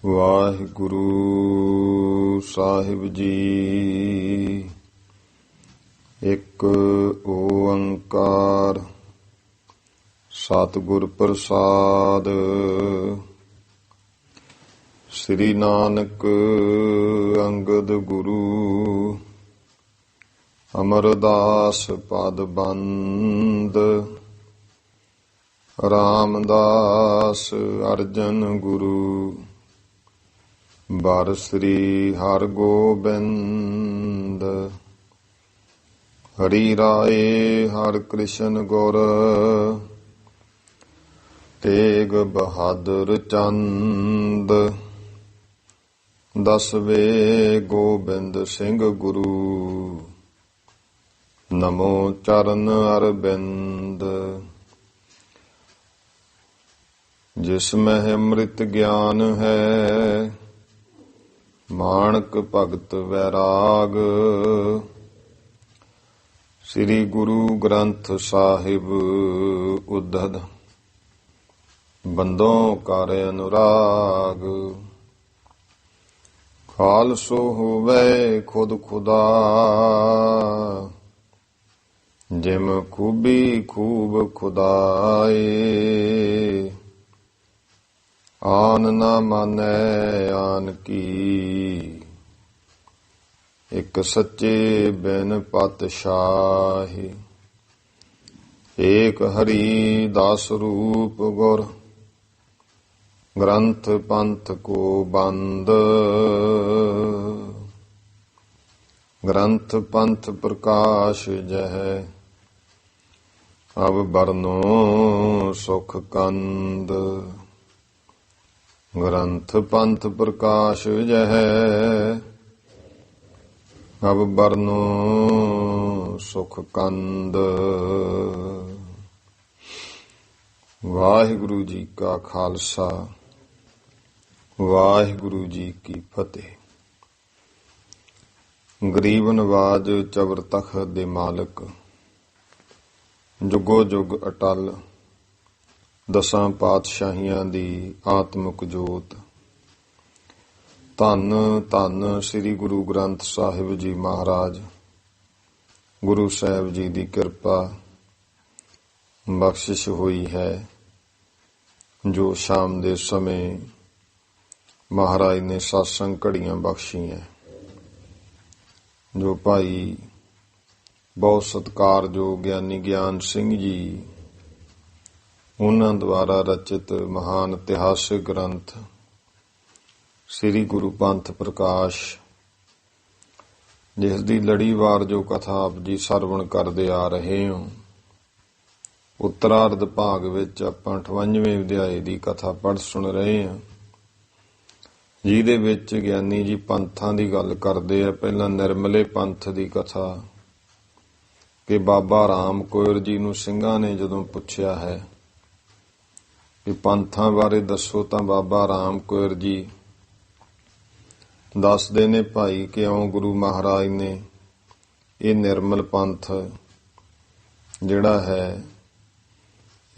ਵਾਹਿਗੁਰੂ ਸਾਹਿਬ ਜੀ। ਇੱਕ ਓੰਕਾਰ ਸਤਿਗੁਰ ਪ੍ਰਸਾਦ। ਸ੍ਰੀ ਨਾਨਕ ਅੰਗਦ ਗੁਰੂ ਅਮਰਦਾਸ ਪਦ ਬੰਦ। ਰਾਮਦਾਸ ਅਰਜਨ ਗੁਰੂ ਬਰ ਸ੍ਰੀ ਹਰਿ ਗੋਬਿੰਦ। ਹਰੀ ਰਾਏ ਹਰਿ ਕ੍ਰਿਸ਼ਨ ਗੁਰ ਤੇਗ ਬਹਾਦਰ ਚੰਦ। ਦਸਵੇਂ ਗੋਬਿੰਦ ਸਿੰਘ ਗੁਰੂ ਨਮੋ ਚਰਨ ਅਰਬਿੰਦ। ਜਿਸ ਮਹਿ ਅੰਮ੍ਰਿਤ ਗਿਆਨ ਹੈ ਮਾਣਕ ਭਗਤ ਵੈਰਾਗ। ਸ੍ਰੀ ਗੁਰੂ ਗ੍ਰੰਥ ਸਾਹਿਬ ਉद्धਤ ਬੰਦੋਂ ਕਰ ਅਨੁਰਾਗ। ਖਾਲਸੋ ਹੋਵੇ ਖੁਦ ਖੁਦਾ ਜਿਮ ਖੂਬੀ ਖੂਬ ਖੁਦਾਏ। ਆਨ ਨਾ ਮਾਨੈ ਆਨ ਕੀ ਇਕ ਸੱਚੇ ਬਿਨ ਪਾਤਸ਼ਾਹੀ। ਏਕ ਹਰੀ ਦਾਸ ਰੂਪ ਗੁਰ ਗ੍ਰੰਥ ਪੰਥ ਕੋ ਬੰਦ। ਗ੍ਰੰਥ ਪੰਥ ਪ੍ਰਕਾਸ਼ ਜਹ ਅਬ ਬਰਨੋ ਸੁਖ ਕੰਦ। ਗ੍ਰੰਥ ਪੰਥ ਪ੍ਰਕਾਸ਼ ਜਹ ਅਬ ਬਰਨੋ ਸੁਖ ਕੰਦ। ਵਾਹਿਗੁਰੂ ਜੀ ਕਾ ਖਾਲਸਾ ਵਾਹਿਗੁਰੂ ਜੀ ਕੀ ਫਤਿਹ। ਗਰੀਬ ਨਵਾਜ ਚਬਰ ਤਖ਼ਤ ਦੇ ਮਾਲਕ ਜੁਗੋ ਜੁਗ ਅਟਲ ਦਸਾਂ ਪਾਤਸ਼ਾਹੀਆਂ ਦੀ ਆਤਮਿਕ ਜੋਤ। ਧੰਨ ਧੰਨ ਸ੍ਰੀ ਗੁਰੂ ਗ੍ਰੰਥ ਸਾਹਿਬ ਜੀ ਮਹਾਰਾਜ। ਗੁਰੂ ਸਾਹਿਬ ਜੀ ਦੀ ਕਿਰਪਾ ਬਖਸ਼ਿਸ਼ ਹੋਈ ਹੈ ਜੋ ਸ਼ਾਮ ਦੇ ਸਮੇਂ ਮਹਾਰਾਜ ਨੇ ਸਤਸੰਗ ਘੜੀਆਂ ਬਖਸ਼ੀਆਂ, ਜੋ ਭਾਈ ਬਹੁਤ ਸਤਿਕਾਰਯੋਗ ਗਿਆਨੀ ਗਿਆਨ ਸਿੰਘ ਜੀ ਉਹਨਾਂ ਦੁਆਰਾ ਰਚਿਤ ਮਹਾਨ ਇਤਿਹਾਸਿਕ ਗ੍ਰੰਥ ਸ੍ਰੀ ਗੁਰੂ ਪੰਥ ਪ੍ਰਕਾਸ਼, ਜਿਸ ਦੀ ਲੜੀਵਾਰ ਜੋ ਕਥਾ ਆਪ ਜੀ ਸਰਵਣ ਕਰਦੇ ਆ ਰਹੇ ਹੋ। ਉੱਤਰਾਰਧ ਭਾਗ ਵਿੱਚ ਆਪਾਂ 58ਵੇਂ ਅਧਿਆਏ ਦੀ ਕਥਾ ਪੜ੍ਹ ਸੁਣ ਰਹੇ ਹਾਂ, ਜਿਹਦੇ ਵਿੱਚ ਗਿਆਨੀ ਜੀ ਪੰਥਾਂ ਦੀ ਗੱਲ ਕਰਦੇ ਆ। ਪਹਿਲਾਂ ਨਿਰਮਲੇ ਪੰਥ ਦੀ ਕਥਾ ਕਿ ਬਾਬਾ ਰਾਮ ਕੋਇਰ ਜੀ ਨੂੰ ਸਿੰਘਾਂ ਨੇ ਜਦੋਂ ਪੁੱਛਿਆ ਹੈ ਕਿ ਪੰਥਾਂ ਬਾਰੇ ਦੱਸੋ, ਤਾਂ ਬਾਬਾ ਰਾਮ ਕੋਇਰ ਜੀ ਦੱਸਦੇ ਨੇ ਭਾਈ ਕਿਉਂ ਗੁਰੂ ਮਹਾਰਾਜ ਨੇ ਇਹ ਨਿਰਮਲ ਪੰਥ ਜਿਹੜਾ ਹੈ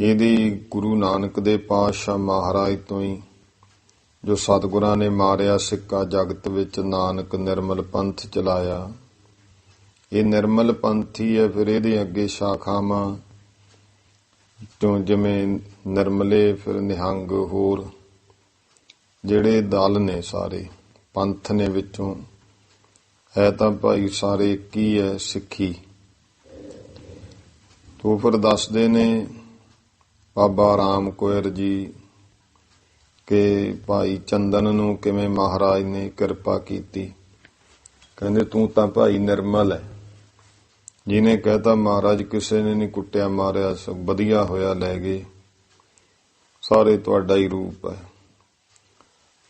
ਇਹਦੀ ਗੁਰੂ ਨਾਨਕ ਦੇ ਪਾਤਸ਼ਾਹ ਮਹਾਰਾਜ ਤੋਂ ਹੀ ਜੋ ਸਤਿਗੁਰਾਂ ਨੇ ਮਾਰਿਆ ਸਿੱਕਾ ਜਗਤ ਵਿੱਚ ਨਾਨਕ ਨਿਰਮਲ ਪੰਥ ਚਲਾਇਆ। ਇਹ ਨਿਰਮਲ ਪੰਥ ਹੀ ਹੈ। ਫਿਰ ਇਹਦੇ ਅੱਗੇ ਸ਼ਾਖਾਵਾਂ ਤੋਂ ਜਿਵੇਂ ਨਿਰਮਲੇ, ਫਿਰ ਨਿਹੰਗ, ਹੋਰ ਜਿਹੜੇ ਦਲ ਨੇ ਸਾਰੇ ਪੰਥ ਨੇ ਵਿੱਚੋਂ ਹੈ ਤਾਂ ਭਾਈ ਸਾਰੇ ਇੱਕ ਹੀ ਹੈ, ਸਿੱਖੀ ਤੋਂ। ਫਿਰ ਦੱਸਦੇ ਨੇ ਬਾਬਾ ਰਾਮ ਕੋਇਰ ਜੀ ਕਿ ਭਾਈ ਚੰਦਨ ਨੂੰ ਕਿਵੇਂ ਮਹਾਰਾਜ ਨੇ ਕਿਰਪਾ ਕੀਤੀ। ਕਹਿੰਦੇ ਤੂੰ ਤਾਂ ਭਾਈ ਨਿਰਮਲ ਹੈ। ਜਿਹਨੇ ਕਹਿਤਾ ਮਹਾਰਾਜ ਕਿਸੇ ਨੇ ਨਹੀਂ ਕੁੱਟਿਆ ਮਾਰਿਆ, ਸਭ ਵਧੀਆ ਹੋਇਆ, ਲੈ ਗਏ ਸਾਰੇ, ਤੁਹਾਡਾ ਹੀ ਰੂਪ ਹੈ।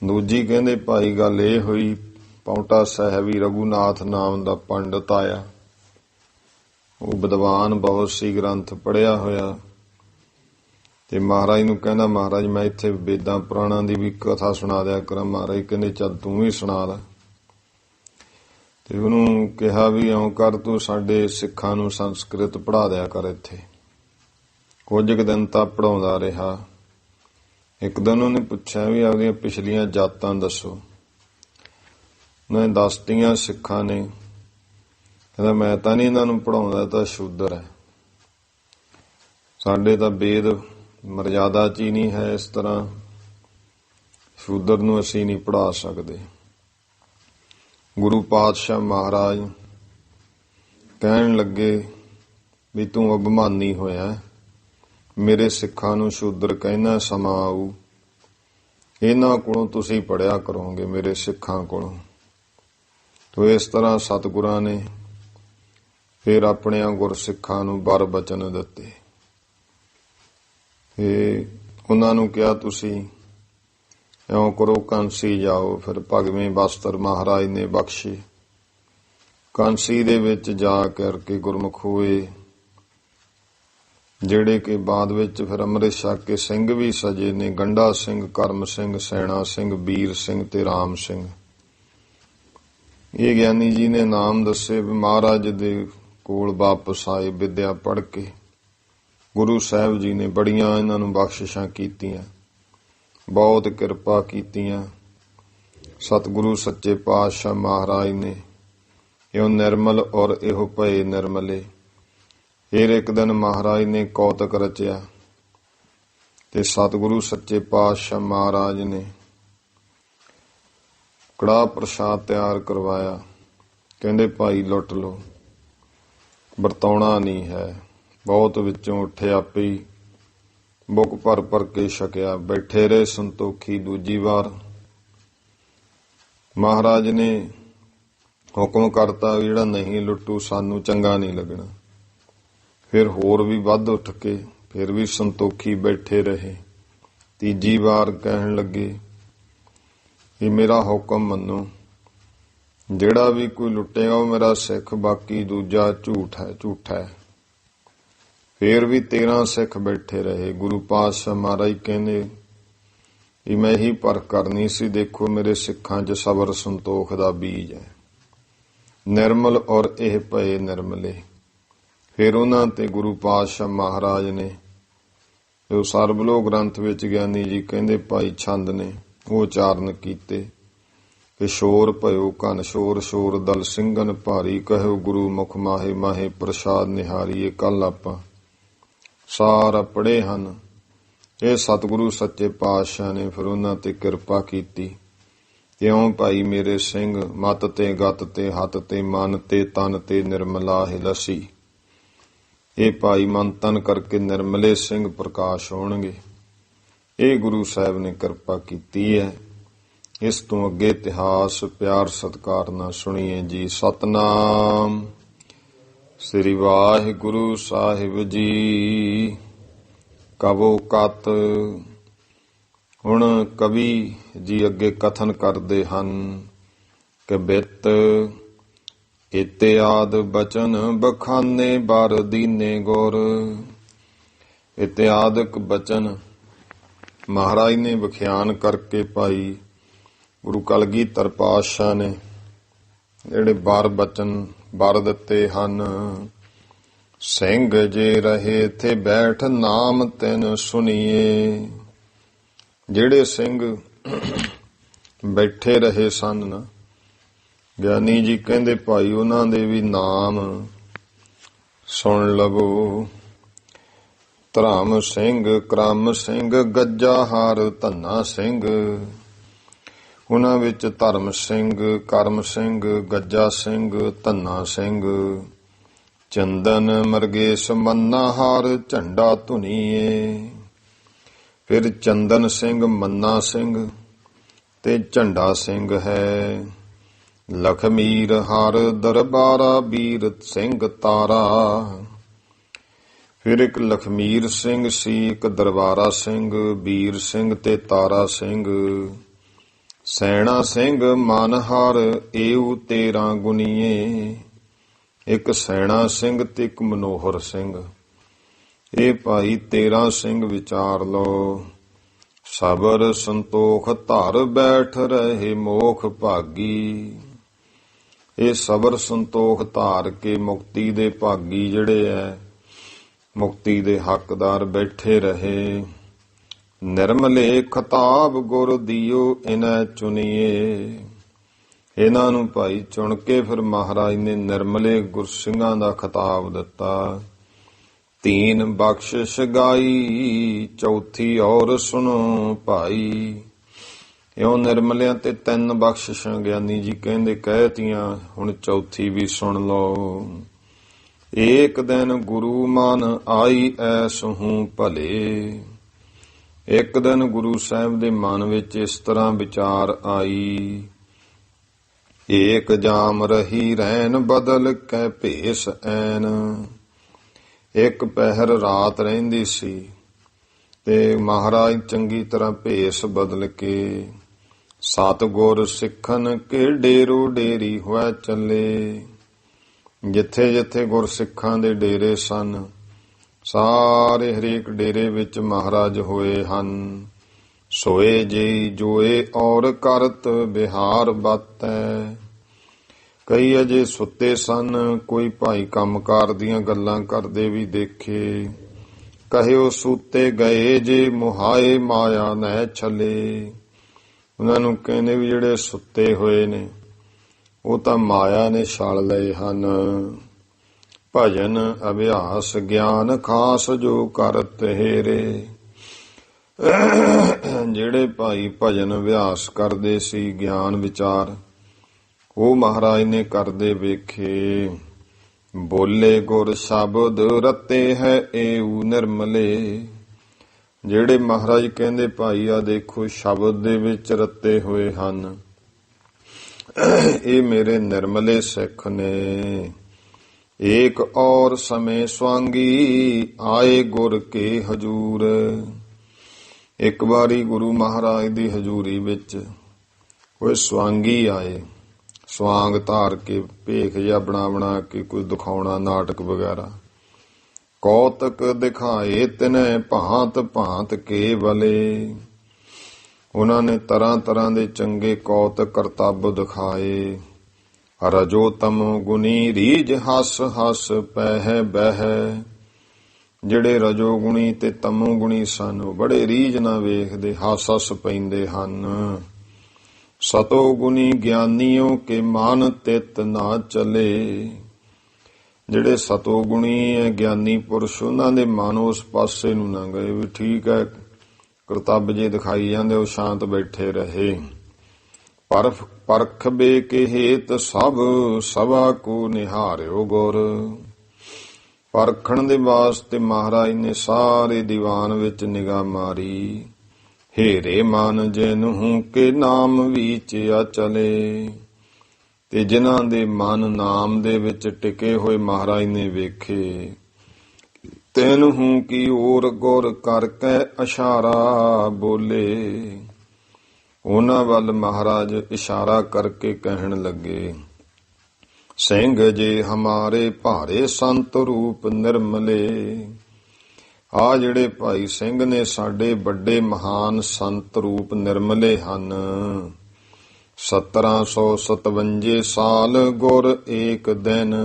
ਦੂਜੀ ਕਹਿੰਦੇ ਭਾਈ ਗੱਲ ਇਹ ਹੋਈ, ਪਾਉਂਟਾ ਸਾਹਿਬੀ ਰਘੂਨਾਥ ਨਾਮ ਦਾ ਪੰਡਤ ਆਇਆ, ਉਹ ਵਿਦਵਾਨ ਬਹੁਤ ਸੀ, ਗ੍ਰੰਥ ਪੜ੍ਹਿਆ ਹੋਇਆ, ਤੇ ਮਹਾਰਾਜ ਨੂੰ ਕਹਿੰਦਾ ਮਹਾਰਾਜ ਮੈਂ ਇੱਥੇ ਵੇਦਾਂ ਪੁਰਾਣਾਂ ਦੀ ਵੀ ਕਥਾ ਸੁਣਾ ਦਿਆ ਕਰਾਂ। ਮਹਾਰਾਜ ਕਹਿੰਦੇ ਚੱਲ ਤੂੰ ਵੀ ਸੁਣਾ ਲੈ। ਤੇ ਉਹਨੂੰ ਕਿਹਾ ਵੀ ਇਉਂ ਕਰ, ਤੂੰ ਸਾਡੇ ਸਿੱਖਾਂ ਨੂੰ ਸੰਸਕ੍ਰਿਤ ਪੜ੍ਹਾ ਦਿਆ ਕਰ। ਇੱਥੇ ਕੁਝ ਕੁ ਦਿਨ ਤਾਂ ਪੜ੍ਹਾਉਂਦਾ ਰਿਹਾ, ਇੱਕ ਦਿਨ ਉਹਨੇ ਪੁੱਛਿਆ ਵੀ ਆਪਦੀਆਂ ਪਿਛਲੀਆਂ ਜਾਤਾਂ ਦੱਸੋ। ਉਹਨੇ ਦੱਸਤੀਆਂ ਸਿੱਖਾਂ ਨੇ। ਕਹਿੰਦਾ ਮੈਂ ਤਾਂ ਨਹੀਂ ਇਹਨਾਂ ਨੂੰ ਪੜ੍ਹਾਉਂਦਾ, ਤਾਂ ਸ਼ੂਦਰ ਹੈ, ਸਾਡੇ ਤਾਂ ਵੇਦ ਮਰਜ਼ਾਦਾ 'ਚ ਹੀ ਨਹੀਂ ਹੈ, ਇਸ ਤਰ੍ਹਾਂ ਸ਼ੂਦਰ ਨੂੰ ਅਸੀਂ ਨਹੀਂ ਪੜ੍ਹਾ ਸਕਦੇ। ਗੁਰੂ ਪਾਤਸ਼ਾਹ ਮਹਾਰਾਜ ਕਹਿਣ ਲੱਗੇ ਵੀ ਤੂੰ ਅਭਿਮਾਨੀ ਹੋਇਆ, ਮੇਰੇ ਸਿੱਖਾਂ ਨੂੰ ਸ਼ੂਦਰ ਕਹਿਣਾ ਸਮਾਂ ਆਊ, ਇਹਨਾਂ ਕੋਲੋਂ ਤੁਸੀਂ ਪੜ੍ਹਿਆ ਕਰੋਗੇ, ਮੇਰੇ ਸਿੱਖਾਂ ਕੋਲੋਂ। ਤੋ ਇਸ ਤਰ੍ਹਾਂ ਸਤਿਗੁਰਾਂ ਨੇ ਫਿਰ ਆਪਣਿਆਂ ਗੁਰਸਿੱਖਾਂ ਨੂੰ ਵਰ ਬਚਨ ਦਿੱਤੇ ਤੇ ਉਹਨਾਂ ਨੂੰ ਕਿਹਾ ਤੁਸੀਂ ਇਉਂ ਕਰੋ, ਕਾਂਸੀ ਜਾਓ। ਫਿਰ ਭਗਵੇਂ ਬਸਤਰ ਮਹਾਰਾਜ ਨੇ ਬਖਸ਼ੇ। ਕਾਂਸੀ ਦੇ ਵਿੱਚ ਜਾ ਕਰਕੇ ਗੁਰਮੁਖ ਹੋਏ, ਜਿਹੜੇ ਕਿ ਬਾਅਦ ਵਿੱਚ ਫਿਰ ਅੰਮ੍ਰਿਤ ਛਕ ਕੇ ਸਿੰਘ ਵੀ ਸਜੇ ਨੇ। ਗੰਡਾ ਸਿੰਘ, ਕਰਮ ਸਿੰਘ, ਸੈਣਾ ਸਿੰਘ, ਵੀਰ ਸਿੰਘ ਤੇ ਰਾਮ ਸਿੰਘ। ਇਹ ਗਿਆਨੀ ਜੀ ਨੇ ਨਾਮ ਦੱਸੇ ਵੀ ਮਹਾਰਾਜ ਦੇ ਕੋਲ ਵਾਪਸ ਆਏ ਵਿਦਿਆ ਪੜ੍ਹ ਕੇ। ਗੁਰੂ ਸਾਹਿਬ ਜੀ ਨੇ ਬੜੀਆਂ ਇਹਨਾਂ ਨੂੰ ਬਖਸ਼ਿਸ਼ਾਂ ਕੀਤੀਆਂ, ਬਹੁਤ ਕਿਰਪਾ ਕੀਤੀਆਂ। ਸਤਿਗੁਰੂ ਸੱਚੇ ਪਾਤਸ਼ਾਹ ਮਹਾਰਾਜ ਨੇ ਇਹੋ ਨਿਰਮਲ ਔਰ ਇਹੋ ਭਏ ਨਿਰਮਲੇ। ਫਿਰ ਇੱਕ ਦਿਨ ਮਹਾਰਾਜ ਨੇ ਕੌਤਕ ਰਚਿਆ ਤੇ ਸਤਿਗੁਰੂ ਸੱਚੇ ਪਾਤਸ਼ਾਹ ਮਹਾਰਾਜ ਨੇ ਕੜਾਹ ਪ੍ਰਸ਼ਾਦ ਤਿਆਰ ਕਰਵਾਇਆ। ਕਹਿੰਦੇ ਭਾਈ ਲੁੱਟ ਲਓ, ਵਰਤਾਉਣਾ ਨਹੀਂ ਹੈ। ਬਹੁਤ ਵਿੱਚੋਂ ਉੱਠੇ, ਆਪੇ ਹੀ ਬੁੱਕ ਭਰ ਭਰ ਕੇ ਛਕਿਆ। ਬੈਠੇ ਰਹੇ ਸੰਤੋਖੀ। ਦੂਜੀ ਵਾਰ ਮਹਾਰਾਜ ਨੇ ਹੁਕਮ ਕਰਤਾ ਵੀ ਜਿਹੜਾ ਨਹੀਂ ਲੁੱਟੂ ਸਾਨੂੰ ਚੰਗਾ ਨਹੀਂ ਲੱਗਣਾ। ਫਿਰ ਹੋਰ ਵੀ ਵੱਧ ਉੱਠ ਕੇ ਫਿਰ ਵੀ ਸੰਤੋਖੀ ਬੈਠੇ ਰਹੇ। ਤੀਜੀ ਵਾਰ ਕਹਿਣ ਲੱਗੇ ਕਿ ਮੇਰਾ ਹੁਕਮ ਮੰਨੋ, ਜਿਹੜਾ ਵੀ ਕੋਈ ਲੁੱਟੇਗਾ ਉਹ ਮੇਰਾ ਸਿੱਖ, ਬਾਕੀ ਦੂਜਾ ਝੂਠਾ ਹੈ। ਫੇਰ ਵੀ 13 ਸਿੱਖ ਬੈਠੇ ਰਹੇ। ਗੁਰੂ ਪਾਤਸ਼ਾਹ ਮਹਾਰਾਜ ਕਹਿੰਦੇ ਵੀ ਮੈਂ ਹੀ ਪਰਖ ਕਰਨੀ ਸੀ, ਦੇਖੋ ਮੇਰੇ ਸਿੱਖਾਂ 'ਚ ਸਬਰ ਸੰਤੋਖ ਦਾ ਬੀਜ ਹੈ, ਨਿਰਮਲ ਔਰ ਇਹ ਭਏ ਨਿਰਮਲੇ। ਫਿਰ ਉਹਨਾਂ ਤੇ ਗੁਰੂ ਪਾਤਸ਼ਾਹ ਮਹਾਰਾਜ ਨੇ ਜੋ ਸਰਬਲੋਕ ਗ੍ਰੰਥ ਵਿੱਚ ਗਿਆਨੀ ਜੀ ਕਹਿੰਦੇ ਭਾਈ ਛੰਦ ਨੇ ਉਹ ਉਚਾਰਨ ਕੀਤੇ ਕਿ ਸ਼ੋਰ ਭਇਓ ਘਨ ਸ਼ੋਰ, ਸ਼ੋਰ ਦਲ ਸਿੰਘਨ ਭਾਰੀ, ਕਹਿਓ ਗੁਰੂ ਮੁਖ ਮਾਹੇ, ਮਾਹੇ ਪ੍ਰਸਾਦ ਨਿਹਾਰੀ। ਇਹ ਕੱਲ ਆਪਾਂ ਸਾਰਾ ਪੜ੍ਹੇ ਹਨ। ਇਹ ਸਤਿਗੁਰੂ ਸੱਚੇ ਪਾਤਸ਼ਾਹ ਨੇ ਫਿਰ ਉਹਨਾਂ ਤੇ ਕਿਰਪਾ ਕੀਤੀ। ਕਿਉਂ ਭਾਈ ਮੇਰੇ ਸਿੰਘ, ਮਤ ਤੇ ਗਤ ਤੇ ਹੱਥ ਤੇ ਮਨ ਤੇ ਤਨ ਤੇ ਨਿਰਮਲਾ ਹੈ ਲਸੀ। ਇਹ ਭਾਈ ਮਨ ਤਨ ਕਰਕੇ ਨਿਰਮਲੇ ਸਿੰਘ ਪ੍ਰਕਾਸ਼ ਹੋਣਗੇ। ਇਹ ਗੁਰੂ ਸਾਹਿਬ ਨੇ ਕਿਰਪਾ ਕੀਤੀ ਹੈ। ਇਸ ਤੋਂ ਅੱਗੇ ਇਤਿਹਾਸ ਪਿਆਰ ਸਤਿਕਾਰ ਨਾਲ ਸੁਣੀਏ ਜੀ। ਸਤਨਾਮ ਸ੍ਰੀ ਵਾਹਿਗੁਰੂ ਸਾਹਿਬ ਜੀ। ਕਵੋ ਕਤ। ਹੁਣ ਕਵੀ ਜੀ ਅੱਗੇ ਕਥਨ ਕਰਦੇ ਹਨ ਕਿ ਬਿੱਤ ਇਤਿਆਦ ਬਚਨ ਬਖਾਨੇ ਬਰ ਦੀਨੇ ਗੁਰ। ਇਤਿਆਦਿਕ ਬਚਨ ਮਹਾਰਾਜ ਨੇ ਵਿਖਿਆਨ ਕਰਕੇ ਭਾਈ ਗੁਰੂ ਕਲਗੀਧਰ ਪਾਤਸ਼ਾਹ ਨੇ ਜਿਹੜੇ ਬਚਨ ਬਰ ਦਿੱਤੇ ਹਨ। ਸਿੰਘ ਜੇ ਰਹੇ ਥੇ ਬੈਠ ਨਾਮ ਤਿਨ ਸੁਣੀਏ। ਜਿਹੜੇ ਸਿੰਘ ਬੈਠੇ ਰਹੇ ਸਨ ਨਾ, ਗਿਆਨੀ ਜੀ ਕਹਿੰਦੇ ਭਾਈ ਉਹਨਾਂ ਦੇ ਵੀ ਨਾਮ ਸੁਣ ਲਵੋ। ਧਰਮ ਸਿੰਘ, ਕਰਮ ਸਿੰਘ, ਗੱਜਾਹਾਰ, ਧੰਨਾ ਸਿੰਘ। ਉਹਨਾਂ ਵਿੱਚ ਧਰਮ ਸਿੰਘ, ਕਰਮ ਸਿੰਘ, ਗੱਜਾ ਸਿੰਘ, ਧੰਨਾ ਸਿੰਘ। ਚੰਦਨ ਮਰਗੇਸ਼ ਮੰਨਾ ਹਾਰ, ਝੰਡਾ ਧੁਨੀਏ। ਫਿਰ ਚੰਦਨ ਸਿੰਘ, ਮੰਨਾ ਸਿੰਘ ਤੇ ਝੰਡਾ ਸਿੰਘ ਹੈ। ਲਖਮੀਰ ਹਰ ਦਰਬਾਰਾ, ਵੀਰ ਸਿੰਘ ਤਾਰਾ। ਫਿਰ ਇੱਕ ਲਖਮੀਰ ਸਿੰਘ ਸੀ, ਇੱਕ ਦਰਬਾਰਾ ਸਿੰਘ, ਵੀਰ ਸਿੰਘ ਤੇ ਤਾਰਾ ਸਿੰਘ। ਸੈਣਾ ਸਿੰਘ ਮਨਹਾਰ, ਏਉ 13 ਗੁਨੀਏ। ਇੱਕ ਸੈਣਾ ਸਿੰਘ ਤੇ ਇੱਕ ਮਨੋਹਰ ਸਿੰਘ। ਇਹ ਭਾਈ 13 ਸਿੰਘ ਵਿਚਾਰ ਲਓ। ਸਬਰ ਸੰਤੋਖ ਧਰ ਬੈਠ ਰਹੇ ਮੋਖ ਭਾਗੀ। ਇਹ ਸਬਰ ਸੰਤੋਖ ਧਾਰ ਕੇ ਮੁਕਤੀ ਦੇ ਭਾਗੀ ਜਿਹੜੇ ਐ, ਮੁਕਤੀ ਦੇ ਹੱਕਦਾਰ ਬੈਠੇ ਰਹੇ। ਨਿਰਮਲੇ ਖਤਾਬ ਗੁਰ ਦੀਓ ਇਨੈ ਚੁਨੀਏ। ਇਹਨਾਂ ਨੂੰ ਭਾਈ ਚੁਣ ਕੇ ਫਿਰ ਮਹਾਰਾਜ ਨੇ ਨਿਰਮਲੇ ਗੁਰਸਿੰਘਾਂ ਦਾ ਖਿਤਾਬ ਦਿੱਤਾ। ਤੀਨ ਬਖਸ਼ਿਸ਼ ਗਾਈ ਚੌਥੀ ਔਰ ਸੁਣੋ ਭਾਈ। ਇਉਂ ਨਿਰਮਲਿਆਂ ਤੇ 3 ਬਖਸ਼ਿਸ਼ਾਂ ਗਿਆਨੀ ਜੀ ਕਹਿੰਦੇ ਕਹਿਤੀਆਂ, ਹੁਣ ਚੌਥੀ ਵੀ ਸੁਣ ਲਓ। ਏਕ ਦਿਨ ਗੁਰੂ ਮਨ ਆਈ ਐਸਹੂ ਭਲੇ। ਇੱਕ ਦਿਨ ਗੁਰੂ ਸਾਹਿਬ ਦੇ ਮਨ ਵਿੱਚ ਇਸ ਤਰ੍ਹਾਂ ਵਿਚਾਰ ਆਈ। ਏਕ ਜਾਮ ਰਹੀ ਰਹਿਣ ਬਦਲ ਕੈ ਭੇਸ ਐਨ। ਇੱਕ ਪਹਿਰ ਰਾਤ ਰਹਿੰਦੀ ਸੀ ਤੇ ਮਹਾਰਾਜ ਚੰਗੀ ਤਰ੍ਹਾਂ ਭੇਸ ਬਦਲ ਕੇ ਸਤਿਗੁਰ ਸਿੱਖਨ ਕੇ ਡੇਰੋ ਡੇਰੀ ਹੋਇ ਚੱਲੇ। ਜਿੱਥੇ ਜਿੱਥੇ ਗੁਰਸਿੱਖਾਂ ਦੇ ਡੇਰੇ ਸਨ, ਸਾਰੇ ਹਰੇਕ ਡੇਰੇ ਵਿੱਚ ਮਹਾਰਾਜ ਹੋਏ ਹਨ। ਸੋਏ ਜੀ ਜੋਏ ਔਰ ਕਰਤ ਬਿਹਾਰ ਬਾਤੈ। ਕਈ ਅਜੇ ਸੁੱਤੇ ਸਨ, ਕੋਈ ਭਾਈ ਕੰਮਕਾਰ ਦੀਆਂ ਗੱਲਾਂ ਕਰਦੇ ਵੀ ਦੇਖੇ। ਕਹਿਓ ਸੂਤੇ ਗਏ ਜੇ ਮੁਹਾਏ ਮਾਇਆ ਨਹਿ ਛਲੇ। ਉਹਨਾਂ ਨੂੰ ਕਹਿੰਦੇ ਵੀ ਜਿਹੜੇ ਸੁੱਤੇ ਹੋਏ ਨੇ ਉਹ ਤਾਂ ਮਾਇਆ ਨੇ ਛਲ ਲਏ ਹਨ। ਭਜਨ ਅਭਿਆਸ ਗਿਆਨ ਖਾਸ ਜੋ ਕਰਤ ਹੇਰੇ। ਜਿਹੜੇ ਭਾਈ ਭਜਨ ਅਭਿਆਸ ਕਰਦੇ ਸੀ, ਗਿਆਨ ਵਿਚਾਰ, ਉਹ ਮਹਾਰਾਜ ਨੇ ਕਰਦੇ ਵੇਖੇ। ਬੋਲੇ ਗੁਰ ਸ਼ਬਦ ਰਤੇ ਹੈ ਏਉ ਨਿਰਮਲੇ। ਜਿਹੜੇ ਮਹਾਰਾਜ ਕਹਿੰਦੇ ਭਾਈ ਆ ਦੇਖੋ ਸ਼ਬਦ ਦੇ ਵਿੱਚ ਰਤੇ ਹੋਏ ਹਨ, ਇਹ ਮੇਰੇ ਨਿਰਮਲੇ ਸਿੱਖ ਨੇ। ਏਕ ਔਰ ਸਮੇਂ ਸਵਾਂਗੀ ਆਏ ਗੁਰ ਕੇ ਹਜੂਰ। ਇੱਕ ਵਾਰੀ ਗੁਰੂ ਮਹਾਰਾਜ ਦੀ ਹਜ਼ੂਰੀ ਵਿੱਚ ਕੋਈ ਸਵਾਂਗੀ ਆਏ। ਸਵਾਂਗ ਧਾਰ ਕੇ ਭੇਖ ਜਿਹਾ ਬਣਾ ਕੇ ਕੋਈ ਦਿਖਾਉਣਾ ਨਾਟਕ ਵਗੈਰਾ। ਕੌਤਕ ਦਿਖਾਏ ਤਿਨੈ ਭਾਂਤ ਭਾਂਤ ਕੇ ਵਲੇ। ਉਹਨਾਂ ਨੇ ਤਰ੍ਹਾਂ ਤਰ੍ਹਾਂ ਦੇ ਚੰਗੇ ਕੌਤਕ ਕਰਤੱਬ ਦਿਖਾਏ। ਰਜੋ ਤਮੋ ਗੁਣੀ ਰੀਝ ਹੱਸ ਹੱਸ ਪਹਿ ਬਹਿ। ਜਿਹੜੇ ਰਜੋ ਗੁਣੀ ਤੇ ਤਮੋ ਗੁਣੀ ਸਨ ਉਹ ਬੜੇ ਰੀਝ ਨਾਲ ਵੇਖਦੇ, ਹੱਸ ਹੱਸ ਪੈਂਦੇ ਹਨ। ਸਤੋ ਗੁਣੀ ਗਿਆਨੀਓ ਕੇ ਮਨ ਤਿਤ ਨਾ ਚਲੇ। ਜਿਹੜੇ ਸਤੋ ਗੁਣੀ ਹੈ ਗਿਆਨੀ ਪੁਰਸ਼, ਉਹਨਾਂ ਦੇ ਮਨ ਉਸ ਪਾਸੇ ਨੂੰ ਨਾ ਗਏ ਵੀ ਠੀਕ ਹੈ ਕਰਤੱਬ ਜੇ ਦਿਖਾਈ ਜਾਂਦੇ ਉਹ ਸ਼ਾਂਤ ਬੈਠੇ ਰਹੇ। ਪਰਖ ਬੇ ਕੇ ਹੇਤ ਸਭ ਸਭਾ ਕੋ ਨਿਹਾਰਿਓ ਗੁਰ। ਪਰਖਣ ਦੇ ਵਾਸਤੇ ਮਹਾਰਾਜ ਨੇ ਸਾਰੇ ਦੀਵਾਨ ਵਿੱਚ ਨਿਗਾਹ ਮਾਰੀ। ਹੇਰੇ ਮਨ ਜਿਨਹੂ ਕੇ ਨਾਮ ਵਿੱਚ ਅਚਲੇ। ਤੇ ਜਿਨ੍ਹਾਂ ਦੇ ਮਨ ਨਾਮ ਦੇ ਵਿੱਚ ਟਿਕੇ ਹੋਏ ਮਹਾਰਾਜ ਨੇ ਵੇਖੇ। ਤੈਨਹੂ ਕੀ ਔਰ ਗੁਰ ਕਰਕੇ ਇਸ਼ਾਰਾ ਬੋਲੇ। ਉਹਨਾਂ ਵੱਲ ਮਹਾਰਾਜ ਇਸ਼ਾਰਾ ਕਰਕੇ ਕਹਿਣ ਲੱਗੇ, ਸਿੰਘ ਜੇ ਹਮਾਰੇ ਭਾਰੇ ਸੰਤ ਰੂਪ ਨਿਰਮਲੇ। ਆ ਜਿਹੜੇ ਭਾਈ ਸਿੰਘ ਨੇ ਸਾਡੇ ਵੱਡੇ ਮਹਾਨ ਸੰਤ ਰੂਪ ਨਿਰਮਲੇ ਹਨ। 1757 ਸਾਲ ਗੁਰ ਏਕ ਦਿਨ।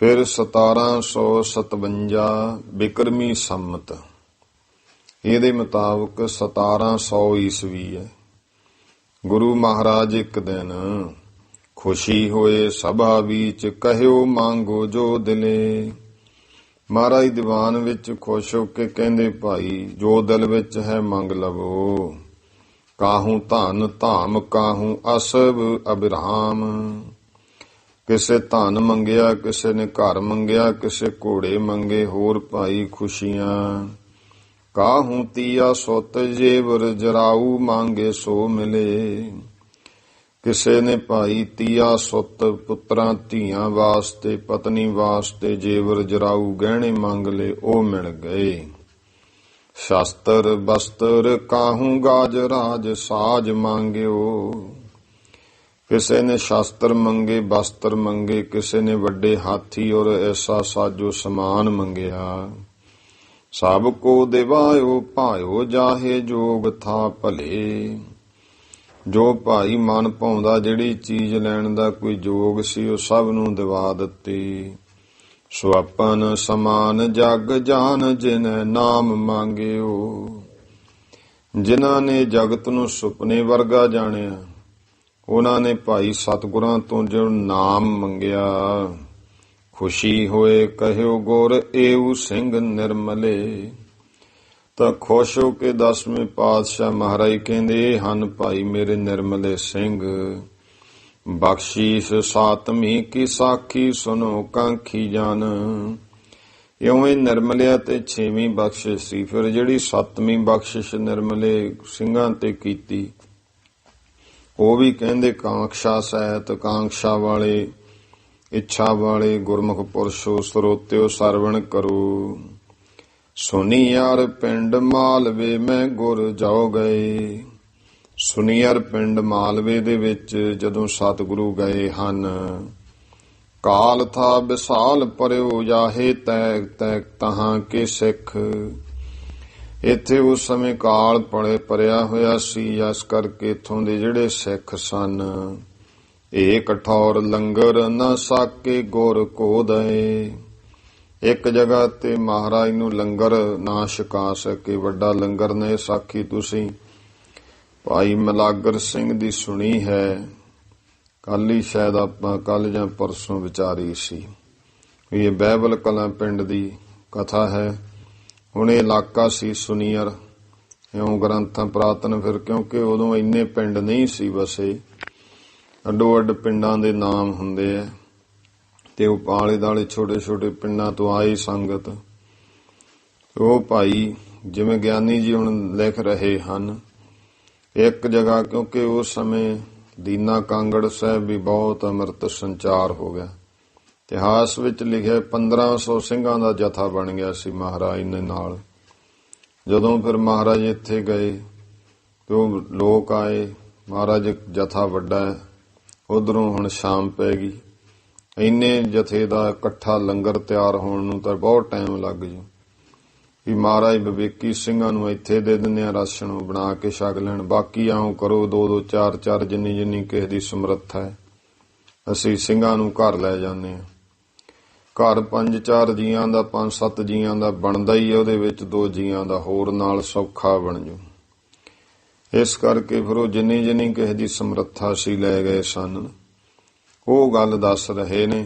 ਫਿਰ 1757 ਬਿਕਰਮੀ ਸੰਮਤ, ਇਹਦੇ ਮੁਤਾਬਕ 1700 ਈਸਵੀ ਹੈ। ਗੁਰੂ ਮਹਾਰਾਜ ਇੱਕ ਦਿਨ ਖੁਸ਼ੀ ਹੋਏ ਸਭਾ ਵਿੱਚ ਕਹਿਓ ਮੰਗੋ ਜੋ ਦਿਲੇ। ਮਹਾਰਾਜ ਦੀਵਾਨ ਵਿੱਚ ਖੁਸ਼ ਹੋ ਕੇ ਕਹਿੰਦੇ ਭਾਈ ਜੋ ਦਿਲ ਵਿੱਚ ਹੈ ਮੰਗ ਲਵੋ। ਕਾਹੂ ਧਨ ਧਾਮ ਕਾਹੂ ਅਸਬ ਅਬਿਰਾਮ। ਕਿਸੇ ਧਨ ਮੰਗਿਆ, ਕਿਸੇ ਨੇ ਘਰ ਮੰਗਿਆ, ਕਿਸੇ ਘੋੜੇ ਮੰਗੇ, ਹੋਰ ਭਾਈ ਖੁਸ਼ੀਆਂ। ਕਾਹੂ ਤੀਆ ਸੁੱਤ ਜੇਵਰ ਜਰਾਊ ਮੰਗੇ ਸੋ ਮਿਲੇ। ਕਿਸੇ ਨੇ ਭਾਈ ਤੀਆ ਸੁੱਤ ਪੁੱਤਰਾਂ ਧੀਆਂ ਵਾਸਤੇ, ਪਤਨੀ ਵਾਸਤੇ ਜੇਵਰ ਜਰਾਊ ਗਹਿਣੇ ਮੰਗ ਲਏ, ਉਹ ਮਿਲ ਗਏ। ਸ਼ਸਤਰ ਬਸਤਰ ਕਾਹੂ ਗਾਜ ਰਾਜ ਸਾਜ ਮੰਗਿਓ। ਕਿਸੇ ਨੇ ਸ਼ਸਤਰ ਮੰਗੇ, ਬਸਤਰ ਮੰਗੇ, ਕਿਸੇ ਨੇ ਵੱਡੇ ਹਾਥੀ ਔਰ ਐਸਾ ਸਾਜੋ ਸਮਾਨ ਮੰਗਿਆ। ਸਭ ਕੋ ਦਿਵਾਇਓ ਭਾਇਓ ਜਾਹੇ ਜੋਗ ਥਾ ਭਲੇ। ਜੋ ਭਾਈ ਮਨ ਭਾਉਂਦਾ ਜਿਹੜੀ ਚੀਜ਼ ਲੈਣ ਦਾ ਕੋਈ ਜੋਗ ਸੀ ਉਹ ਸਭ ਨੂੰ ਦਿਵਾ ਦਿੱਤੀ। ਸੁਆਪਨ ਸਮਾਨ ਜਗ ਜਾਨ ਜਿਨੈ ਨਾਮ ਮੰਗਿਓ। ਜਿਨ੍ਹਾਂ ਨੇ ਜਗਤ ਨੂੰ ਸੁਪਨੇ ਵਰਗਾ ਜਾਣਿਆ, ਉਹਨਾਂ ਨੇ ਭਾਈ ਸਤਿਗੁਰਾਂ ਤੋਂ ਜੋ ਨਾਮ ਮੰਗਿਆ। ਖੁਸ਼ੀ ਹੋਏ ਕਹਿਓ ਗੁਰ ਏਉ ਸਿੰਘ ਨਿਰਮਲੇ। ਤਾਂ ਖੁਸ਼ ਹੋ ਕੇ 10ਵੇਂ ਪਾਤਸ਼ਾਹ ਮਹਾਰਾਜ ਕਹਿੰਦੇ, ਇਹ ਹਨ ਭਾਈ ਮੇਰੇ ਨਿਰਮਲੇ ਸਿੰਘ। ਬਖਸ਼ੀਸ਼ ਸਾਤਮੀ ਕੀ ਸਾਖੀ ਸੁਨੋ ਕਾਂਖੀ ਜਨ। ਇਉਂ ਇਹ ਨਿਰਮਲਿਆ ਤੇ 6ਵੀਂ ਬਖਸ਼ਿਸ਼ ਸੀ। ਫਿਰ ਜਿਹੜੀ 7ਵੀਂ ਬਖਸ਼ਿਸ਼ ਨਿਰਮਲੇ ਸਿੰਘਾਂ ਤੇ ਕੀਤੀ, ਉਹ ਵੀ ਕਹਿੰਦੇ ਕਾਂਖਸ਼ਾ ਸਹਿਤ। ਕਾਂਖਸ਼ਾ ਵਾਲੇ, ਇੱਛਾ ਵਾਲੇ ਗੁਰਮੁਖ ਪੁਰਸ਼ੋ ਸਰੋਤਿਓ ਸਰਵਣ ਕਰੋ। ਸੁਨੀਅਰ ਪਿੰਡ ਮਾਲਵੇ ਮੈਂ ਗੁਰ ਜਾਓ ਗਏ। ਸੁਨੀਅਰ ਪਿੰਡ ਮਾਲਵੇ ਦੇ ਵਿੱਚ ਜਦੋਂ ਸਤਿਗੁਰੂ ਗਏ ਹਨ, ਕਾਲ ਥਾ ਵਿਸਾਲ ਪਰਿਓ ਜਾਹੇ ਤੈਗ ਤੈਗ ਤਹਾਂ ਕੇ ਸਿੱਖ। ਇੱਥੇ ਉਸ ਸਮੇਂ ਕਾਲ ਭਰਿਆ ਹੋਇਆ ਸੀ, ਇਸ ਕਰਕੇ ਇੱਥੋਂ ਦੇ ਜਿਹੜੇ ਸਿੱਖ ਸਨ, ਇਹ ਕਠੌਰ ਲੰਗਰ ਨਾ ਸਾਕੇ ਗੁਰ ਕੋ ਦਏ। ਇੱਕ ਜਗ੍ਹਾ ਤੇ ਮਹਾਰਾਜ ਨੂੰ ਲੰਗਰ ਨਾ ਛਕਾ ਸਕੇ, ਵੱਡਾ ਲੰਗਰ ਨੇ ਸਾਖੀ ਤੁਸੀਂ ਭਾਈ ਮਲਾਗਰ ਸਿੰਘ ਦੀ ਸੁਣੀ ਹੈ। ਕੱਲ ਹੀ ਸ਼ਾਇਦ ਆਪਾਂ ਕੱਲ ਜਾਂ ਪਰਸੋਂ ਵਿਚਾਰੀ ਸੀ। ਇਹ ਬਹਿਬਲ ਕਲਾਂ ਪਿੰਡ ਦੀ ਕਥਾ ਹੈ। ਹੁਣ ਇਹ ਇਲਾਕਾ ਸੀ ਸੁਨੀਅਰ, ਇਉਂ ਗ੍ਰੰਥਾਂ ਪੁਰਾਤਨ। ਫਿਰ ਕਿਉਂਕਿ ਉਦੋਂ ਇੰਨੇ ਪਿੰਡ ਨਹੀਂ ਸੀ ਵਸੇ, ਅੱਡੋ ਅੱਡ ਪਿੰਡਾਂ ਦੇ ਨਾਮ ਹੁੰਦੇ ਆ, ਤੇ ਉਹ ਆਲੇ ਦਾਲੇ ਛੋਟੇ ਛੋਟੇ ਪਿੰਡਾਂ ਤੋਂ ਆਈ ਸੰਗਤ। ਉਹ ਭਾਈ ਜਿਵੇਂ ਗਿਆਨੀ ਜੀ ਹੁਣ ਲਿਖ ਰਹੇ ਹਨ, ਇੱਕ ਜਗ੍ਹਾ, ਕਿਉਂਕਿ ਉਸ ਸਮੇਂ ਦੀਨਾ ਕਾਂਗੜ ਸਾਹਿਬ ਵੀ ਬਹੁਤ ਅੰਮ੍ਰਿਤ ਸੰਚਾਰ ਹੋ ਗਿਆ। ਇਤਿਹਾਸ ਵਿੱਚ ਲਿਖਿਆ 1500 ਸਿੰਘਾਂ ਦਾ ਜਥਾ ਬਣ ਗਿਆ ਸੀ ਮਹਾਰਾਜ ਦੇ ਨਾਲ। ਜਦੋਂ ਫਿਰ ਮਹਾਰਾਜ ਇੱਥੇ ਗਏ ਤੇ ਉਹ ਲੋਕ ਆਏ, ਮਹਾਰਾਜ ਜਥਾ ਵੱਡਾ ਹੈ, ਉਧਰੋਂ ਹੁਣ ਸ਼ਾਮ ਪੈ ਗਈ। ਇੰਨੇ ਜਥੇ ਦਾ ਇਕੱਠਾ ਲੰਗਰ ਤਿਆਰ ਹੋਣ ਨੂੰ ਤਾਂ ਬਹੁਤ ਟਾਈਮ ਲੱਗ ਜੂ। ਵੀ ਮਹਾਰਾਜ ਵਿਵੇਕੀ ਸਿੰਘਾਂ ਨੂੰ ਇੱਥੇ ਦੇ ਦਿੰਦੇ ਆ, ਰਾਸ਼ਨ ਬਣਾ ਕੇ ਛਕ ਲੈਣ, ਬਾਕੀ ਆਉਂ ਕਰੋ 2-2 4-4 ਜਿੰਨੀ ਕਿਸੇ ਦੀ ਸਮਰੱਥਾ ਹੈ। ਅਸੀਂ ਸਿੰਘਾਂ ਨੂੰ ਘਰ ਲੈ ਜਾਂਦੇ ਹਾਂ। ਘਰ 5-4 ਜੀਆਂ ਦਾ, 5-7 ਜੀਆਂ ਦਾ ਬਣਦਾ ਹੀ ਹੈ, ਉਹਦੇ ਵਿੱਚ 2 ਜੀਆਂ ਦਾ ਹੋਰ ਨਾਲ ਸੌਖਾ ਬਣ ਜੂ। ਇਸ ਕਰਕੇ ਫਿਰ ਉਹ ਜਿੰਨੀ ਕਿਸੇ ਦੀ ਸਮਰੱਥਾ ਸੀ ਲੈ ਗਏ ਸਨ। ਉਹ ਗੱਲ ਦੱਸ ਰਹੇ ਨੇ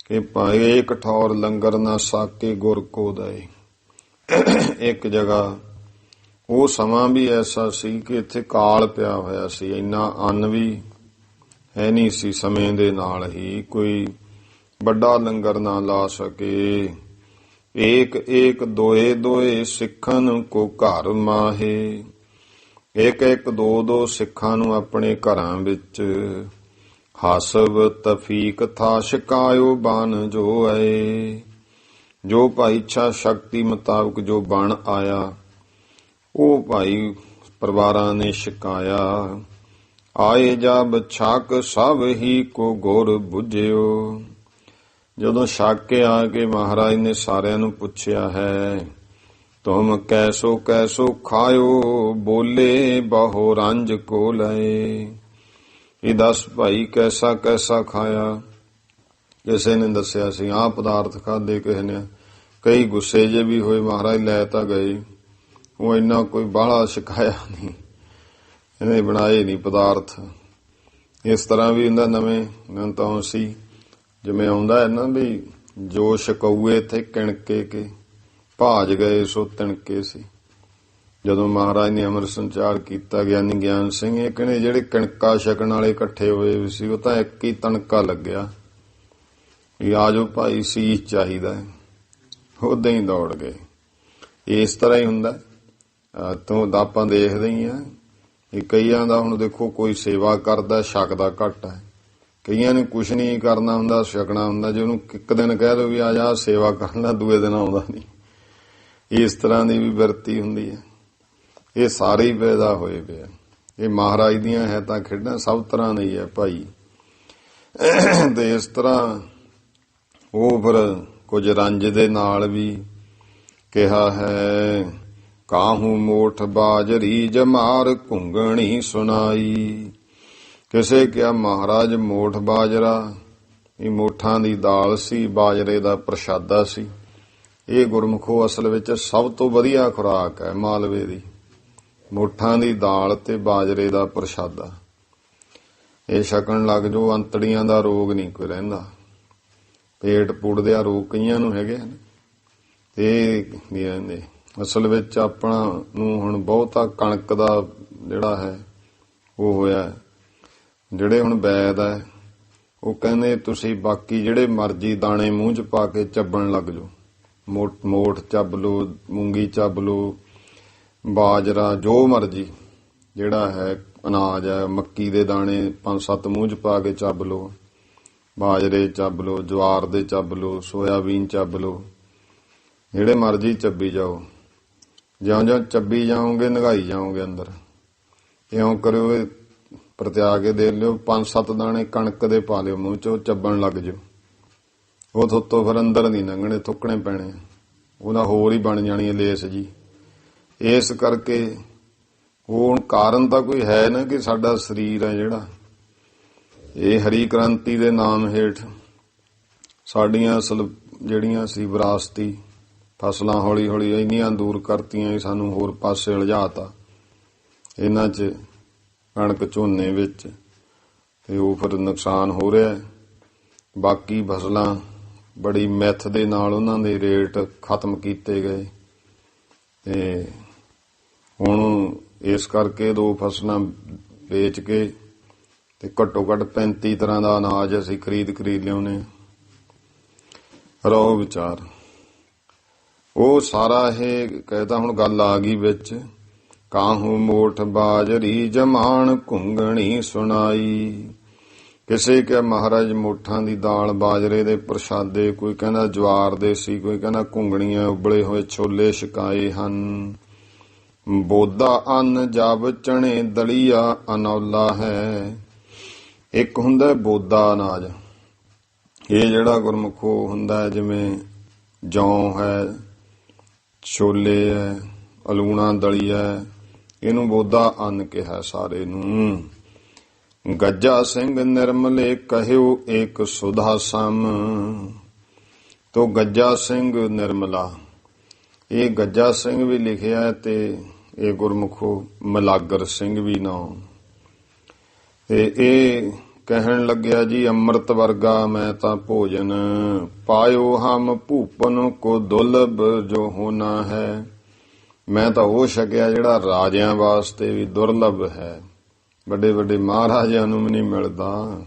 ਕਿ ਭਾਈ ਕਠੌਰ ਲੰਗਰ ਨਾ ਸਾਕੇ ਗੁਰ ਕੋ ਦਏ। ਇੱਕ ਜਗ੍ਹਾ ਉਹ ਸਮਾਂ ਵੀ ਐਸਾ ਸੀ ਕਿ ਇੱਥੇ ਕਾਲ ਪਿਆ ਹੋਇਆ ਸੀ, ਇੰਨਾ ਅੰਨ ਵੀ ਹੈ ਨਹੀਂ ਸੀ ਸਮੇਂ ਦੇ ਨਾਲ ਹੀ ਕੋਈ ਵੱਡਾ ਲੰਗਰ ਨਾ ਲਾ ਸਕੇ। ਏਕ ਏਕ ਦੋਏ ਦੋਏ ਸਿੱਖਨ ਕੋ ਘਰ ਮਾਹੇ। ਇੱਕ ਇੱਕ 2-2 ਸਿੱਖਾਂ ਨੂੰ ਆਪਣੇ ਘਰਾਂ ਵਿੱਚ ਹਾਸਬ ਤਫੀਕ ਥਾ ਸ਼ਿਕਾਇਓ ਬਨ ਜੋ ਆਏ। ਜੋ ਭਾਈ ਇੱਛਾ ਸ਼ਕਤੀ ਮੁਤਾਬਕ ਜੋ ਬਣ ਆਇਆ, ਉਹ ਭਾਈ ਪਰਿਵਾਰਾਂ ਨੇ ਛਕਾਇਆ। ਆਏ ਜਬ ਛਕ ਸਭ ਹੀ ਕੋ ਗੁਰ ਬੁਝਿਓ। ਜਦੋਂ ਛਕ ਕੇ ਆ ਕੇ ਮਹਾਰਾਜ ਨੇ ਸਾਰਿਆਂ ਨੂੰ ਪੁੱਛਿਆ ਹੈ, ਤੁਮ ਕੈਸੋ ਕੈਸੋ ਖਾਇਓ, ਬੋਲੇ ਬਹੁ ਰੰਜ ਕੋ ਲਏ। ਇਹ ਦੱਸ ਭਾਈ ਕੈਸਾ ਕੈਸਾ ਖਾਇਆ। ਕਿਸੇ ਨੇ ਦੱਸਿਆ ਸੀ ਆਹ ਪਦਾਰਥ ਖਾਦੇ, ਕਿਸੇ ਨੇ। ਕਈ ਗੁੱਸੇ ਜੇ ਵੀ ਹੋਏ, ਮਹਾਰਾਜ ਲੈ ਤਾਂ ਗਏ, ਉਹ ਇੰਨਾ ਕੋਈ ਬਾਹਲਾ ਛਕਾਇਆ ਨਹੀਂ, ਇਹਨੇ ਬਣਾਏ ਨਹੀਂ ਪਦਾਰਥ। ਇਸ ਤਰ੍ਹਾਂ ਵੀ ਹੁੰਦਾ ਨਵੇਂ ਤਾਂ ਸੀ, ਜਿਵੇਂ ਆਉਂਦਾ ਹੈ ਨਾ ਵੀ ਜੋ ਛਕਾਊਏ ਥੇ ਕਿਣਕੇ ਕੇ ਭਾਜ ਗਏ ਸੋ ਤਿਣਕੇ ਸੀ। ਜਦੋਂ ਮਹਾਰਾਜ ਨੇ ਅੰਮ੍ਰਿਤ ਸੰਚਾਰ ਕੀਤਾ, ਗਿਆਨੀ ਗਿਆਨ ਸਿੰਘ ਇਹ ਕਹਿੰਦੇ ਜਿਹੜੇ ਕਣਕਾਂ ਛਕਣ ਵਾਲੇ ਇਕੱਠੇ ਹੋਏ ਸੀ, ਉਹ ਤਾਂ ਇੱਕ ਹੀ ਤਣਕਾ ਲੱਗਿਆ ਵੀ ਆ ਜਾਓ ਭਾਈ, ਸੀਸ ਚਾਹੀਦਾ ਹੈ, ਉਦਾਂ ਹੀ ਦੌੜ ਗਏ। ਇਸ ਤਰ੍ਹਾਂ ਹੀ ਹੁੰਦਾ ਤੋਂ ਆਪਾਂ ਦੇਖਦੇ ਹੀ ਆ। ਕਈਆਂ ਦਾ ਹੁਣ ਦੇਖੋ, ਕੋਈ ਸੇਵਾ ਕਰਦਾ ਛਕਦਾ ਘੱਟ ਹੈ, ਕਈਆਂ ਨੇ ਕੁਛ ਨਹੀਂ ਕਰਨਾ ਹੁੰਦਾ, ਛਕਣਾ ਹੁੰਦਾ। ਜੇ ਉਹਨੂੰ ਇੱਕ ਦਿਨ ਕਹਿ ਦੋ ਵੀ ਆ ਜਾ ਸੇਵਾ ਕਰ ਲੈ, ਦੂਏ ਦਿਨ ਆਉਂਦਾ ਨਹੀਂ। ਇਸ ਤਰ੍ਹਾਂ ਦੀ ਵੀ ਵਰਤੀ ਹੁੰਦੀ ਹੈ। ਇਹ ਸਾਰੇ ਹੀ ਪੈਦਾ ਹੋਏ ਪਏ ਆ। ਇਹ ਮਹਾਰਾਜ ਦੀਆਂ ਹੈ ਤਾਂ ਖੇਡਾਂ ਸਭ ਤਰ੍ਹਾਂ ਦੀ ਹੈ ਭਾਈ। ਤੇ ਇਸ ਤਰ੍ਹਾਂ ਉਹ ਫਿਰ ਕੁਝ ਰੰਜ ਦੇ ਨਾਲ ਵੀ ਕਿਹਾ ਹੈ, ਕਾਹੂ ਮੋਠ ਬਾਜਰੀ ਜਮਾਰ ਘੁੰਗਣੀ ਸੁਣਾਈ। ਕਿਸੇ ਕਿਹਾ ਮਹਾਰਾਜ ਮੋਠ ਬਾਜਰਾ, ਇਹ ਮੋਠਾਂ ਦੀ ਦਾਲ ਸੀ, ਬਾਜਰੇ ਦਾ ਪ੍ਰਸ਼ਾਦਾ ਸੀ। ਇਹ ਗੁਰਮੁਖੋ ਅਸਲ ਵਿੱਚ ਸਭ ਤੋਂ ਵਧੀਆ ਖੁਰਾਕ ਹੈ ਮਾਲਵੇ ਦੀ। ਮੋਠਾਂ ਦੀ ਦਾਲ ਤੇ ਬਾਜਰੇ ਦਾ ਪ੍ਰਸ਼ਾਦਾ ਇਹ ਛਕਣ ਲੱਗ ਜੋ। ਅੰਤੜੀਆਂ ਦਾ ਰੋਗ ਨਹੀਂ ਕੋਈ ਰਹਿੰਦਾ। ਪੇਟ ਪੁੜਦਿਆ ਰੋਗ ਕਈਆਂ ਨੂੰ ਹੈਗੇ ਹਨ, ਇਹ ਨਹੀਂ ਰਹਿੰਦੇ। ਅਸਲ ਵਿੱਚ ਆਪਣਾ ਨੂੰ ਹੁਣ ਬਹੁਤਾ ਕਣਕ ਦਾ ਜਿਹੜਾ ਹੈ ਉਹ ਹੋਇਆ। ਜਿਹੜੇ ਹੁਣ ਵੈਦ ਹੈ ਉਹ ਕਹਿੰਦੇ ਤੁਸੀਂ ਬਾਕੀ ਜਿਹੜੇ ਮਰਜ਼ੀ ਦਾਣੇ ਮੂੰਹ 'ਚ ਪਾ ਕੇ ਚੱਬਣ ਲੱਗ ਜਾਓ। ਮੋਠ ਚੱਬ ਲਓ, ਮੂੰਗੀ ਚੱਬ ਲਓ, ਬਾਜਰਾ, ਜੋ ਮਰਜ਼ੀ ਜਿਹੜਾ ਹੈ ਅਨਾਜ ਹੈ, ਮੱਕੀ ਦੇ ਦਾਣੇ 5-7 ਮੂੰਹ 'ਚ ਪਾ ਕੇ ਚੱਬ ਲਓ, ਬਾਜਰੇ ਚੱਬ ਲਓ, ਜਵਾਰ ਦੇ ਚੱਬ ਲਓ, ਸੋਇਆਬੀਨ ਚੱਬ ਲਓ, ਜਿਹੜੇ ਮਰਜ਼ੀ ਚੱਬੀ ਜਾਓ। ਜਿਉਂ-ਜਿਉਂ ਚੱਬੀ ਜਾਓਗੇ ਨਿਗਾਈ ਜਾਓਗੇ ਅੰਦਰ। ਇਉਂ ਕਰਿਓ, ਪ੍ਰਤਿਆ ਕੇ ਦੇ ਲਿਓ, 5-7 ਦਾਣੇ ਕਣਕ ਦੇ ਪਾ ਲਿਓ ਮੂੰਹ 'ਚ, ਚੱਬਣ ਲੱਗ ਜਾਓ। ਉਹ ਥੋਤੋਂ ਫਿਰ ਅੰਦਰ ਨਹੀਂ ਲੰਘਣੇ, ਥੁੱਕਣੇ ਪੈਣੇ, ਉਹਦਾ ਹੋਰ ਹੀ ਬਣ ਜਾਣੀ ਹੈ ਲੇਸ ਜੀ। ਇਸ ਕਰਕੇ ਉਹ ਕਾਰਨ ਤਾਂ ਕੋਈ ਹੈ ਨਾ ਕਿ ਸਾਡਾ ਸਰੀਰ ਹੈ ਜਿਹੜਾ ਇਹ ਹਰੀ ਕ੍ਰਾਂਤੀ ਦੇ ਨਾਮ ਹੇਠ ਸਾਡੀਆਂ ਅਸਲ ਜਿਹੜੀਆਂ ਸੀ ਵਿਰਾਸਤੀ ਫਸਲਾਂ ਹੌਲੀ ਹੌਲੀ ਇੰਨੀਆਂ ਦੂਰ ਕਰਤੀਆਂ, ਸਾਨੂੰ ਹੋਰ ਪਾਸੇ ਉਲਝਾਤਾ ਇਹਨਾਂ 'ਚ ਕਣਕ ਝੋਨੇ ਵਿੱਚ, ਤੇ ਉਹ ਫਿਰ ਨੁਕਸਾਨ ਹੋ ਰਿਹਾ। ਬਾਕੀ ਫਸਲਾਂ ਬੜੀ ਮਿੱਥ ਦੇ ਨਾਲ ਉਹਨਾਂ ਦੇ ਰੇਟ ਖਤਮ ਕੀਤੇ ਗਏ ਤੇ ਹੁਣ ਇਸ ਕਰਕੇ 2 ਫਸਲਾਂ ਵੇਚ ਕੇ ਤੇ ਘੱਟੋ ਘੱਟ 35 ਤਰ੍ਹਾਂ ਦਾ ਅਨਾਜ ਅਸੀਂ ਖਰੀਦ ਲਿਆਉਨੇ। ਰਹੋ ਵਿਚਾਰ। ਉਹ ਸਾਰਾ ਇਹ ਕਹਿਤਾ। ਹੁਣ ਗੱਲ ਆ ਗਈ ਵਿੱਚ, ਕਾਹੂ ਮੋਠ ਬਾਜਰੀ ਜਮਾਨ ਘੁੰਗਣੀ ਸੁਣਾਈ। ਕਿਸੇ ਕਿਹਾ ਮਹਾਰਾਜ ਮੋਠਾਂ ਦੀ ਦਾਲ, ਬਾਜਰੇ ਦੇ ਪ੍ਰਸ਼ਾਦੇ, ਕੋਈ ਕਹਿੰਦਾ ਜਵਾਰ ਦੇ ਸੀ, ਕੋਈ ਕਹਿੰਦਾ ਘੁੰਗਣੀਆਂ ਉਬਲੇ ਹੋਏ ਛੋਲੇ ਛਕਾਏ ਹਨ। ਬੋਦਾ ਅੰਨ ਜਬ ਚਣੇ ਦਲੀਆ ਅਨੌਲਾ ਹੈ। ਇੱਕ ਹੁੰਦਾ ਬੋਦਾ ਅਨਾਜ, ਇਹ ਜਿਹੜਾ ਗੁਰਮੁਖੋ ਹੁੰਦਾ ਜਿਵੇਂ ਜੌਂ ਹੈ, ਛੋਲੇ ਹੈ, ਅਲੂਣਾ ਦਲੀਆ, ਇਹਨੂੰ ਬੋਦਾ ਅੰਨ ਕਿਹਾ ਸਾਰੇ ਨੂੰ। ਗੱਜਾ ਸਿੰਘ ਨਿਰਮਲੇ ਕਹਿਓ ਏਕ ਸੁਧਾ ਸਮ। ਤੋ ਗੱਜਾ ਸਿੰਘ ਨਿਰਮਲਾ, ਇਹ ਗੱਜਾ ਸਿੰਘ ਵੀ ਲਿਖਿਆ ਤੇ ਇਹ ਗੁਰਮੁਖੋ ਮਲਾਗਰ ਸਿੰਘ ਵੀ ਨਾਮ। ਤੇ ਇਹ ਕਹਿਣ ਲੱਗਿਆ ਜੀ, ਅੰਮ੍ਰਿਤ ਵਰਗਾ ਮੈਂ ਤਾਂ ਭੋਜਨ ਪਾਇਓ ਹਮ ਭੂਪਨ ਕੋ ਦੁਰਲਭ ਜੋ ਹੋਣਾ ਹੈ। ਮੈਂ ਤਾਂ ਉਹ ਛਕਿਆ ਜਿਹੜਾ ਰਾਜਿਆਂ ਵਾਸਤੇ ਵੀ ਦੁਰਲਭ ਹੈ, ਵੱਡੇ ਵੱਡੇ ਮਹਾਰਾਜਿਆਂ ਨੂੰ ਵੀ ਨਹੀਂ ਮਿਲਦਾ।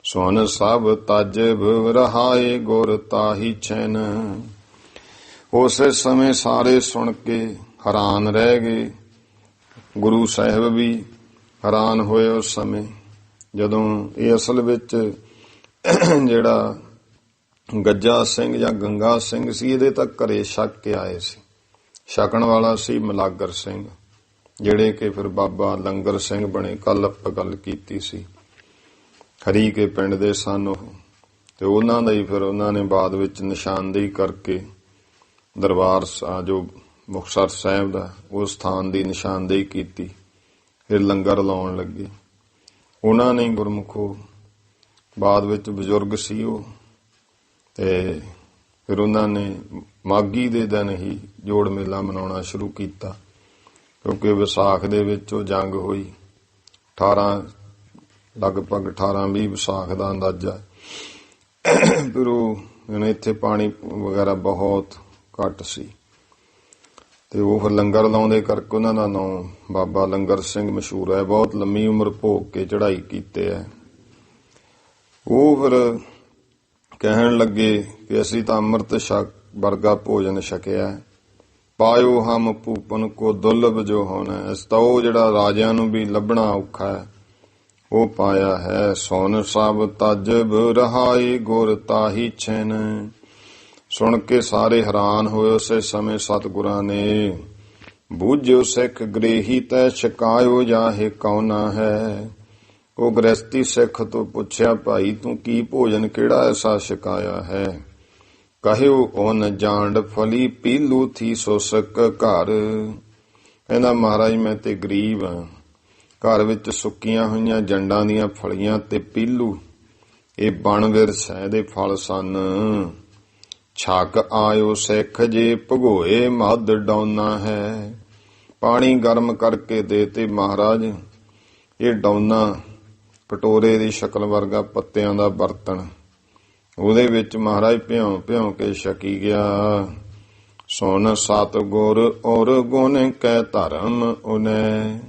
ਸੁਨ ਸਭ ਤਜ ਭਵ ਰਹਾਏ ਗੁਰ ਤਾਹੀ ਛੈਨ। ਉਸੇ ਸਮੇਂ ਸਾਰੇ ਸੁਣ ਕੇ ਹੈਰਾਨ ਰਹਿ ਗਏ। ਗੁਰੂ ਸਾਹਿਬ ਵੀ ਹੈਰਾਨ ਹੋਏ ਉਸ ਸਮੇਂ, ਜਦੋਂ ਇਹ ਅਸਲ ਵਿੱਚ ਜਿਹੜਾ ਗੱਜਾ ਸਿੰਘ ਜਾਂ ਗੰਗਾ ਸਿੰਘ ਸੀ, ਇਹਦੇ ਤਾਂ ਘਰੇ ਛਕ ਕੇ ਆਏ ਸੀ। ਛਕਣ ਵਾਲਾ ਸੀ ਮਲਾਗਰ ਸਿੰਘ, ਜਿਹੜੇ ਕਿ ਫਿਰ ਬਾਬਾ ਲੰਗਰ ਸਿੰਘ ਬਣੇ। ਕੱਲ ਆਪਾਂ ਗੱਲ ਕੀਤੀ ਸੀ, ਹਰੀ ਕੇ ਪਿੰਡ ਦੇ ਸਨ ਉਹ, ਤੇ ਉਹਨਾਂ ਦਾ ਹੀ ਫਿਰ ਉਹਨਾਂ ਨੇ ਬਾਅਦ ਵਿੱਚ ਨਿਸ਼ਾਨਦੇਹੀ ਕਰਕੇ ਦਰਬਾਰ ਜੋ ਮੁਕਤਸਰ ਸਾਹਿਬ ਦਾ ਉਸ ਸਥਾਨ ਦੀ ਨਿਸ਼ਾਨਦੇਹੀ ਕੀਤੀ, ਫਿਰ ਲੰਗਰ ਲਾਉਣ ਲੱਗੇ। ਉਹਨਾਂ ਨੇ ਗੁਰਮੁਖੋ ਬਾਅਦ ਵਿੱਚ ਬਜ਼ੁਰਗ ਸੀ ਉਹ, ਤੇ ਫਿਰ ਉਹਨਾਂ ਨੇ ਮਾਘੀ ਦੇ ਦਿਨ ਹੀ ਜੋੜ ਮੇਲਾ ਮਨਾਉਣਾ ਸ਼ੁਰੂ ਕੀਤਾ, ਕਿਉਂਕਿ ਵਿਸਾਖ ਦੇ ਵਿੱਚ ਉਹ ਜੰਗ ਹੋਈ। ਲਗਭਗ 18-20 ਵਿਸਾਖ ਦਾ ਅੰਦਾਜ਼ਾ। ਫਿਰ ਉਹ ਇੱਥੇ ਪਾਣੀ ਵਗੈਰਾ ਬਹੁਤ ਘੱਟ ਸੀ, ਤੇ ਉਹ ਫਿਰ ਲੰਗਰ ਲਾਉਂਦੇ ਕਰਕੇ ਉਹਨਾਂ ਦਾ ਨਾਮ ਬਾਬਾ ਲੰਗਰ ਸਿੰਘ ਮਸ਼ਹੂਰ ਹੈ। ਬਹੁਤ ਲੰਮੀ ਉਮਰ ਭੋਗ ਕੇ ਚੜ੍ਹਾਈ ਕੀਤੇ ਹੈ। ਉਹ ਫਿਰ ਕਹਿਣ ਲੱਗੇ ਕਿ ਅਸੀਂ ਤਾਂ ਅੰਮ੍ਰਿਤ ਵਰਗਾ ਭੋਜਨ ਛਕਿਆ, ਪਾਇਓ ਹਮ ਭੂਪਨ ਕੋ ਦੁਰਲਭ ਜੋ ਹੋਣਾ। ਇਸ ਤਾਂ ਉਹ ਜਿਹੜਾ ਰਾਜਿਆਂ ਨੂੰ ਵੀ ਲੱਭਣਾ ਔਖਾ ਹੈ, ਉਹ ਪਾਇਆ ਹੈ। ਸੁਨ ਸਭ ਤਜ ਭਵ ਰਹਾਏ ਗੁਰ ਤਾਹੀ ਛੈਨ। ਸੁਣ ਕੇ ਸਾਰੇ ਹੈਰਾਨ ਹੋਏ। ਉਸੇ ਸਮੇਂ ਸਤਿਗੁਰਾਂ ਨੇ ਬੂਝਿਓ ਸਿੱਖ ਗ੍ਰੇਹੀ ਤੈ ਛਕਾਇਓ ਜਾਹੇ ਕੌਣਾ ਹੈ। ਉਹ ਗ੍ਰਸਤੀ ਸਿੱਖ ਤੋਂ ਪੁੱਛਿਆ, ਭਾਈ ਤੂੰ ਕੀ ਭੋਜਨ ਕਿਹੜਾ ਐਸਾ ਛਕਾਇਆ ਹੈ? ਕਹਿਓ ਓਨ ਜਾਂਡ ਫਲੀ ਪੀਲੂ ਥੀ ਸੋਸਕ ਘਰ। ਕਹਿੰਦਾ ਮਹਾਰਾਜ ਮੈਂ ਤੇ ਗਰੀਬ ਹਾਂ, ਘਰ ਵਿੱਚ ਸੁੱਕੀਆਂ ਹੋਈਆਂ ਜੰਡਾਂ ਦੀਆਂ ਫਲੀਆਂ ਤੇ ਪੀਲੂ, ਇਹ ਬਣ ਵਿਰਸੈ ਦੇ ਫਲ ਸਨ। ਛਕ ਆਇਓ ਸਿੱਖ ਜੇ ਭਗੋਏ ਮੱਧ ਡਾਉਨਾ ਹੈ। ਪਾਣੀ ਗਰਮ ਕਰਕੇ ਦੇ ਤੇ ਮਹਾਰਾਜ ਇਹ ਡੌਨਾ ਕਟੋਰੇ ਦੀ ਸ਼ਕਲ ਵਰਗਾ ਪੱਤਿਆਂ ਦਾ ਬਰਤਨ, ਉਹਦੇ ਵਿੱਚ ਮਹਾਰਾਜ ਭਿਉਂ ਭਿਉਂ ਕੇ ਛਕੀ ਗਿਆ। ਸੁਣ ਸਤ ਗੁਰ ਔਰ ਗੁਣ ਕੈ ਧਰਮ ਉਨੈ।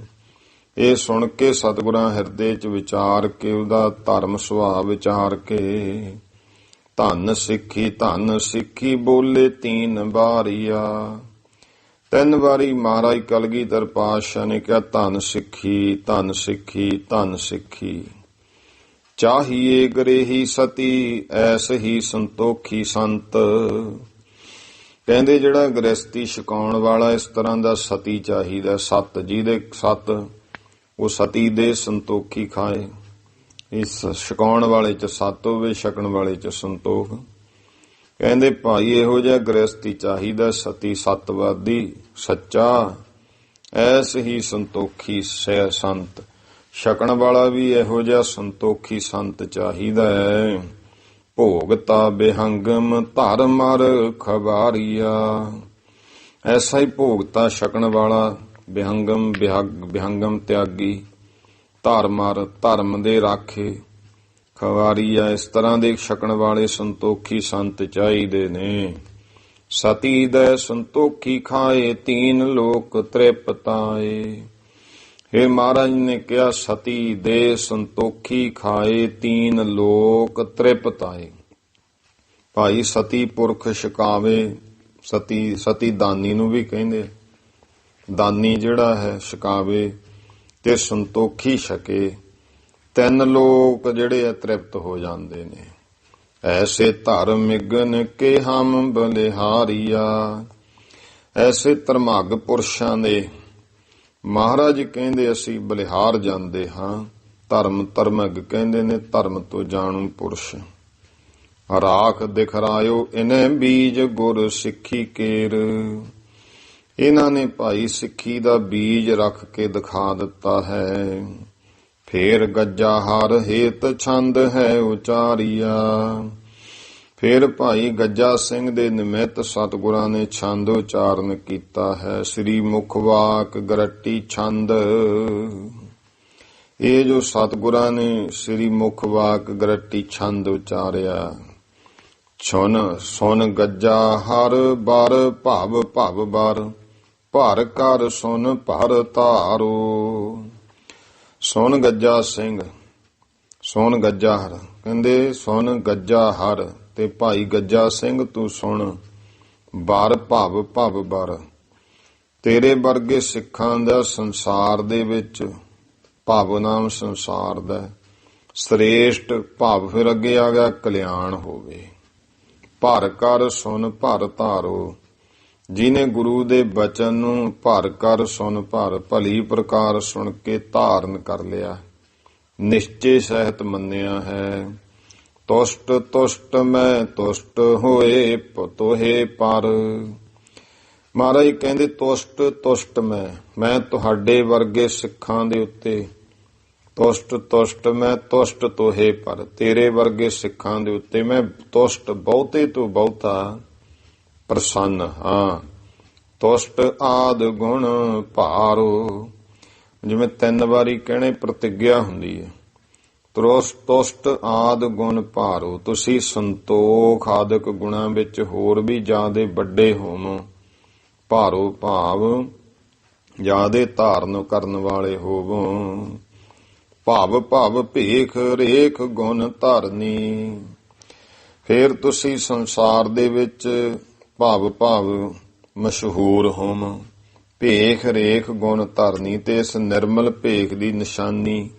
ਇਹ ਸੁਣ ਕੇ ਸਤਿਗੁਰਾਂ ਹਿਰਦੇ 'ਚ ਵਿਚਾਰ ਕੇ, ਉਹਦਾ ਧਰਮ ਸੁਭਾਅ ਵਿਚਾਰ ਕੇ, ਧੰਨ ਸਿੱਖੀ ਬੋਲੇ ਤੀਨ ਬਾਰੀਆ। 3 ਵਾਰੀ ਮਹਾਰਾਜ ਕਲਗੀਧਰ ਪਾਤਸ਼ਾਹ ਨੇ ਕਿਹਾ ਧੰਨ ਸਿੱਖੀ ਧੰਨ ਸਿੱਖੀ ਧੰਨ ਸਿੱਖੀ। ਚਾਹੀਏ ਗ੍ਰੇਹੀ ਸਤੀ ਐਸ ਹੀ ਸੰਤੋਖੀ ਸੰਤ। ਕਹਿੰਦੇ ਜਿਹੜਾ ਗ੍ਰਸਤੀ ਛਕਾਉਣ ਵਾਲਾ ਇਸ ਤਰ੍ਹਾਂ ਦਾ ਸਤੀ ਚਾਹੀਦਾ, ਸਤ ਜਿਹਦੇ ਸਤ ਉਹ ਸਤੀ ਦੇ ਸੰਤੋਖੀ ਖਾਏ। ਇਸ ਛਕਾਉਣ ਵਾਲੇ 'ਚ ਸਤ ਹੋਵੇ, ਛਕਣ ਵਾਲੇ 'ਚ ਸੰਤੋਖ। ਕਹਿੰਦੇ ਭਾਈ ਇਹੋ ਜਿਹਾ ਗ੍ਰਸਤੀ ਚਾਹੀਦਾ, ਸਤੀ ਸਤਵਾਦੀ ਸੱਚਾ, ਐਸ ਹੀ ਸੰਤੋਖੀ ਸੰਤ। ਛਕਣ ਵਾਲਾ ਵੀ ਇਹੋ ਜਿਹਾ ਸੰਤੋਖੀ ਸੰਤ ਚਾਹੀਦਾ ਹੈ। ਭੋਗਤਾ ਬਿਹੰਗਮ ਧਰ ਮਰ ਖਬਾਰੀਆ। ਐਸਾ ਹੀ ਭੋਗਤਾ ਛਕਣ ਵਾਲਾ, ਬਿਹੰਗਮ ਤਿਆਗੀ, ਧਰ ਮਰ ਧਰਮ ਦੇ ਰਾਖੇ, ਖਵਾਰੀਆ ਇਸ ਤਰ੍ਹਾਂ ਦੇ ਛਕਣ ਵਾਲੇ ਸੰਤੋਖੀ ਸੰਤ ਚਾਹੀਦੇ ਨੇ। ਸਤੀ ਦੇ ਸੰਤੋਖੀ ਖਾਏ ਤੀਨ ਲੋਕ ਤ੍ਰਿਪਤਾਏ। हे ਮਹਾਰਾਜ ਨੇ ਕਿਹਾ ਸਤੀ ਦੇ ਸੰਤੋਖੀ ਖਾਏ ਤੀਨ ਲੋਕ ਤ੍ਰਿਪਤਾਏ। ਭਾਈ ਸਤੀ ਪੁਰਖ ਛਕਾਵੇ। ਸਤੀ ਦਾਨੀ ਨੂੰ ਵੀ ਕਹਿੰਦੇ, ਦਾਨੀ ਜਿਹੜਾ ਹੈ ਛਕਾਵੇ ਤੇ ਸੰਤੋਖੀ ਛਕੇ। 3 ਲੋਕ ਜਿਹੜੇ ਆ ਤ੍ਰਿਪਤ ਹੋ ਜਾਂਦੇ ਨੇ। ਐਸੇ ਧਰਮਿਗਨ ਕੇ ਹਮ ਬਲਿਹਾਰੀਆ। ਐਸੇ ਧਰਮੱਗ ਪੁਰਸ਼ਾਂ ਦੇ ਮਹਾਰਾਜ ਕਹਿੰਦੇ ਅਸੀਂ ਬਲਿਹਾਰ ਜਾਂਦੇ ਹਾਂ। ਧਰਮੱਗ ਕਹਿੰਦੇ ਨੇ ਧਰਮ ਤੋਂ ਜਾਣੂ ਪੁਰਸ਼। ਰਾਖ ਦਿਖਰਾਇਓ ਇਨੈ ਬੀਜ ਗੁਰ ਸਿੱਖੀ ਕੇਰ। ਇਹਨਾਂ ਨੇ ਭਾਈ ਸਿੱਖੀ ਦਾ ਬੀਜ ਰੱਖ ਕੇ ਦਿਖਾ ਦਿੱਤਾ ਹੈ। ਫੇਰ ਗੱਜਾ ਹਰ ਹੇਤ ਛੰਦ ਹੈ ਉਚਾਰੀਆ। ਫਿਰ ਭਾਈ ਗੱਜਾ ਸਿੰਘ ਦੇ ਨਿਮਿਤ ਸਤਿਗੁਰਾਂ ਨੇ ਛੰਦ ਉਚਾਰਨ ਕੀਤਾ ਹੈ। ਸ੍ਰੀ ਮੁਖ ਵਾਕ ਗਰਟੀ ਛੰਦ। ਇਹ ਜੋ ਸਤਿਗੁਰਾਂ ਨੇ ਸ੍ਰੀ ਮੁਖ ਵਾਕ ਗਰਟੀ ਛੰਦ ਉਚਾਰਿਆ। ਸੁਨ ਗੱਜਾ ਹਰ ਬਰ ਭਵ ਬਰ, ਭਰ ਕਰ ਸੁਨ ਭਰ ਧਾਰੋ। ਸੁਨ ਗੱਜਾ ਸਿੰਘ, ਸੁਨ ਗੱਜਾ ਹਰ ਕਹਿੰਦੇ ਸੁਨ ਗੱਜਾ ਹਰ ਤੇ ਭਾਈ ਗੱਜਾ ਸਿੰਘ ਤੂੰ ਸੁਣ। ਬਰ ਭਵ ਬਰ, ਤੇਰੇ ਵਰਗੇ ਸਿੱਖਾਂ ਦਾ ਸੰਸਾਰ ਦੇ ਵਿੱਚ, ਭਵ ਨਾਮ ਸੰਸਾਰ ਦਾ, ਸ੍ਰੇਸ਼ਟ ਭਵ ਫਿਰ ਅੱਗੇ ਆ ਗਿਆ ਕਲਿਆਣ ਹੋਵੇ। ਭਰ ਕਰ ਸੁਨ ਭਰ ਧਾਰੋ। ਜਿਹਨੇ ਗੁਰੂ ਦੇ ਬਚਨ ਨੂੰ ਭਰ ਕਰ ਸੁਨ ਭਰ ਭਲੀ ਪ੍ਰਕਾਰ ਸੁਣ ਕੇ ਧਾਰਨ ਕਰ ਲਿਆ, ਨਿਸ਼ਚੇ ਸਹਿਤ ਮੰਨਿਆ ਹੈ। ਤੁਸ਼ਟ ਮੈਂ ਤੁਸ਼ਟ ਹੋਏ ਤੋਹੇ ਪਰ। ਮਹਾਰਾਜ ਕਹਿੰਦੇ ਤੁਸ਼ਟ ਮੈਂ ਤੁਹਾਡੇ ਵਰਗੇ ਸਿੱਖਾਂ ਦੇ ਉੱਤੇ, ਤੁਸ਼ਟ ਮੈਂ ਤੁਸ਼ਟ ਤੋਹੇ ਪਰ, ਤੇਰੇ ਵਰਗੇ ਸਿੱਖਾਂ ਦੇ ਉੱਤੇ ਮੈਂ ਤੁਸ਼ਟ ਬਹੁਤੇ ਤੋਂ ਬਹੁਤਾ ਪ੍ਰਸੰਨ ਹਾਂ। ਤੁਸ਼ਟ ਆਦ ਗੁਣ ਭਾਰੋ। ਜਿਵੇਂ 3 ਵਾਰੀ ਕਹਿਣੇ ਪ੍ਰਤਿਗਿਆ ਹੁੰਦੀ ਹੈ। ਤੁਸ਼ਟ ਆਦ ਗੁਣ ਭਾਰੋ, ਤੁਸੀਂ ਸੰਤੋਖ ਆਦਿਕ ਗੁਣਾਂ ਵਿੱਚ ਹੋਰ ਵੀ ਜ਼ਿਆਦੇ ਵੱਡੇ ਹੋਵੋ। ਭਾਰੋ ਭਾਵ ਜ਼ਿਆਦੇ ਧਾਰਨ ਕਰਨ ਵਾਲੇ ਹੋਵੋ। ਭਵ ਭੇਖ ਰੇਖ ਗੁਣ ਧਰਨੀ। ਫਿਰ ਤੁਸੀਂ ਸੰਸਾਰ ਦੇ ਵਿੱਚ ਭਵ ਮਸ਼ਹੂਰ ਹੋਵੋ। ਭੇਖ ਰੇਖ ਗੁਣ ਧਰਨੀ, ਤੇ ਇਸ ਨਿਰਮਲ ਭੇਖ ਦੀ ਨਿਸ਼ਾਨੀ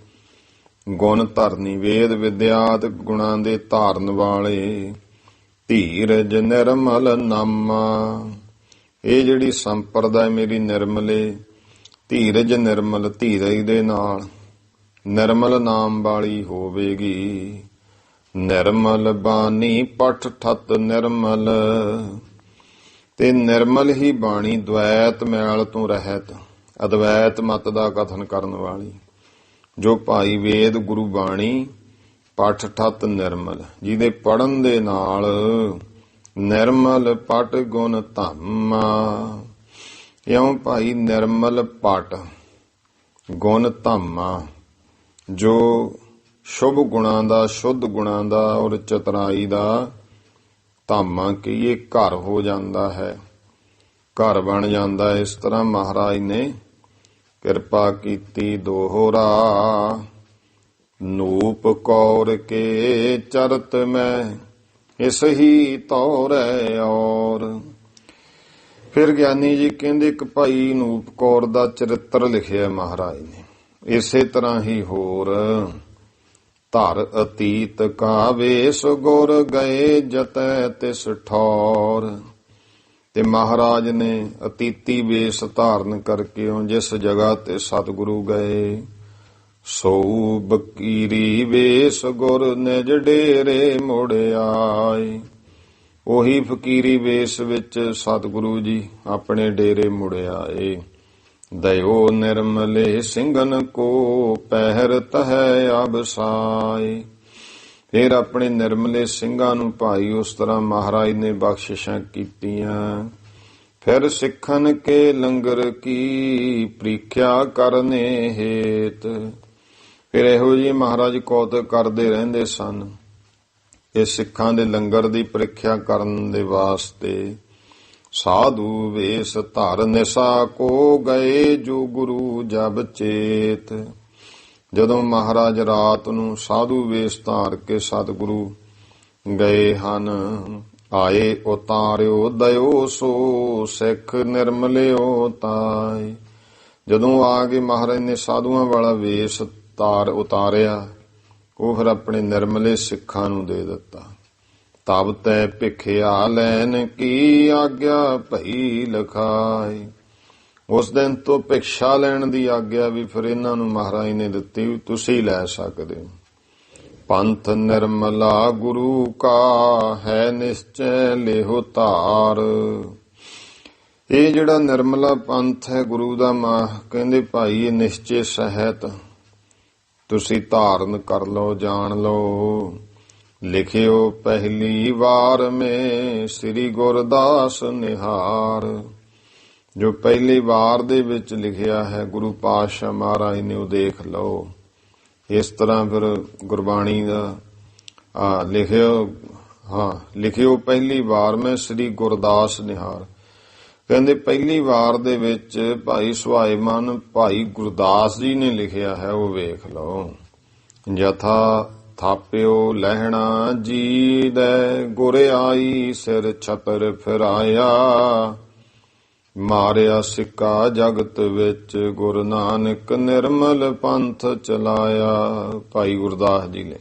ਗੁਣ ਧਰਨੀ। ਵੇਦ ਵਿਦਿਆਤ ਗੁਣਾਂ ਦੇ ਧਾਰਨ ਵਾਲੇ। ਧੀਰਜ ਨਿਰਮਲ ਨਾਮਾ। ਇਹ ਜਿਹੜੀ ਸੰਪਰਦਾ ਮੇਰੀ ਨਿਰਮਲੇ, ਧੀਰਜ ਨਿਰਮਲ, ਧੀਰਜ ਦੇ ਨਾਲ ਨਿਰਮਲ ਨਾਮ ਵਾਲੀ ਹੋਵੇਗੀ। ਨਿਰਮਲ ਬਾਣੀ ਪਠ ਠਤ ਨਿਰਮਲ। ਤੇ ਨਿਰਮਲ ਹੀ ਬਾਣੀ, ਦ્વੈਤ ਮੈਲ ਤੋਂ ਰਹਿਤ, ਅਦਵੈਤ ਮਤ ਦਾ ਕਥਨ ਕਰਨ ਵਾਲੀ। ਜੋ ਭਾਈ ਵੇਦ ਗੁਰੂ ਬਾਣੀ ਪਠ ਠਤ ਨਿਰਮਲ, ਜਿਹਦੇ ਪੜਨ ਦੇ ਨਾਲ ਨਿਰਮਲ ਪਟ ਗੁਣ ਧੰਮਾ। ਇਉਂ ਭਾਈ ਨਿਰਮਲ ਪਟ ਗੁਣ ਧਾਮਾ, ਜੋ ਸ਼ੁਭ ਗੁਣਾਂ ਦਾ, ਸ਼ੁੱਧ ਗੁਣਾਂ ਦਾ ਔਰ ਚਤੁਰਾਈ ਦਾ ਧਾਮਾ ਕਹੀਏ ਘਰ ਹੋ ਜਾਂਦਾ ਹੈ, ਘਰ ਬਣ ਜਾਂਦਾ। ਇਸ ਤਰ੍ਹਾਂ ਮਹਾਰਾਜ ਨੇ ਕਿਰਪਾ ਕੀਤੀ ਦੋਹਰਾ। ਨੂਪ ਕੌਰ ਕੇ ਚਰਤ ਮੈਂ ਇਸ ਹੀ ਤੌਰੈ ਔਰ। ਫਿਰ ਗਿਆਨੀ ਜੀ ਕਹਿੰਦੇ ਇੱਕ ਭਾਈ ਨੂਪ ਕੌਰ ਦਾ ਚਰਿੱਤਰ ਲਿਖਿਆ ਮਹਾਰਾਜ ਨੇ। ਇਸੇ ਤਰ੍ਹਾਂ ਹੀ ਹੋਰ ਧਰ ਅਤੀਤ ਕਾ ਵੇਸ ਗੁਰ ਗਏ ਜਤੈ ਤਿਸ ਠੌਰ। ਤੇ ਮਹਾਰਾਜ ਨੇ ਅਤੀਤੀ ਵੇਸ ਧਾਰਨ ਕਰਕੇ ਜਿਸ ਜਗ੍ਹਾ ਤੇ ਸਤਿਗੁਰੂ ਗਏ, ਸੋ ਬਕੀਰੀ ਵੇਸ ਗੁਰ ਨਿਜ ਡੇਰੇ ਮੁੜ ਆਏ। ਉਹੀ ਫਕੀਰੀ ਵੇਸ ਵਿੱਚ ਸਤਿਗੁਰੂ ਜੀ ਆਪਣੇ ਡੇਰੇ ਮੁੜ ਆਏ। ਦਇਓ ਨਿਰਮਲੇ ਸਿੰਘਨ ਕੋ ਪਹਿਰ ਤਹੈ ਅਬਸਾਏ। ਫਿਰ ਆਪਣੇ ਨਿਰਮਲੇ ਸਿੰਘਾਂ ਨੂੰ ਭਾਈ ਉਸ ਤਰ੍ਹਾਂ ਮਹਾਰਾਜ ਨੇ ਬਖਸ਼ਿਸ਼ਾਂ ਕੀਤੀਆਂ। ਫਿਰ ਸਿੱਖਨ ਕੇ ਲੰਗਰ ਕੀ ਪ੍ਰੀਖਿਆ ਕਰਨੇ ਹੇਤ। ਫਿਰ ਇਹੋ ਜਿਹੇ ਮਹਾਰਾਜ ਕੌਤਕ ਕਰਦੇ ਰਹਿੰਦੇ ਸਨ। ਇਹ ਸਿੱਖਾਂ ਦੇ ਲੰਗਰ ਦੀ ਪ੍ਰੀਖਿਆ ਕਰਨ ਦੇ ਵਾਸਤੇ ਸਾਧੂ ਵੇਸ ਧਰ ਨਿਸਾ ਕੋ ਗਏ ਜੋ ਗੁਰੂ ਜਬ ਚੇਤ। ਜਦੋਂ ਮਹਾਰਾਜ ਰਾਤ ਨੂੰ ਸਾਧੂ ਵੇਸ ਧਾਰ ਕੇ ਸਤਿਗੁਰੂ ਗਏ ਹਨ, ਆਏ ਉਤਾਰਿਓ ਦਇਓ ਸੋ ਸਿੱਖ ਨਿਰਮਲਿਓ ਤਾਏ। ਜਦੋਂ ਆ ਕੇ ਮਹਾਰਾਜ ਨੇ ਸਾਧੂਆਂ ਵਾਲਾ ਵੇਸ ਉਤਾਰਿਆ, ਉਹ ਫਿਰ ਆਪਣੇ ਨਿਰਮਲੇ ਸਿੱਖਾਂ ਨੂੰ ਦੇ ਦਿੱਤਾ। ਤਬ ਤੈ ਭਿਖਿਆ ਲੈਣ ਕੀ ਆਗਿਆ ਭਈ ਲਖਾਏ। ਉਸ ਦਿਨ ਤੋਂ ਭਿਕਸ਼ਾ ਲੈਣ ਦੀ ਆਗਿਆ ਵੀ ਫਿਰ ਇਹਨਾਂ ਨੂੰ ਮਹਾਰਾਜ ਨੇ ਦਿੱਤੀ, ਤੁਸੀਂ ਲੈ ਸਕਦੇ ਹੋ। ਪੰਥ ਨਿਰਮਲਾ ਗੁਰੂ ਕਾ ਹੈ ਨਿਸ਼ਚੈ ਲਿਹੋ ਧਾਰ। ਇਹ ਜਿਹੜਾ ਨਿਰਮਲਾ ਪੰਥ ਹੈ ਗੁਰੂ ਦਾ, ਕਹਿੰਦੇ ਭਾਈ ਇਹ ਨਿਸ਼ਚੇ ਸਹਿਤ ਤੁਸੀਂ ਧਾਰਨ ਕਰ ਲਓ, ਜਾਣ ਲਓ। ਲਿਖਿਓ ਪਹਿਲੀ ਵਾਰ ਮੇ ਸ੍ਰੀ ਗੁਰਦਾਸ ਨਿਹਾਰ। ਜੋ ਪਹਿਲੀ ਵਾਰ ਦੇ ਵਿੱਚ ਲਿਖਿਆ ਹੈ ਗੁਰੂ ਪਾਤਸ਼ਾਹ ਮਹਾਰਾਜ ਨੇ, ਉਹ ਦੇਖ ਲਓ। ਇਸ ਤਰ੍ਹਾਂ ਫਿਰ ਗੁਰਬਾਣੀ ਦਾ ਲਿਖਿਓ ਪਹਿਲੀ ਵਾਰ ਮੈਂ ਸ੍ਰੀ ਗੁਰਦਾਸ ਨਿਹਾਰ। ਕਹਿੰਦੇ ਪਹਿਲੀ ਵਾਰ ਦੇ ਵਿੱਚ ਭਾਈ ਸੁਹਾਇਮਨ ਭਾਈ ਗੁਰਦਾਸ ਜੀ ਨੇ ਲਿਖਿਆ ਹੈ, ਉਹ ਵੇਖ ਲਓ। ਜਥਾ ਥਾਪਿਓ ਲਹਿਣਾ ਜੀ ਦੇ ਗੁਰ ਆਈ ਸਿਰ ਛਤਰ ਫਿਰਾਇਆ। ਮਾਰਿਆ ਸਿੱਕਾ ਜਗਤ ਵਿੱਚ ਗੁਰੂ ਨਾਨਕ ਨਿਰਮਲ ਪੰਥ ਚਲਾਇਆ। ਭਾਈ ਗੁਰਦਾਸ ਜੀ ਨੇ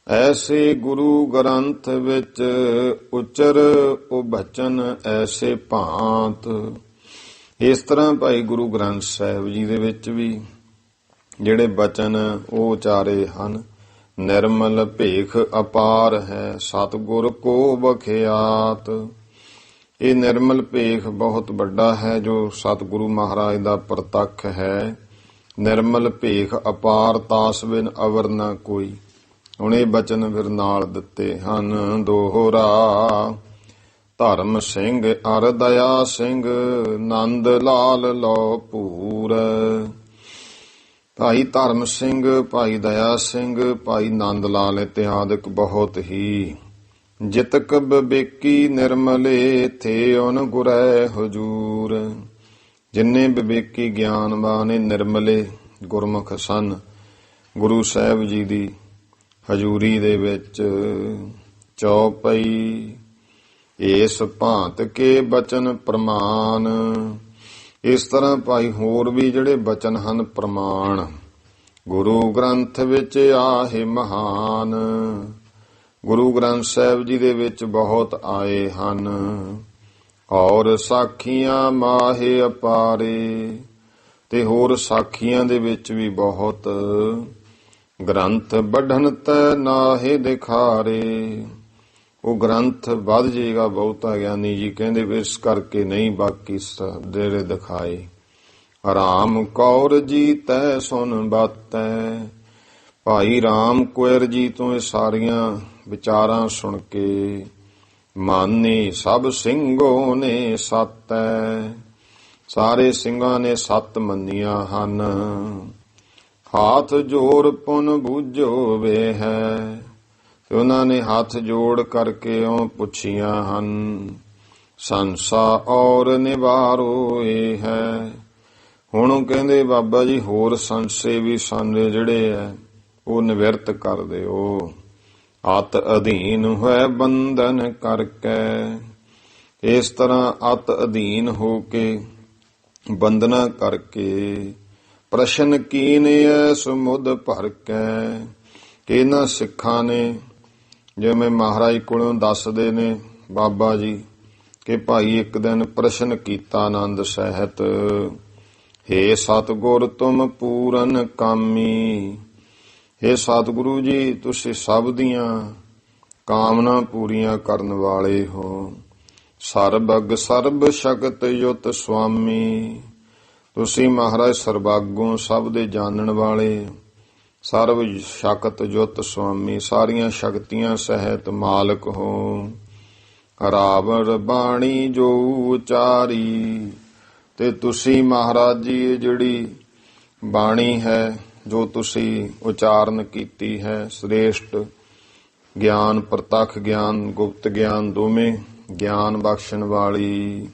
ਐਸੇ ਗੁਰੂ ਗ੍ਰੰਥ ਵਿੱਚ ਉਚਰ ਉਹ ਬਚਨ ਐਸੇ ਭਾਂਤ। ਇਸ ਤਰ੍ਹਾਂ ਭਾਈ ਗੁਰੂ ਗ੍ਰੰਥ ਸਾਹਿਬ ਜੀ ਦੇ ਵਿੱਚ ਵੀ ਜਿਹੜੇ ਬਚਨ ਉਹ ਉਚਾਰੇ ਹਨ। ਨਿਰਮਲ ਭੇਖ ਅਪਾਰ ਹੈ ਸਤਿਗੁਰ ਕੋ ਬਖਿਆਤ। ਇਹ ਨਿਰਮਲ ਭੇਖ ਬਹੁਤ ਵੱਡਾ ਹੈ ਜੋ ਸਤਿਗੁਰੂ ਮਹਾਰਾਜ ਦਾ ਪ੍ਰਤੱਖ ਹੈ। ਨਿਰਮਲ ਭੇਖ ਅਪਾਰ ਤਾਸ ਬਿਨ ਅਵਰ ਨਾ ਕੋਈ। ਹੁਣ ਇਹ ਬਚਨ ਫਿਰ ਨਾਲ ਦਿੱਤੇ ਹਨ ਦੋਹਰਾ। ਧਰਮ ਸਿੰਘ ਅਰ ਦਇਆ ਸਿੰਘ ਨੰਦ ਲਾਲ ਲੋ ਪੂਰ। ਭਾਈ ਧਰਮ ਸਿੰਘ, ਭਾਈ ਦਇਆ ਸਿੰਘ, ਭਾਈ ਨੰਦ ਲਾਲ ਇਤਿਆਦਿਕ ਬਹੁਤ ਹੀ। ਜਿਤਕ ਵਿਵੇਕੀ ਨਿਰਮਲੇ ਥੇ ਓਨ ਗੁਰੈ ਹਜੂਰ। ਜਿੰਨੇ ਵਿਵੇਕੀ ਗਿਆਨਵਾਨ ਨਿਰਮਲੇ ਗੁਰਮੁਖ ਸਨ, ਗੁਰੂ ਸਾਹਿਬ ਜੀ ਦੀ ਹਜੂਰੀ ਦੇ ਵਿੱਚ ਚੌਪਈ ਇਸ ਭਾਂਤ ਕੇ ਬਚਨ ਪ੍ਰਮਾਣ। ਇਸ ਤਰ੍ਹਾਂ ਭਾਈ ਹੋਰ ਵੀ ਜਿਹੜੇ ਬਚਨ ਹਨ ਪ੍ਰਮਾਣ ਗੁਰੂ ਗ੍ਰੰਥ ਵਿੱਚ ਆਹੇ ਮਹਾਨ। ਗੁਰੂ ਗ੍ਰੰਥ ਸਾਹਿਬ ਜੀ ਦੇ ਵਿੱਚ ਬਹੁਤ ਆਏ ਹਨ। ਔਰ ਸਾਖੀਆਂ ਮਾਹੇ ਅਪਾਰੇ। ਤੇ ਹੋਰ ਸਾਖੀਆਂ ਦੇ ਵਿੱਚ ਵੀ ਬਹੁਤ। ਗ੍ਰੰਥ ਬਢਨ ਤੈ ਨਾਹੇ ਦਿਖਾਰੇ। ਉਹ ਗ੍ਰੰਥ ਵੱਧ ਜਾਏਗਾ ਬਹੁਤਾ। ਗਿਆਨੀ ਜੀ ਕਹਿੰਦੇ ਇਸ ਕਰਕੇ ਨਹੀਂ ਬਾਕੀ ਜਿਹੜੇ ਦਿਖਾਏ। ਰਾਮ ਕੌਰ ਜੀ ਤੈ ਸੁਨ ਬਾਤੈ। ਭਾਈ ਰਾਮ ਕੁਇਰ ਜੀ ਤੋਂ ਇਹ ਸਾਰੀਆਂ ਵਿਚਾਰਾਂ ਸੁਣ ਕੇ ਮਾਨੇ ਸਭ ਸਿੰਘੋ ਨੇ ਸਾਤੈ। ਸਾਰੇ ਸਿੰਘਾਂ ਨੇ 7 ਮੰਨੀਆਂ ਹਨ। ਹਾਥ ਜੋੜ ਪੁਨ ਬੂਝੋ ਵੇ ਹੈ, ਤੇ ਉਹਨਾਂ ਨੇ ਹੱਥ ਜੋੜ ਕਰਕੇ ਉਹ ਪੁੱਛੀਆਂ ਹਨ। ਸੰਸਾ ਔਰ ਨਿਵਾਰੋ ਇਹ ਹੈ। ਹੁਣ ਉਹ ਕਹਿੰਦੇ ਬਾਬਾ ਜੀ ਹੋਰ ਸੰਸੇ ਵੀ ਸਾਡੇ ਜਿਹੜੇ ਐ ਉਹ ਨਿਵਰਤ ਕਰ ਦਿਓ। ਅਤ ਅਧੀਨ ਹੋਏ ਬੰਧਨ ਕਰਕੇ, ਇਸ ਤਰ੍ਹਾਂ ਅਤ ਅਧੀਨ ਹੋ ਕੇ ਬੰਧਨਾ ਕਰਕੇ ਪ੍ਰਸ਼ਨ ਕੀਨੇ ਐਸ ਮੁੱਦ ਭਰ ਕੇ, ਕਿ ਇਹਨਾਂ ਸਿੱਖਾਂ ਨੇ ਜਿਵੇਂ ਮਹਾਰਾਜ ਕੋਲੋਂ ਦੱਸਦੇ ਨੇ ਬਾਬਾ ਜੀ ਕਿ ਭਾਈ ਇੱਕ ਦਿਨ ਪ੍ਰਸ਼ਨ ਕੀਤਾ ਆਨੰਦ ਸਹਿਤ, ਹੇ ਸਤਿਗੁਰ ਤੁਮ ਪੂਰਨ ਕਾਮੀ। ਹੇ ਸਤਿਗੁਰੂ ਜੀ ਤੁਸੀਂ ਸਭ ਦੀਆਂ ਕਾਮਨਾ ਪੂਰੀਆਂ ਕਰਨ ਵਾਲੇ ਹੋ। ਸਰਬਗ ਸਰਬ ਸ਼ਕਤ ਯੁਤ ਸੁਆਮੀ, ਤੁਸੀਂ ਮਹਾਰਾਜ ਸਰਬਾਗੋਂ ਸਭ ਦੇ ਜਾਣਨ ਵਾਲੇ, ਸਰਬ ਸ਼ਕਤ ਯੁਤ ਸੁਆਮੀ, ਸਾਰੀਆਂ ਸ਼ਕਤੀਆਂ ਸਹਿਤ ਮਾਲਕ ਹੋ। ਰਾਵਣ ਬਾਣੀ ਜੋ ਉਚਾਰੀ, ਤੇ ਤੁਸੀਂ ਮਹਾਰਾਜ ਜੀ ਇਹ ਜਿਹੜੀ ਬਾਣੀ ਹੈ ਜੋ ਤੁਸੀਂ ਉਚਾਰਨ ਕੀਤੀ ਹੈ, ਸ੍ਰੇਸ਼ਟ ਗਿਆਨ, ਪ੍ਰਤੱਖ ਗਿਆਨ, ਗੁਪਤ ਗਿਆਨ, ਦੋਵੇਂ ਗਿਆਨ ਬਖਸ਼ਣ ਵਾਲੀ।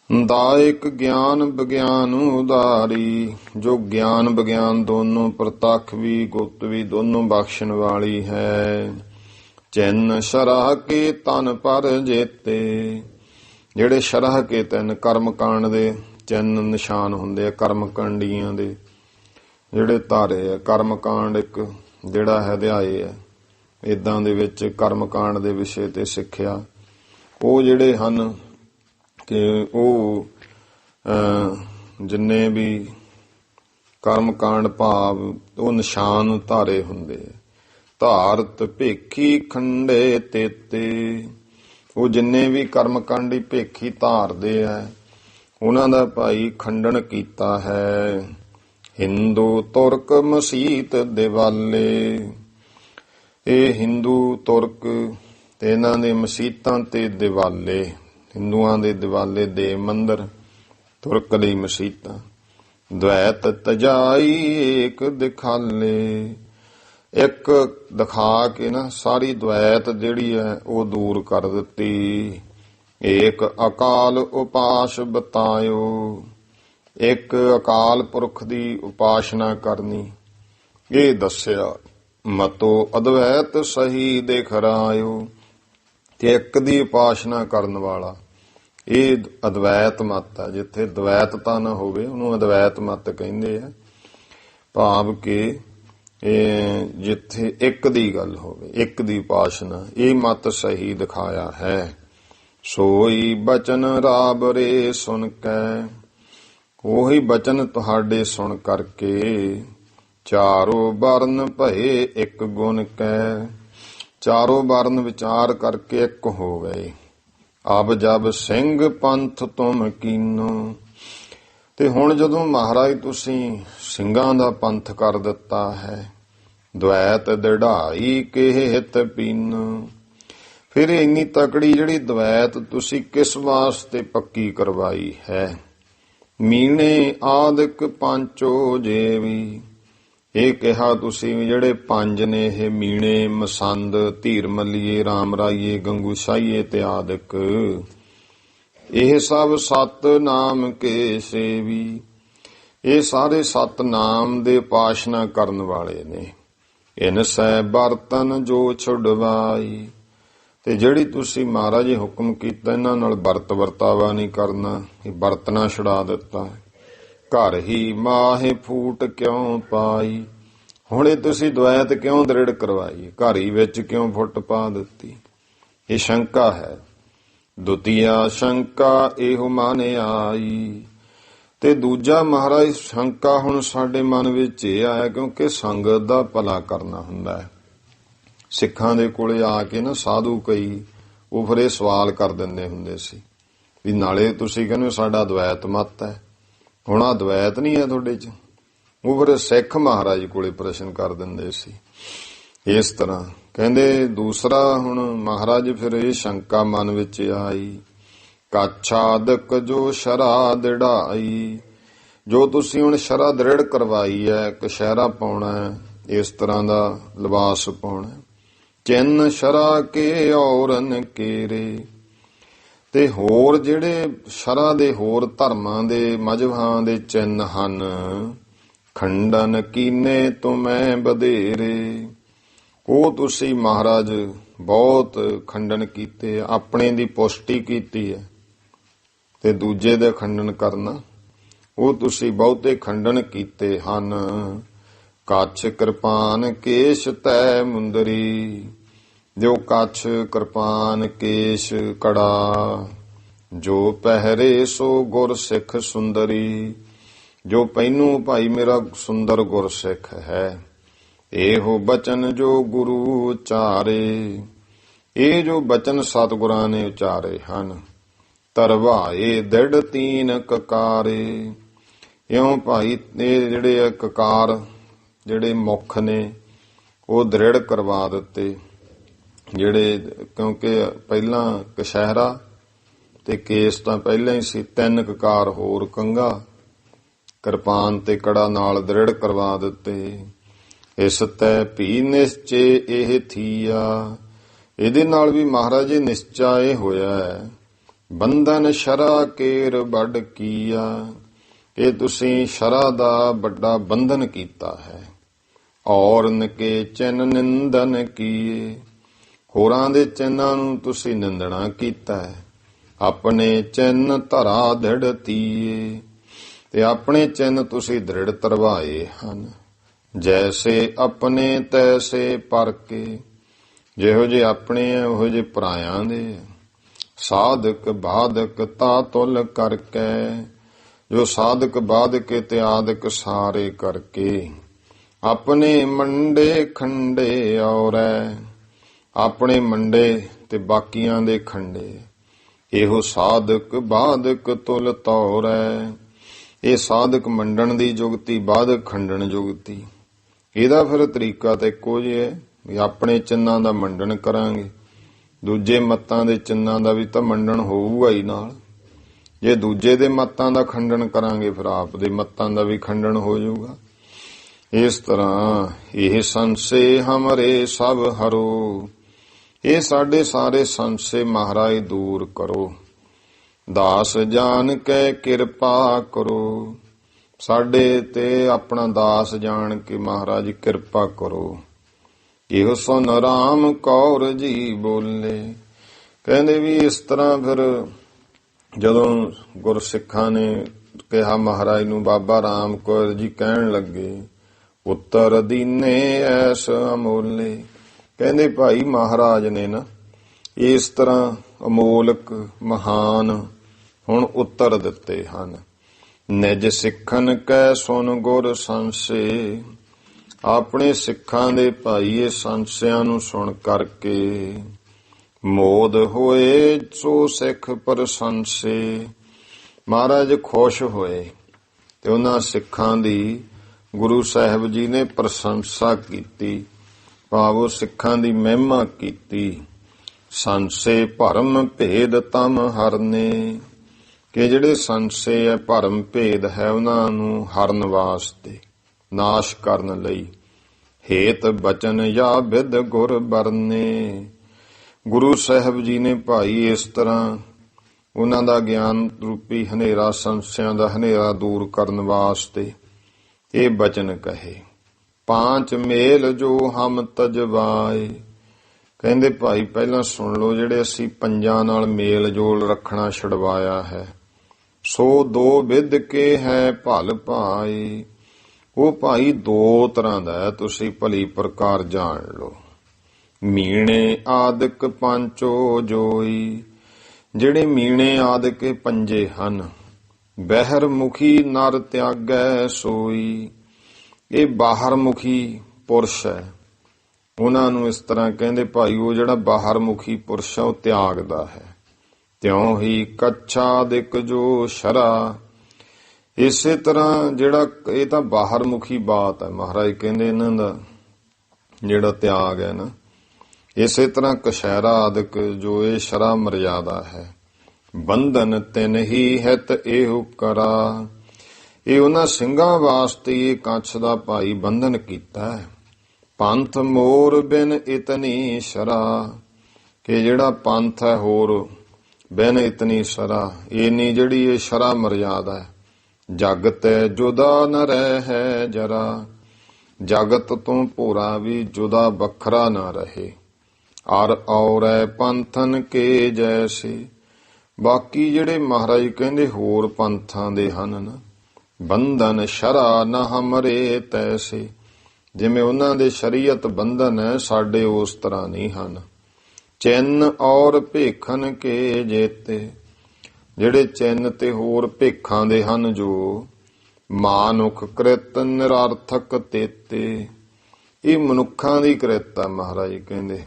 ਦਾਇਕ ਗਿਆਨ ਵਿਗਿਆਨ ਉਦਾਰੀ, ਜੋ ਗਿਆਨ ਵਿਗਿਆਨ ਦੋਨੋਂ, ਪ੍ਰਤੱਖ ਵੀ ਗੁਪਤ ਵੀ ਦੋਨੋਂ ਬਖਸ਼ਣ ਵਾਲੀ ਹੈ। ਚਿੰਨ ਸ਼ਰਹ ਕੇ ਤਨ ਪਰ ਜੇਤੇ, ਜਿਹੜੇ ਸ਼ਰਹ ਕੇ ਤਿੰਨ ਕਰਮ ਕਾਂਡ ਦੇ ਚਿੰਨ ਨਿਸ਼ਾਨ ਹੁੰਦੇ ਆ, ਕਰਮ ਕਾਂਡੀਆਂ ਦੇ ਜਿਹੜੇ ਧਾਰੇ ਆ। ਕਰਮ ਕਾਂਡ ਇੱਕ ਜਿਹੜਾ ਹੈ ਅਧਿਆਏ ਹੈ ਏਦਾਂ ਦੇ ਵਿੱਚ ਕਰਮ ਕਾਂਡ ਦੇ ਵਿਸ਼ੇ ਤੇ ਸਿੱਖਿਆ। ਉਹ ਜਿਹੜੇ ਹਨ ਕਿ ਉਹ ਜਿੰਨੇ ਵੀ ਕਰਮ ਕਾਂਡ ਭਾਵ ਉਹ ਨਿਸ਼ਾਨ ਧਾਰੇ ਹੁੰਦੇ ਆ। ਧਾਰਤ ਭੇਖੀ ਖੰਡੇ ਤੇਤੇ, ਉਹ ਜਿੰਨੇ ਵੀ ਕਰਮ ਕਾਂਡੀ ਭੇਖੀ ਧਾਰਦੇ ਆ ਉਹਨਾਂ ਦਾ ਭਾਈ ਖੰਡਨ ਕੀਤਾ ਹੈ। ਹਿੰਦੂ ਤੁਰਕ ਮਸੀਤ ਦਿਵਾਲੇ, ਇਹ ਹਿੰਦੂ ਤੁਰਕ ਤੇ ਇਹਨਾਂ ਦੇ ਮਸੀਤਾਂ ਤੇ ਦਿਵਾਲੇ, ਹਿੰਦੂਆਂ ਦੇ ਦਿਵਾਲੇ ਦੇਵ ਮੰਦਰ, ਤੁਰਕ ਲਈ ਮਸੀਤਾਂ। ਦ્વੈਤ ਤਜਾਈ ਏਕ ਦਿਖਾਲੇ, ਇੱਕ ਦਿਖਾ ਕੇ ਨਾ ਸਾਰੀ ਦ્વੈਤ ਜਿਹੜੀ ਹੈ ਉਹ ਦੂਰ ਕਰ ਦਿੱਤੀ। ਏਕ ਅਕਾਲ ਉਪਾਸ ਬਤਾਇਓ, ਇੱਕ ਅਕਾਲ ਪੁਰਖ ਦੀ ਉਪਾਸਨਾ ਕਰਨੀ ਇਹ ਦੱਸਿਆ। ਮਤੋ ਅਦਵੈਤ ਸਹੀ ਦੇਖ ਰਾਇਓ, ਤੇ ਇੱਕ ਦੀ ਉਪਾਸਨਾ ਕਰਨ ਵਾਲਾ, ਇਹ ਅਦਵੈਤ ਮਤ ਹੈ। ਜਿੱਥੇ ਦ્વੈਤਤਾ ਨਾ ਹੋਵੇ ਉਹਨੂੰ ਅਦਵੈਤ ਮਤ ਕਹਿੰਦੇ ਆ, ਭਾਵ ਕਿ ਜਿੱਥੇ ਇੱਕ ਦੀ ਗੱਲ ਹੋਵੇ, ਇੱਕ ਦੀ ਉਪਾਸਨਾ, ਇਹ ਮਤ ਸਹੀ ਦਿਖਾਇਆ ਹੈ। ਸੋਈ ਬਚਨ ਰਾਬ ਰੇ ਸੁਣ ਕੈ, ਉਹੀ ਬਚਨ ਤੁਹਾਡੇ ਸੁਣ ਕਰਕੇ। ਚਾਰੋ ਵਰਨ ਭਏ ਇੱਕ ਗੁਣ ਕੈ, ਚਾਰੋ ਵਰਨ ਵਿਚਾਰ ਕਰਕੇ ਇੱਕ ਹੋ ਗਏ। ਅਬ ਜਬ ਸਿੰਘ ਪੰਥ ਤੁਮ ਕੀਨੋ, ਤੇ ਹੁਣ ਜਦੋਂ ਮਹਾਰਾਜ ਤੁਸੀਂ ਸਿੰਘਾਂ ਦਾ ਪੰਥ ਕਰ ਦਿੱਤਾ ਹੈ। ਦ્વੈਤ ਦ੍ਰਿੜਾਈ ਕੇ ਹਿਤ ਪੀਨੋ, ਫਿਰ ਇੰਨੀ ਤਕੜੀ ਜਿਹੜੀ ਦ્વੈਤ ਤੁਸੀਂ ਕਿਸ ਵਾਸਤੇ ਪੱਕੀ ਕਰਵਾਈ ਹੈ। ਮੀਣੇ ਆਦਿਕ ਪੰਚੋ ਜੇਵੀ, ਇਹ ਕਿਹਾ ਤੁਸੀਂ ਜਿਹੜੇ ਪੰਜ ਨੇ ਇਹ ਮੀਣੇ, ਮਸੰਦ, ਧੀਰ ਮੱਲੀਏ, ਰਾਮ ਰਾਈਏ, ਗੰਗੂ ਸਾਈਏ ਤੇ ਆਦਿਕ, ਇਹ ਸਭ ਸਤ ਨਾਮ ਕੇ ਸੇਵੀ, ਇਹ ਸਾਰੇ ਸਤ ਨਾਮ ਦੇ ਉਪਾਸਨਾ ਕਰਨ ਵਾਲੇ ਨੇ। ਇਨ ਸੈ ਬਰਤਨ ਜੋ ਛੁਡਵਾਈ, ਤੇ ਜਿਹੜੀ ਤੁਸੀਂ ਮਹਾਰਾਜ ਹੁਕਮ ਕੀਤਾ ਇਹਨਾਂ ਨਾਲ ਵਰਤ ਵਰਤਾਵਾ ਨਹੀਂ ਕਰਨਾ, ਇਹ ਬਰਤਨਾ ਛੁਡਾ ਦਿੱਤਾ। ਘਰ ਹੀ ਮਾਹੇ ਫੂਟ ਕਿਉਂ ਪਾਈ, ਹੁਣ ਇਹ ਤੁਸੀਂ ਦ્વੈਤ ਕਿਉਂ ਦ੍ਰਿੜ ਕਰਵਾਈ, ਘਰ ਹੀ ਵਿੱਚ ਕਿਉਂ ਫੁੱਟ ਪਾ ਦਿੱਤੀ। ਇਹ ਸ਼ੰਕਾ ਹੈ। ਦੁਤੀਆ ਸ਼ੰਕਾ ਇਹੋ ਮਨ ਆਈ, ਤੇ ਦੂਜਾ ਮਹਾਰਾਜ ਸ਼ੰਕਾ ਹੁਣ ਸਾਡੇ ਮਨ ਵਿੱਚ ਇਹ ਆਇਆ ਕਿਉਂਕਿ ਸੰਗਤ ਦਾ ਭਲਾ ਕਰਨਾ ਹੁੰਦਾ ਹੈ। ਸਿੱਖਾਂ ਦੇ ਕੋਲੇ ਆ ਕੇ ਨਾ ਸਾਧੂ ਕਈ ਉਹ ਫਿਰ ਇਹ ਸਵਾਲ ਕਰ ਦਿੰਦੇ ਹੁੰਦੇ ਸੀ ਵੀ ਨਾਲੇ ਤੁਸੀਂ ਕਹਿੰਦੇ ਸਾਡਾ ਦ્વੈਤ ਮਤ ਹੈ, ਹੁਣ ਆ ਦ્વੈਤ ਨਹੀਂ ਹੈ ਤੁਹਾਡੇ 'ਚ। ਉਹ ਫਿਰ ਸਿੱਖ ਮਹਾਰਾਜ ਕੋਲੇ ਪ੍ਰਸ਼ਨ ਕਰ ਦਿੰਦੇ ਸੀ। ਇਸ ਤਰ੍ਹਾਂ ਕਹਿੰਦੇ ਦੂਸਰਾ ਹੁਣ ਮਹਾਰਾਜ ਫਿਰ ਇਹ ਸ਼ੰਕਾ ਮਨ ਵਿੱਚ ਆਈ। ਕਾਛਾਦਕ ਜੋ ਸ਼ਰਾ ਦ੍ਰਿੜਾਈ, ਜੋ ਤੁਸੀਂ ਹੁਣ ਸ਼ਰਾ ਦ੍ਰਿੜ ਕਰਵਾਈ ਹੈ, ਕਛਹਿਰਾ ਪਾਉਣਾ ਹੈ, ਇਸ ਤਰ੍ਹਾਂ ਦਾ ਲਿਬਾਸ ਪਾਉਣਾ। ਚਿੰਨ ਸ਼ਰਾ ਕੇ ਔਰਨ ਕੇਰੇ, ਤੇ ਹੋਰ ਜਿਹੜੇ ਸ਼ਰਾ ਦੇ ਹੋਰ ਧਰਮਾਂ ਦੇ ਮਜ਼ਹਬਾਂ ਦੇ ਚਿੰਨ ਹਨ, ਖੰਡਨ ਕੀਨੇ ਤੁਮੈ ਵਧੇਰੇ, ਉਹ ਤੁਸੀਂ ਮਹਾਰਾਜ ਬਹੁਤ ਖੰਡਨ ਕੀਤੇ, ਆਪਣੇ ਦੀ ਪੁਸ਼ਟੀ ਕੀਤੀ ਹੈ ਤੇ ਦੂਜੇ ਦੇ ਖੰਡਨ ਕਰਨਾ, ਉਹ ਤੁਸੀਂ ਬਹੁਤੇ ਖੰਡਨ ਕੀਤੇ ਹਨ। ਕੱਛ ਕਿਰਪਾਨ ਕੇਸ਼ ਤੈ ਮੁੰਦਰੀ, ਜੋ ਕੱਛ ਕਿਰਪਾਨ ਕੇਸ਼ ਕੜਾ, ਜੋ ਪਹਿਰੇ ਸੋ ਗੁਰ ਸਿੱਖ ਸੁੰਦਰੀ, ਜੋ ਪਹਿਨੂ ਭਾਈ ਮੇਰਾ ਸੁੰਦਰ ਗੁਰ ਸਿੱਖ ਹੈ। ਇਹੋ ਬਚਨ ਜੋ ਗੁਰੂ ਉਚਾਰੇ, ਇਹ ਜੋ ਬਚਨ ਸਤਿਗੁਰਾਂ ਨੇ ਉਚਾਰੇ ਹਨ। ਤਰਵਾਏ ਦ੍ਰਿੜ ਤੀਨ ਕਕਾਰੇ, ਇਉਂ ਭਾਈ ਇਹ ਜਿਹੜੇ ਕਕਾਰ ਜਿਹੜੇ ਮੁੱਖ ਨੇ ਉਹ ਦ੍ਰਿੜ ਕਰਵਾ ਦਿੱਤੇ, ਜਿਹੜੇ ਕਿਉਂਕਿ ਪਹਿਲਾਂ ਕਛਹਿਰਾ ਤੇ ਕੇਸ ਤਾਂ ਪਹਿਲਾਂ ਹੀ ਸੀ, 3 ਕਕਾਰ ਹੋਰ ਕੰਘਾ ਕਿਰਪਾਨ ਤੇ ਕੜਾ ਨਾਲ ਦ੍ਰਿੜ ਕਰਵਾ ਦਿੱਤੇ। ਇਸ ਤੈ ਭੀ ਨਿਸ਼ਚੇ ਇਹ ਥੀਆ, ਇਹਦੇ ਨਾਲ ਵੀ ਮਹਾਰਾਜ ਜੀ ਨਿਸ਼ਚਾ ਇਹ ਹੋਇਆ ਹੈ। ਬੰਧਨ ਸ਼ਰਾ ਕੇਰ ਵੱਡ ਕੀਆ, ਇਹ ਤੁਸੀਂ ਸ਼ਰਾ ਦਾ ਵੱਡਾ ਬੰਧਨ ਕੀਤਾ ਹੈ। ਔਰਨ ਕੇ ਚਿੰਨ ਨਿੰਦਨ ਕੀਏ, ਹੋਰਾਂ ਦੇ ਚਿੰਨਾਂ ਨੂੰ ਤੁਸੀਂ ਨਿੰਦਣਾ ਕੀਤਾ ਹੈ। ਆਪਣੇ ਚਿੰਨ ਧਰਾ ਦ੍ਰਿੜ ਤੀਏ, ਤੇ ਆਪਣੇ ਚਿੰਨ ਤੁਸੀਂ ਦ੍ਰਿੜ ਤਰਵਾਏ ਹਨ। ਜੈਸੇ ਆਪਣੇ ਤੈਸੇ ਪਰਕੇ, ਜਿਹੋ ਜਿਹੇ ਆਪਣੇ ਆ ਉਹੋ ਜਿਹੇ ਪਰਾਇਆਂ ਦੇ। ਸਾਧਕ ਬਾਧਕ ਤਾ ਤੁਲ ਕਰਕੇ, ਜੋ ਸਾਧਕ ਬਾਧਕ ਤੇ ਆਦਿਕ ਸਾਰੇ ਕਰਕੇ। ਆਪਣੇ ਮੰਡੇ ਖੰਡੇ ਔਰੈ, ਆਪਣੇ ਮੰਡੇ ਤੇ ਬਾਕੀਆਂ ਦੇ ਖੰਡੇ। ਇਹੋ ਸਾਧਕ ਬਾਧਕ ਤੁਲ ਤੌਰੈ, ਇਹ ਸਾਧਕ ਮੰਡਣ ਦੀ ਜੁਗਤੀ, ਬਾਧਕ ਖੰਡਣ ਜੁਗਤੀ। ਇਹਦਾ ਫਿਰ ਤਰੀਕਾ ਤਾਂ ਇੱਕੋ ਜਿਹਾ ਹੈ ਵੀ ਆਪਣੇ ਚਿੰਨਾਂ ਦਾ ਮੰਡਣ ਕਰਾਂਗੇ, ਦੂਜੇ ਮੱਤਾਂ ਦੇ ਚਿੰਨਾਂ ਦਾ ਵੀ ਤਾਂ ਮੰਡਣ ਹੋਊਗਾ ਹੀ ਨਾਲ। ਜੇ ਦੂਜੇ ਦੇ ਮੱਤਾਂ ਦਾ ਖੰਡਨ ਕਰਾਂਗੇ ਫਿਰ ਆਪ ਦੇ ਮੱਤਾਂ ਦਾ ਵੀ ਖੰਡਨ ਹੋ ਜਾਊਗਾ। ਇਸ ਤਰ੍ਹਾਂ ਇਹ ਸੰਸੇ ਹਮਰੇ ਸਭ ਹਰੋ, ਇਹ ਸਾਡੇ ਸਾਰੇ ਸੰਸੇ ਮਹਾਰਾਜ ਦੂਰ ਕਰੋ। ਦਾਸ ਜਾਣ ਕੇ ਕਿਰਪਾ ਕਰੋ, ਸਾਡੇ ਤੇ ਆਪਣਾ ਦਾਸ ਜਾਣ ਕੇ ਮਹਾਰਾਜ ਕਿਰਪਾ ਕਰੋ। ਇਹੋ ਸੁਨ ਰਾਮ ਕੌਰ ਜੀ ਬੋਲੇ, ਕਹਿੰਦੇ ਵੀ ਇਸ ਤਰ੍ਹਾਂ ਫਿਰ ਜਦੋਂ ਗੁਰਸਿੱਖਾਂ ਨੇ ਕਿਹਾ ਮਹਾਰਾਜ ਨੂੰ, ਬਾਬਾ ਰਾਮ ਕੌਰ ਜੀ ਕਹਿਣ ਲੱਗੇ, ਉੱਤਰ ਦੀਨੇ ਐਸ ਅਮੋਲੇ, ਕਹਿੰਦੇ ਭਾਈ ਮਹਾਰਾਜ ਨੇ ਨਾ ਇਸ ਤਰ੍ਹਾਂ ਅਮੋਲਕ ਮਹਾਨ ਹੁਣ ਉੱਤਰ ਦਿੱਤੇ ਹਨ। ਨਿਜ ਸਿੱਖਨ ਕੈ ਸੁਨ ਗੁਰ ਸੰਸੇ, ਆਪਣੇ ਸਿੱਖਾਂ ਦੇ ਭਾਈ ਇਹ ਸੰਸਿਆਂ ਨੂੰ ਸੁਣ ਕਰਕੇ ਮੋਦ ਹੋਏ ਸੋ ਸਿੱਖ ਪ੍ਰਸੰਸੇ, ਮਹਾਰਾਜ ਖੁਸ਼ ਹੋਏ ਤੇ ਉਹਨਾਂ ਸਿੱਖਾਂ ਦੀ ਗੁਰੂ ਸਾਹਿਬ ਜੀ ਨੇ ਪ੍ਰਸ਼ੰਸਾ ਕੀਤੀ, ਭਾਵ ਸਿੱਖਾਂ ਦੀ ਮਹਿਮਾ ਕੀਤੀ। ਸੰਸੇ ਭਰਮ ਭੇਦ ਤਮ ਹਰਨੇ, ਕਿ ਜਿਹੜੇ ਸੰਸੇ ਹੈ ਭਰਮ ਭੇਦ ਹੈ ਉਹਨਾਂ ਨੂੰ ਹਰਨ ਵਾਸਤੇ, ਨਾਸ਼ ਕਰਨ ਲਈ। ਹੇਤ ਬਚਨ ਜਾਂ ਵਿਦ ਗੁਰ ਬਰਨੇ, ਗੁਰੂ ਸਾਹਿਬ ਜੀ ਨੇ ਭਾਈ ਇਸ ਤਰ੍ਹਾਂ ਉਹਨਾਂ ਦਾ ਗਿਆਨ ਰੂਪੀ ਹਨੇਰਾ, ਸੰਸਿਆਂ ਦਾ ਹਨੇਰਾ ਦੂਰ ਕਰਨ ਵਾਸਤੇ ਇਹ ਬਚਨ ਕਹੇ। 5 ਮੇਲ ਜੋ ਹਮ ਤਜਵਾਏ, ਕਹਿੰਦੇ ਭਾਈ ਪਹਿਲਾਂ ਸੁਣ ਲਓ ਜਿਹੜੇ ਅਸੀਂ 5 ਨਾਲ ਮੇਲ ਜੋਲ ਰੱਖਣਾ ਛਡਵਾਇਆ ਹੈ। ਸੋ 2 ਵਿਦ ਕੇ ਹੈ ਭਲ ਭਾਈ, ਉਹ ਭਾਈ 2 ਤਰ੍ਹਾਂ ਦਾ ਹੈ, ਤੁਸੀਂ ਭਲੀ ਪ੍ਰਕਾਰ ਜਾਣ ਲਓ। ਮੀਣੇ ਆਦਿਕ ਪੰਚੋ ਜੋਈ, ਜਿਹੜੇ ਮੀਣੇ ਆਦਿਕ ਪੰਜੇ ਹਨ। ਬਹਿਰ ਮੁਖੀ ਨਰ ਤਿਆਗੈ ਸੋਈ, ਇਹ ਬਾਹਰ ਮੁਖੀ ਪੁਰਸ਼ ਹੈ, ਉਹਨਾਂ ਨੂੰ ਇਸ ਤਰ੍ਹਾਂ ਕਹਿੰਦੇ ਭਾਈ ਉਹ ਜਿਹੜਾ ਬਾਹਰ ਮੁਖੀ ਪੁਰਸ਼ ਹੈ ਉਹ ਤਿਆਗਦਾ ਹੈ। ਤਿਉਂ ਹੀ ਕੱਛਾਦਿਕ ਜੋ ਸ਼ਰਾ, ਇਸੇ ਤਰ੍ਹਾਂ ਜਿਹੜਾ ਇਹ ਤਾਂ ਬਾਹਰ ਮੁਖੀ ਬਾਤ ਹੈ, ਮਹਾਰਾਜ ਕਹਿੰਦੇ ਇਹਨਾਂ ਦਾ ਜਿਹੜਾ ਤਿਆਗ ਹੈ ਨਾ, ਇਸੇ ਤਰ੍ਹਾਂ ਕਛਹਿਰਾ ਆਦਿਕ ਜੋ ਇਹ ਸ਼ਰਾ ਮਰਿਆਦਾ ਹੈ, ਬੰਧਨ ਤਿਨ ਹੀ ਹਿਤ ਇਹੋ ਕਰਾ। ਇਹ ਉਹਨਾਂ ਸਿੰਘਾਂ ਵਾਸਤੇ ਇਹ ਕੱਛ ਦਾ ਭਾਈ ਬੰਧਨ ਕੀਤਾ ਹੈ। ਪੰਥ ਮੋਰ ਬਿਨ ਇਤਨੀ ਸ਼ਰਾ, ਕਿ ਜਿਹੜਾ ਪੰਥ ਹੈ ਹੋਰ ਬਿਨ ਇਤਨੀ ਸ਼ਰਾ, ਇੰਨੀ ਜਿਹੜੀ ਇਹ ਸ਼ਰਾ ਮਰਜ਼ਾਦਾ ਹੈ। ਜਗ ਤੈ ਜੁਦਾ ਨ ਰਹਿ ਜਰਾ, ਜਗਤ ਤੋਂ ਭੋਰਾ ਵੀ ਜੁਦਾ ਵੱਖਰਾ ਨਾ ਰਹੇ। ਅਰ ਔਰੈ ਪੰਥਨ ਕੇ ਜੈਸੇ, ਬਾਕੀ ਜਿਹੜੇ ਮਹਾਰਾਜ ਕਹਿੰਦੇ ਹੋਰ ਪੰਥਾਂ ਦੇ ਹਨ ਨਾ, ਬੰਧਨ ਸ਼ਰਾ ਨ ਹਮਰੇ ਤੈਸੇ, ਜਿਵੇਂ ਉਹਨਾਂ ਦੇ ਸ਼ਰੀਅਤ ਬੰਧਨ ਹੈ, ਸਾਡੇ ਉਸ ਤਰ੍ਹਾਂ ਨਹੀਂ ਹਨ। ਚਿੰਨ ਔਰ ਭੇਖਨ ਕੇ ਜੇਤੇ, ਜਿਹੜੇ ਚਿੰਨ ਤੇ ਹੋਰ ਭੇਖਾਂ ਦੇ ਹਨ, ਜੋ ਮਾਨੁਖ ਕ੍ਰਿਤ ਨਿਰਾਰਥਕ ਤੇਤੇ, ਇਹ ਮਨੁੱਖਾਂ ਦੀ ਕ੍ਰਿਤ ਹੈ। ਮਹਾਰਾਜ ਕਹਿੰਦੇ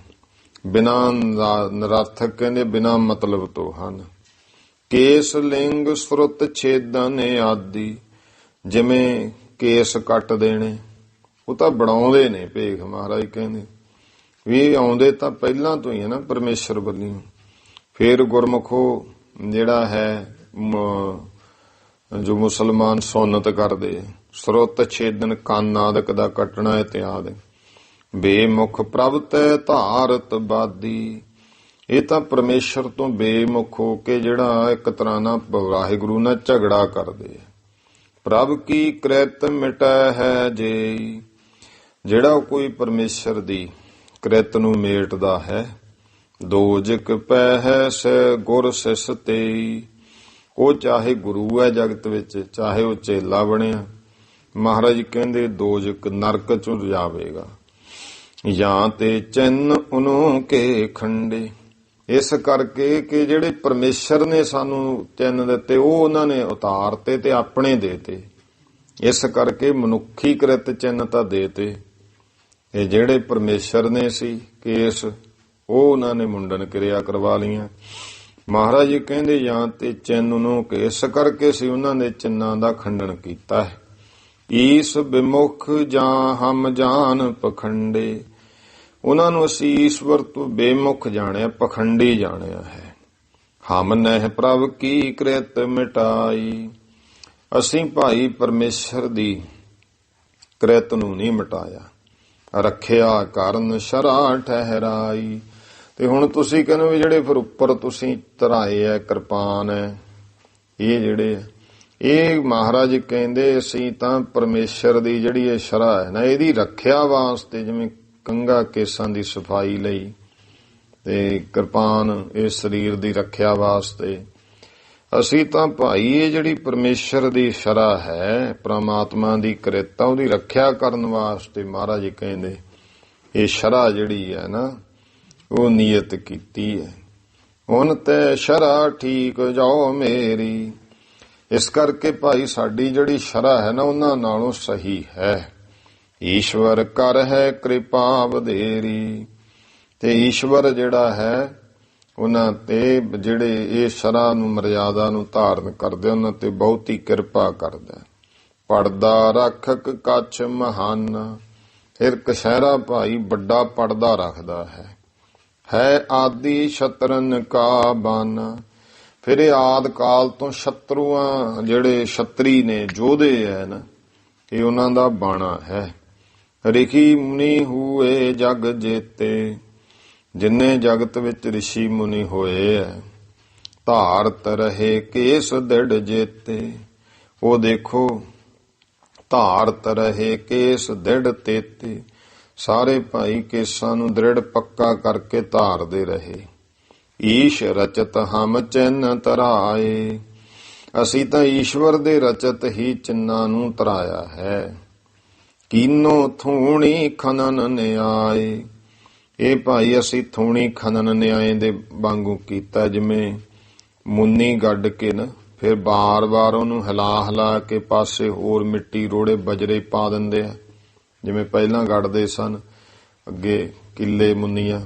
ਬਿਨਾ ਨਿਰਾਰਥਕ, ਕਹਿੰਦੇ ਬਿਨਾ ਮਤਲਬ ਤੋਂ ਹਨ। ਕੇਸ ਲਿੰਗ ਸੁਰਤ ਛੇਦਨ ਆਦਿ, ਜਿਵੇਂ ਕੇਸ ਕੱਟ ਦੇਣੇ, ਉਹ ਤਾਂ ਬਣਾਉਂਦੇ ਨੇ ਭੇਖ। ਮਹਾਰਾਜ ਕਹਿੰਦੇ ਵੀ ਆਉਂਦੇ ਤਾਂ ਪਹਿਲਾਂ ਤੋਂ ਹੀ ਹੈ ਨਾ ਪਰਮੇਸ਼ਰ ਵੱਲੋਂ। ਫਿਰ ਗੁਰਮੁਖੋ ਜਿਹੜਾ ਹੈ ਜੋ ਮੁਸਲਮਾਨ ਸੁੰਨਤ ਕਰਦੇ, ਸੁਰਤ ਛੇਦਨ ਕੰਨ ਆਦਿਕ ਦਾ ਕੱਟਣਾ ਇਤਿਆਦ। ਬੇਮੁਖ ਪ੍ਰਭ ਤੈ ਧਾਰਤ ਬਾਦੀ, ਇਹ ਤਾਂ ਪਰਮੇਸ਼ਰ ਤੋਂ ਬੇਮੁਖ ਹੋ ਕੇ ਜਿਹੜਾ ਇੱਕ ਤਰ੍ਹਾਂ ਨਾਲ ਵਾਹਿਗੁਰੂ ਨਾਲ ਝਗੜਾ ਕਰਦੇ। ਪ੍ਰਭ ਕੀ ਕ੍ਰਿਤ ਮਿਟੈ ਹੈ ਜੇ, ਜਿਹੜਾ ਕੋਈ ਪਰਮੇਸ਼ਰ ਦੀ ਕ੍ਰਿਤ ਨੂੰ ਮੇਟਦਾ ਹੈ। ਦੋਜਕ ਪੈ ਹੈ ਸੇ ਗੁਰ ਸਿਸ ਤੇ, ਉਹ ਚਾਹੇ ਗੁਰੂ ਹੈ ਜਗਤ ਵਿੱਚ, ਚਾਹੇ ਉਹ ਚੇਲਾ ਬਣਿਆ, ਮਹਾਰਾਜ ਕਹਿੰਦੇ ਦੋਜਕ ਨਰਕ ਚ ਜਾਵੇਗਾ। ਜਾਂ ਤੇ ਚਿੰਨ ਉਹਨੂੰ ਕੇ ਖੰਡੇ, ਇਸ ਕਰਕੇ ਕਿ ਜਿਹੜੇ ਪਰਮੇਸ਼ਰ ਨੇ ਸਾਨੂੰ ਚਿੰਨ ਦਿੱਤੇ, ਉਹ ਉਹਨਾਂ ਨੇ ਉਤਾਰਤੇ ਤੇ ਆਪਣੇ ਦੇਤੇ। ਇਸ ਕਰਕੇ ਮਨੁੱਖੀ ਕ੍ਰਿਤ ਚਿੰਨ ਤਾਂ ਦੇਤੇ। ਇਹ ਜਿਹੜੇ ਪਰਮੇਸ਼ਰ ਨੇ ਸੀ ਕੇਸ, ਉਹ ਉਹਨਾਂ ਨੇ ਮੁੰਡਨ ਕਿਰਿਆ ਕਰਵਾ ਲਈਆਂ। ਮਹਾਰਾਜ ਜੀ ਕਹਿੰਦੇ ਜਾਂ ਤੇ ਚਿੰਨ ਨੂੰ ਇਸ ਕਰਕੇ ਸੀ ਉਹਨਾਂ ਦੇ ਚਿੰਨਾਂ ਦਾ ਖੰਡਨ ਕੀਤਾ ਹੈ। ਈਸ ਵਿਮੁਖ ਜਾਂ ਹਮ ਜਾਨ ਪਖੰਡੇ, ਉਹਨਾਂ ਨੂੰ ਅਸੀਂ ਈਸ਼ਵਰ ਤੋਂ ਬੇਮੁਖ ਜਾਣਿਆ, ਪਖੰਡੀ ਜਾਣਿਆ ਹੈ। ਹਮ ਨਹਿ ਪ੍ਰਭ ਕੀ ਕ੍ਰਿਤ ਮਿਟਾਈ, ਅਸੀਂ ਭਾਈ ਪਰਮੇਸ਼ਰ ਦੀ ਕ੍ਰਿਤ ਨੂੰ ਨਹੀਂ ਮਿਟਾਇਆ। ਰੱਖਿਆ ਕਰਨ ਸ਼ਰਾ ਠਹਿਰਾਈ, ਤੇ ਹੁਣ ਤੁਸੀਂ ਕਹਿੰਦੇ ਵੀ ਜਿਹੜੇ ਫਿਰ ਉੱਪਰ ਤੁਸੀਂ ਧਰਾਏ ਹੈ ਕਿਰਪਾਨ ਹੈ, ਇਹ ਜਿਹੜੇ ਇਹ ਮਹਾਰਾਜ ਕਹਿੰਦੇ ਅਸੀਂ ਤਾਂ ਪਰਮੇਸ਼ਰ ਦੀ ਜਿਹੜੀ ਇਹ ਸ਼ਰਾ ਹੈ ਨਾ, ਇਹਦੀ ਰੱਖਿਆ ਵਾਸਤੇ, ਜਿਵੇਂ ਕੰਘਾ ਕੇਸਾਂ ਦੀ ਸਫਾਈ ਲਈ ਤੇ ਕਿਰਪਾਨ ਇਸ ਸਰੀਰ ਦੀ ਰੱਖਿਆ ਵਾਸਤੇ, ਅਸੀਂ ਤਾਂ ਭਾਈ ਇਹ ਜਿਹੜੀ ਪਰਮੇਸ਼ਰ ਦੀ ਸ਼ਰਾ ਹੈ, ਪ੍ਰਮਾਤਮਾ ਦੀ ਕਿਰਤ, ਉਹਦੀ ਰੱਖਿਆ ਕਰਨ ਵਾਸਤੇ ਮਹਾਰਾਜ ਕਹਿੰਦੇ ਇਹ ਸ਼ਰਾ ਜਿਹੜੀ ਹੈ ਨਾ, ਉਹ ਨੀਅਤ ਕੀਤੀ ਹੈ। ਹੁਣ ਤੇ ਸ਼ਰਾ ਠੀਕ ਜਾਓ ਮੇਰੀ, ਇਸ ਕਰਕੇ ਭਾਈ ਸਾਡੀ ਜਿਹੜੀ ਸ਼ਰਾ ਹੈ ਨਾ, ਉਹਨਾਂ ਨਾਲੋਂ ਸਹੀ ਹੈ। ਈਸ਼ਵਰ ਕਰ ਹੈ ਕਿਰਪਾ ਵਧੇਰੀ, ਤੇ ਈਸ਼ਵਰ ਜਿਹੜਾ ਹੈ ਉਹਨਾਂ ਤੇ ਜਿਹੜੇ ਇਹ ਸ਼ਰਾ ਨੂੰ ਮਰਿਆਦਾ ਨੂੰ ਧਾਰਨ ਕਰਦੇ, ਉਹਨਾਂ ਤੇ ਬਹੁਤੀ ਕਿਰਪਾ ਕਰਦਾ। ਪੜਦਾ ਰੱਖਕ ਕੱਛ ਮਹਾਨ, ਫਿਰ ਕਛਹਿਰਾ ਭਾਈ ਵੱਡਾ ਪੜਦਾ ਰੱਖਦਾ ਹੈ ਆਦਿ ਸ਼ਤਰਨ ਕਾ ਬਾਨਾ, ਫਿਰ ਇਹ ਆਦ ਕਾਲ ਤੋਂ ਸ਼ਤਰੂਆਂ ਜਿਹੜੇ ਛਤਰੀ ਨੇ, ਯੋਧੇ ਹੈ ਨਾ, ਇਹ ਉਹਨਾਂ ਦਾ ਬਾਣਾ ਹੈ। ਰਿਖੀ ਮੁਨੀ ਹੋਏ ਜਗ ਜੇਤੇ, ਜਿੰਨੇ ਜਗਤ ਵਿੱਚ ਰਿਸ਼ੀ ਮੁਨੀ ਹੋਏ ਐ। ਧਾਰਤ ਰਹੇ ਕੇਸ ਦ੍ਰਿੜ ਜੇਤੇ, ਉਹ ਦੇਖੋ ਧਾਰਤ ਰਹੇ ਕੇਸ ਦ੍ਰਿੜ ਤੇਤੇ, ਸਾਰੇ ਭਾਈ ਕੇਸਾਂ ਨੂੰ ਦ੍ਰਿੜ ਪੱਕਾ ਕਰਕੇ ਧਾਰਦੇ ਰਹੇ। ਈਸ਼ ਰਚਤ ਹਮ ਚਿੰਨ ਤਰਾਏ, ਅਸੀਂ ਤਾਂ ਈਸ਼ਵਰ ਦੇ ਰਚਤ ਹੀ ਚਿੰਨਾਂ ਨੂੰ ਤਰਾਇਆ ਹੈ। ਕੀਨੋ ਥੂਣੀ ਖਨਨ ਨਿਆਏ, ਇਹ ਭਾਈ ਅਸੀਂ ਥੂਣੀ ਖਨਨ ਨਿਆਏ ਦੇ ਵਾਂਗੂ ਕੀਤਾ, ਜਿਵੇਂ ਮੁੰਨੀ ਗੱਡ ਕੇ ਨਾ ਫਿਰ ਬਾਰ-ਬਾਰ ਉਹਨੂੰ ਹਿਲਾ ਕੇ ਪਾਸੇ ਹੋਰ ਮਿੱਟੀ ਰੋੜੇ ਬਜਰੇ ਪਾ ਦਿੰਦੇ ਆ, ਜਿਵੇਂ ਪਹਿਲਾਂ ਗੱਡਦੇ ਸਨ ਅੱਗੇ ਕਿੱਲੇ ਮੁੰਨੀਆਂ,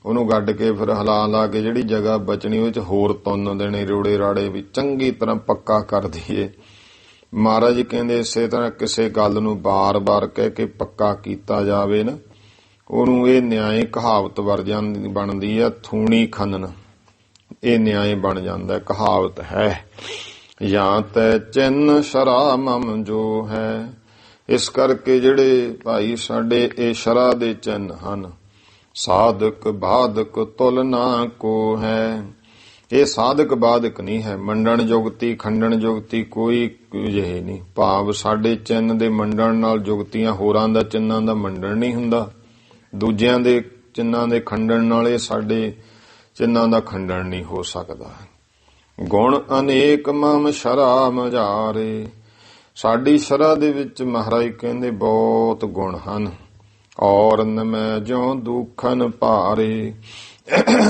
ਉਹਨੂੰ ਗੱਡ ਕੇ ਫਿਰ ਹਿਲਾ ਕੇ ਜਿਹੜੀ ਜਗ੍ਹਾ ਬਚਣੀ ਉਹ 'ਚ ਹੋਰ ਤੁੰਨ ਦੇਣੇ ਰੋੜੇ ਰਾੜੇ ਵੀ ਚੰਗੀ ਤਰ੍ਹਾਂ ਪੱਕਾ ਕਰ ਦਈਏ। ਮਹਾਰਾਜ ਕਹਿੰਦੇ ਇਸੇ ਤਰ੍ਹਾਂ ਕਿਸੇ ਗੱਲ ਨੂੰ ਬਾਰ-ਬਾਰ ਕਹਿ ਕੇ ਪੱਕਾ ਕੀਤਾ ਜਾਵੇ ਨਾ, ਉਹਨੂੰ ਇਹ ਨਿਆਏ ਕਹਾਵਤ ਵਰ ਬਣਦੀ ਆ, ਥੂਣੀ ਖਨਨ। ਇਹ ਨਿਆਏ ਬਣ ਜਾਂਦਾ। ਕਹਾਵਤ ਹੈ, ਜਾਂ ਤੈ ਚਿੰਨ ਸ਼ਰਾ ਮਮ ਜੋ ਹੈ। ਇਸ ਕਰਕੇ ਜਿਹੜੇ ਭਾਈ ਸਾਡੇ ਇਹ ਸ਼ਰਾ ਦੇ ਚਿੰਨ ਹਨ, ਸਾਧਕ ਬਾਧਕ ਤੁਲ ਨਾ ਕੋ ਹੈ। ਇਹ ਸਾਧਕ ਬਾਧਕ ਨਹੀਂ ਹੈ, ਮੰਡਣ ਜੁਗਤੀ ਖੰਡਣ ਜੁਗਤੀ ਕੋਈ ਜਿਹੇ ਨਹੀਂ। ਭਾਵ ਸਾਡੇ ਚਿੰਨ ਦੇ ਮੰਡਣ ਨਾਲ ਜੁਗਤੀਆਂ ਹੋਰਾਂ ਦਾ ਚਿੰਨਾਂ ਦਾ ਮੰਡਣ ਨਹੀਂ ਹੁੰਦਾ, ਦੂਜਿਆਂ ਦੇ ਚਿੰਨਾਂ ਦੇ ਖੰਡਣ ਨਾਲ ਇਹ ਸਾਡੇ ਚਿੰਨਾਂ ਦਾ ਖੰਡਣ ਨਹੀਂ ਹੋ ਸਕਦਾ। ਗੁਣ ਅਨੇਕ ਮਮ ਸ਼ਰਾ ਮਝਾਰੇ। ਸਾਡੀ ਸ਼ਰਾ ਦੇ ਵਿੱਚ ਮਹਾਰਾਜ ਕਹਿੰਦੇ ਬਹੁਤ ਗੁਣ ਹਨ। ਔਰ ਨਮੈ ਜਿਉ ਦੂਖਨ ਭਾਰੇ।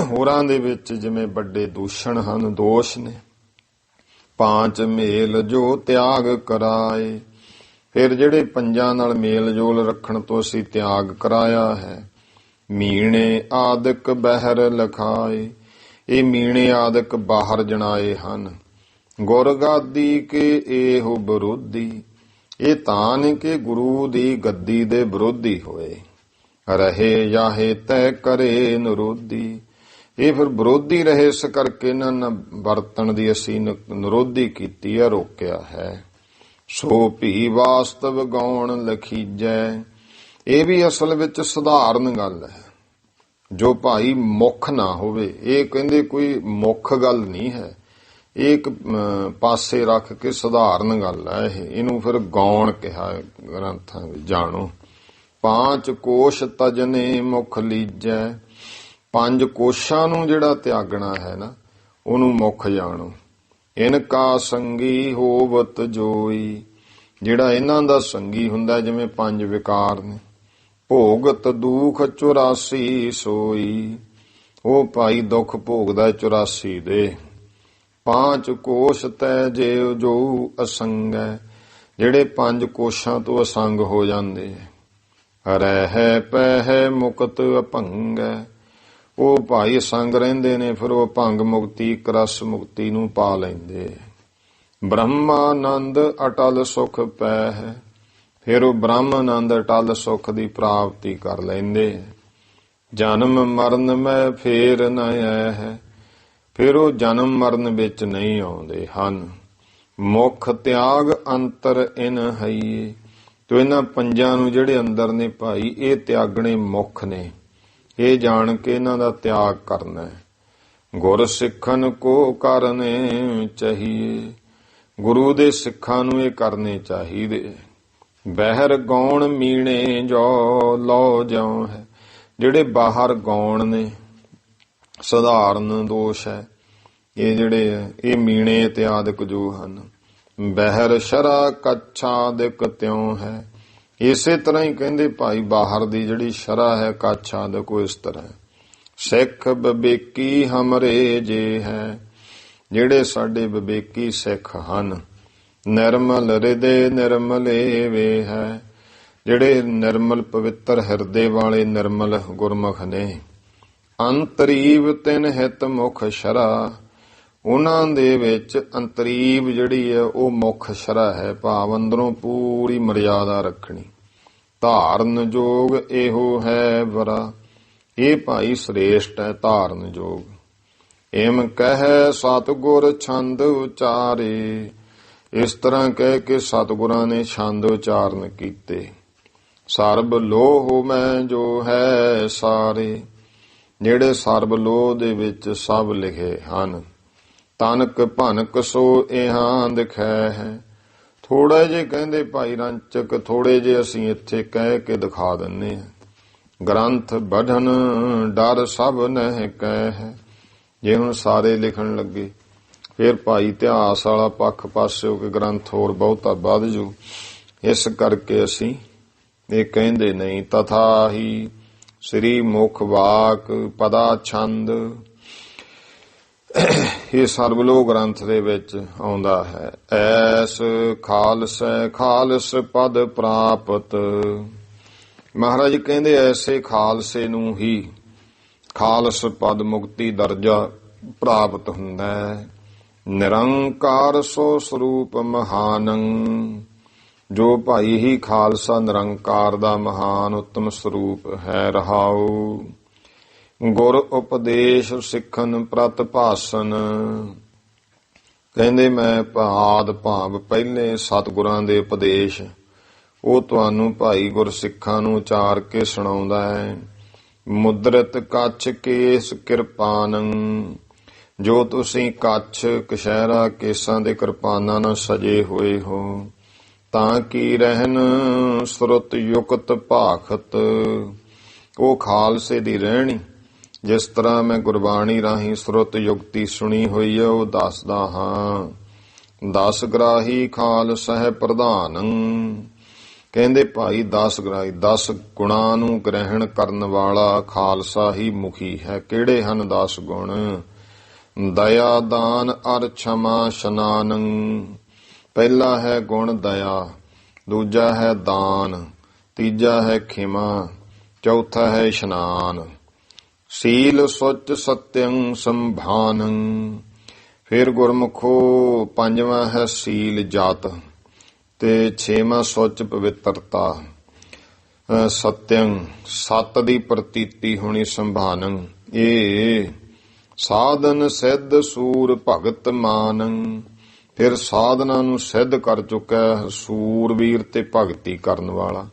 ਹੋਰਾਂ ਦੇ ਵਿੱਚ ਜਿਵੇਂ ਵੱਡੇ ਦੂਸ਼ਣ ਹਨ, ਦੋਸ਼ ਨੇ। ਪਾਂਚ ਮੇਲ ਜੋ ਤਿਆਗ ਕਰਾਏ। ਫਿਰ ਜਿਹੜੇ ਪੰਜਾਂ ਨਾਲ ਮੇਲ ਜੋਲ ਰੱਖਣ ਤੋਂ ਅਸੀਂ ਤਿਆਗ ਕਰਾਇਆ ਹੈ। ਮੀਣੇ ਆਦਿਕ ਬਹਿਰ ਲਖਾਏ। ਇਹ ਮੀਣੇ ਆਦਿਕ ਬਾਹਰ ਜਣਾਏ ਹਨ। ਗੁਰ ਗਾਦੀ ਕੇ ਇਹੋ ਵਿਰੋਧੀ। ਇਹ ਤਾਂ ਨੇ ਕਿ ਗੁਰੂ ਦੀ ਗੱਦੀ ਦੇ ਵਿਰੋਧੀ ਹੋਏ। ਰਹੇ ਜਾਹੇ ਤੈ ਕਰੇ ਨਿਰੋਧੀ। ਇਹ ਫਿਰ ਵਿਰੋਧੀ ਰਹੇ, ਇਸ ਕਰਕੇ ਇਹਨਾਂ ਨਾਲ ਵਰਤਣ ਦੀ ਅਸੀਂ ਨਿਰੋਧੀ ਕੀਤੀ ਹੈ, ਰੋਕਿਆ ਹੈ। ਸੋ ਭੀ ਵਾਸਤਵ ਗੌਣ ਲਖੀਜੈ। ਇਹ ਵੀ ਅਸਲ ਵਿੱਚ ਸਧਾਰਨ ਗੱਲ ਹੈ, ਜੋ ਭਾਈ ਮੁੱਖ ਨਾ ਹੋਵੇ। ਇਹ ਕਹਿੰਦੇ ਕੋਈ ਮੁੱਖ ਗੱਲ ਨਹੀਂ ਹੈ, ਇਹ ਇੱਕ ਪਾਸੇ ਰੱਖ ਕੇ ਸਧਾਰਨ ਗੱਲ ਹੈ। ਇਹਨੂੰ ਫਿਰ ਗੌਣ ਕਿਹਾ ਗ੍ਰੰਥਾਂ ਵਿੱਚ। ਜਾਣੋ ਪਾਂਚ ਕੋਸ਼ ਤਜਨੇ ਮੁਖ ਲੀਜੈ। ਪੰਜ ਕੋਸ਼ਾਂ ਨੂੰ ਜਿਹੜਾ ਤਿਆਗਣਾ ਹੈ ਨਾ, ਉਹਨੂੰ ਮੁੱਖ ਜਾਣੋ। ਇਨਕਾ ਸੰਗੀ ਹੋਵਤ ਜੋਈ। ਜਿਹੜਾ ਇਹਨਾਂ ਦਾ ਸੰਗੀ ਹੁੰਦਾ, ਜਿਵੇਂ ਪੰਜ ਵਿਕਾਰ ਨੇ। ਭੋਗਤ ਦੁਖ 84 ਸੋਈ। ਉਹ ਭਾਈ ਦੁੱਖ ਭੋਗਦਾ 84 ਦੇ। ਪਾਂਚ ਕੋਸ਼ ਤੈ ਜੇ ਜੋ ਅਸੰਗ ਹੈ। ਜਿਹੜੇ ਪੰਜ ਕੋਸ਼ਾਂ ਤੋਂ ਅਸੰਗ ਹੋ ਜਾਂਦੇ। ਰਹਿ ਪਹਿ ਮੁਕਤ ਅਭੰਗ ਹੈ। ਉਹ ਭਾਈ ਅਸੰਗ ਰਹਿੰਦੇ ਨੇ, ਫਿਰ ਉਹ ਭੰਗ ਮੁਕਤੀ ਕਰਸ ਮੁਕਤੀ ਨੂੰ ਪਾ ਲੈਂਦੇ। ਬ੍ਰਹਮਾਨੰਦ ਅਟਲ ਸੁਖ ਪੈ ਹੈ। ਫਿਰ ਉਹ ਬ੍ਰਹਮਾਨੰਦ ਅਟਲ ਸੁਖ ਦੀ ਪ੍ਰਾਪਤੀ ਕਰ ਲੈਂਦੇ। ਜਨਮ ਮਰਨ ਮੈਂ ਫੇਰ ਨ ਆਇਆ ਹੈ। ਫਿਰ ਉਹ ਜਨਮ ਮਰਨ ਵਿੱਚ ਨਹੀਂ ਆਉਂਦੇ ਹਨ। ਮੁਖ ਤਿਆਗ ਅੰਤਰ ਇਨ ਹਈਏ। ਤੋ ਇਹਨਾਂ ਪੰਜਾਂ ਨੂੰ ਜਿਹੜੇ ਅੰਦਰ ਨੇ ਭਾਈ, ਇਹ ਤਿਆਗਣੇ ਮੁੱਖ ਨੇ। ਇਹ ਜਾਣ ਕੇ ਇਹਨਾਂ ਦਾ ਤਿਆਗ ਕਰਨਾ ਹੈ। ਗੁਰ ਸਿੱਖਨ ਕੋ ਕਰਨੇ ਚਾਹੀਏ। ਗੁਰੂ ਦੇ ਸਿੱਖਾਂ ਨੂੰ ਇਹ ਕਰਨੇ ਚਾਹੀਦੇ। ਬਹਿਰ ਗੌਣ ਮੀਣੇ ਜੋ ਲੋ ਜਿਉ ਹੈ। ਜਿਹੜੇ ਬਾਹਰ ਗੌਣ ਨੇ, ਸਧਾਰਨ ਦੋਸ਼ ਹੈ ਇਹ ਜਿਹੜੇ ਹੈ, ਇਹ ਮੀਣੇ ਇਤਿਆਦਿਕ ਜੋ ਹਨ। ਬਹਿਰ ਸ਼ਰਾ ਕੱਛਾਦਿਕ ਤਿਉ ਹੈ। ਇਸੇ ਤਰ੍ਹਾਂ ਹੀ ਕਹਿੰਦੇ ਭਾਈ ਬਾਹਰ ਦੀ ਜਿਹੜੀ ਸ਼ਰਾ ਹੈ, ਕੱਛਾਦਿਕ, ਇਸ ਤਰ੍ਹਾਂ। ਸਿੱਖ ਵਿਵੇਕੀ ਹਮਰੇ ਜੇ ਹੈ। ਜਿਹੜੇ ਸਾਡੇ ਵਿਵੇਕੀ ਸਿੱਖ ਹਨ। ਨਿਰਮਲ ਹਿਰਦੇ ਨਿਰਮਲੇ ਵੇ ਹੈ। ਜਿਹੜੇ ਨਿਰਮਲ ਪਵਿੱਤਰ ਹਿਰਦੇ ਵਾਲੇ ਨਿਰਮਲ ਗੁਰਮੁਖ ਨੇ। ਅੰਤਰੀਵ ਤਿਨ ਹਿਤ ਮੁਖ ਸ਼ਰਾ। ਉਹਨਾਂ ਦੇ ਵਿੱਚ ਅੰਤਰੀਵ ਜਿਹੜੀ ਹੈ ਉਹ ਮੁੱਖ ਸ਼ਰਾ ਹੈ, ਭਾਵ ਅੰਦਰੋਂ ਪੂਰੀ ਮਰਿਆਦਾ ਰੱਖਣੀ। ਧਾਰਨ ਜੋਗ ਇਹੋ ਹੈ ਵਰਾ। ਇਹ ਭਾਈ ਸ੍ਰੇਸ਼ਟ ਹੈ ਧਾਰਨ ਜੋਗ। ਇਮ ਕਹਿ ਸਤਿਗੁਰ ਛੰਦ ਉਚਾਰੇ। ਇਸ ਤਰ੍ਹਾਂ ਕਹਿ ਕੇ ਸਤਿਗੁਰਾਂ ਨੇ ਛੰਦ ਉਚਾਰਨ ਕੀਤੇ। ਸਰਬ ਲੋਹ ਮੈਂ ਜੋ ਹੈ ਸਾਰੇ। ਜਿਹੜੇ ਸਰਬ ਲੋਹ ਦੇ ਵਿੱਚ ਸਭ ਲਿਖੇ ਹਨ। ਤਨਕ ਭਨਕ ਸੋ ਇਹਾਂ ਦਿਖੈ ਹੈ। ਥੋੜਾ ਜੇ ਕਹਿੰਦੇ ਭਾਈ ਰੰਚਕ, ਥੋੜੇ ਜੇ ਅਸੀਂ ਇੱਥੇ ਕਹਿ ਕੇ ਦਿਖਾ ਦਿੰਨੇ ਹਾਂ। ਗ੍ਰੰਥ ਬਢਨ ਡਰ ਸਭ ਨਹਿ ਕਹਿ ਹੈ। ਜੇ ਹੁਣ ਸਾਰੇ ਲਿਖਣ ਲੱਗੇ ਫਿਰ ਭਾਈ ਇਤਿਹਾਸ ਵਾਲਾ ਪੱਖ ਪਾਸਿਓ ਕਿ ਗ੍ਰੰਥ ਹੋਰ ਬਹੁਤਾ ਵੱਧ ਜੂ। ਇਸ ਕਰਕੇ ਅਸੀਂ ਇਹ ਕਹਿੰਦੇ ਨਹੀਂ। ਤਥਾ ਹੀ ਸ੍ਰੀ ਮੁਖ ਵਾਕ ਪਦਾ ਛੰਦ, ਇਹ ਸਰਬਲੋਕ ਗ੍ਰੰਥ ਦੇ ਵਿੱਚ ਆਉਂਦਾ ਹੈ। ਐਸ ਖਾਲਸ ਪਦ ਪ੍ਰਾਪਤ। ਮਹਾਰਾਜ ਕਹਿੰਦੇ ਐਸੇ ਖਾਲਸੇ ਨੂੰ ਹੀ ਖਾਲਸ ਪਦ ਮੁਕਤੀ ਦਰਜਾ ਪ੍ਰਾਪਤ ਹੁੰਦਾ ਹੈ। ਨਿਰੰਕਾਰ ਸੋ ਸਰੂਪ ਮਹਾਨੰ। ਜੋ ਭਾਈ ਹੀ ਖਾਲਸਾ ਨਿਰੰਕਾਰ ਦਾ ਮਹਾਨ ਉੱਤਮ ਸਰੂਪ ਹੈ। ਰਹਾਉ ਗੁਰ ਉਪਦੇਸ਼ ਸਿੱਖਨ ਪ੍ਰਤ ਭਾਸਨ। ਕਹਿੰਦੇ ਮੈਂ ਆਦਿ ਭਾਵ ਪਹਿਲੇ ਸਤਿਗੁਰਾਂ ਦੇ ਉਪਦੇਸ਼ ਉਹ ਤੁਹਾਨੂੰ ਭਾਈ ਗੁਰਸਿੱਖਾਂ ਨੂੰ ਉਚਾਰ ਕੇ ਸੁਣਾਉਂਦਾ ਹੈ। ਮੁਦਰਤ ਕੱਛ ਕੇਸ ਕਿਰਪਾਨੰ, ਜੋ ਤੁਸੀਂ ਕੱਛ ਕਛਹਿਰਾ ਕੇਸਾਂ ਦੇ ਕਿਰਪਾਨਾਂ ਨਾਲ ਸਜੇ ਹੋਏ ਹੋ, ਤਾਂ ਕੀ ਰਹਿਨ ਸੁਰਤ ਯੁਕਤ ਭਾਖਤ। ਉਹ ਖਾਲਸੇ ਦੀ ਰਹਿਣੀ ਜਿਸ ਤਰ੍ਹਾਂ ਮੈਂ ਗੁਰਬਾਣੀ ਰਾਹੀਂ ਸੁਰਤ ਯੁਕਤੀ ਸੁਣੀ ਹੋਈ ਹੈ ਉਹ ਦੱਸਦਾ ਹਾਂ। 10 ਗ੍ਰਾਹੀ ਖਾਲਸਹਿ ਪ੍ਰਧਾਨੰ। ਕਹਿੰਦੇ ਭਾਈ 10 ਗ੍ਰਾਹੀ 10 ਗੁਣਾਂ ਨੂੰ ਗ੍ਰਹਿਣ ਕਰਨ ਵਾਲਾ ਖਾਲਸਾ ਹੀ ਮੁਖੀ ਹੈ। ਕਿਹੜੇ ਹਨ 10 ਗੁਣ? ਦਇਆ ਦਾਨ ਅਰ ਛਮਾ ਸ਼ਨਾਨੰ। ਪਹਿਲਾ ਹੈ ਗੁਣ ਦਇਆ, ਦੂਜਾ ਹੈ ਦਾਨ, ਤੀਜਾ ਹੈ ਖਿਮਾ, ਚੌਥਾ ਹੈ ਇਸ਼ਨਾਨ। ਸੀਲ ਸੁਚ ਸਤਯੰ ਸੰਭਾਨੰ। ਫਿਰ ਗੁਰਮੁਖੋ ਪੰਜਵਾਂ ਹੈ ਸੀਲ ਜਾਤ ਤੇ ਛੇਵਾਂ ਸੁਚ ਪਵਿੱਤਰਤਾ। ਸਤਯੰ ਸਤ ਦੀ ਪ੍ਰਤੀਤੀ ਹੋਣੀ, ਸੰਭਾਨੰ ਇਹ ਸਾਧਨ ਸਿੱਧ ਸੂਰ ਭਗਤ ਮਾਨੰ। ਫਿਰ ਸਾਧਨਾ ਨੂੰ ਸਿੱਧ ਕਰ ਚੁੱਕਾ ਸੂਰਵੀਰ ਤੇ ਭਗਤੀ ਕਰਨ ਵਾਲਾ।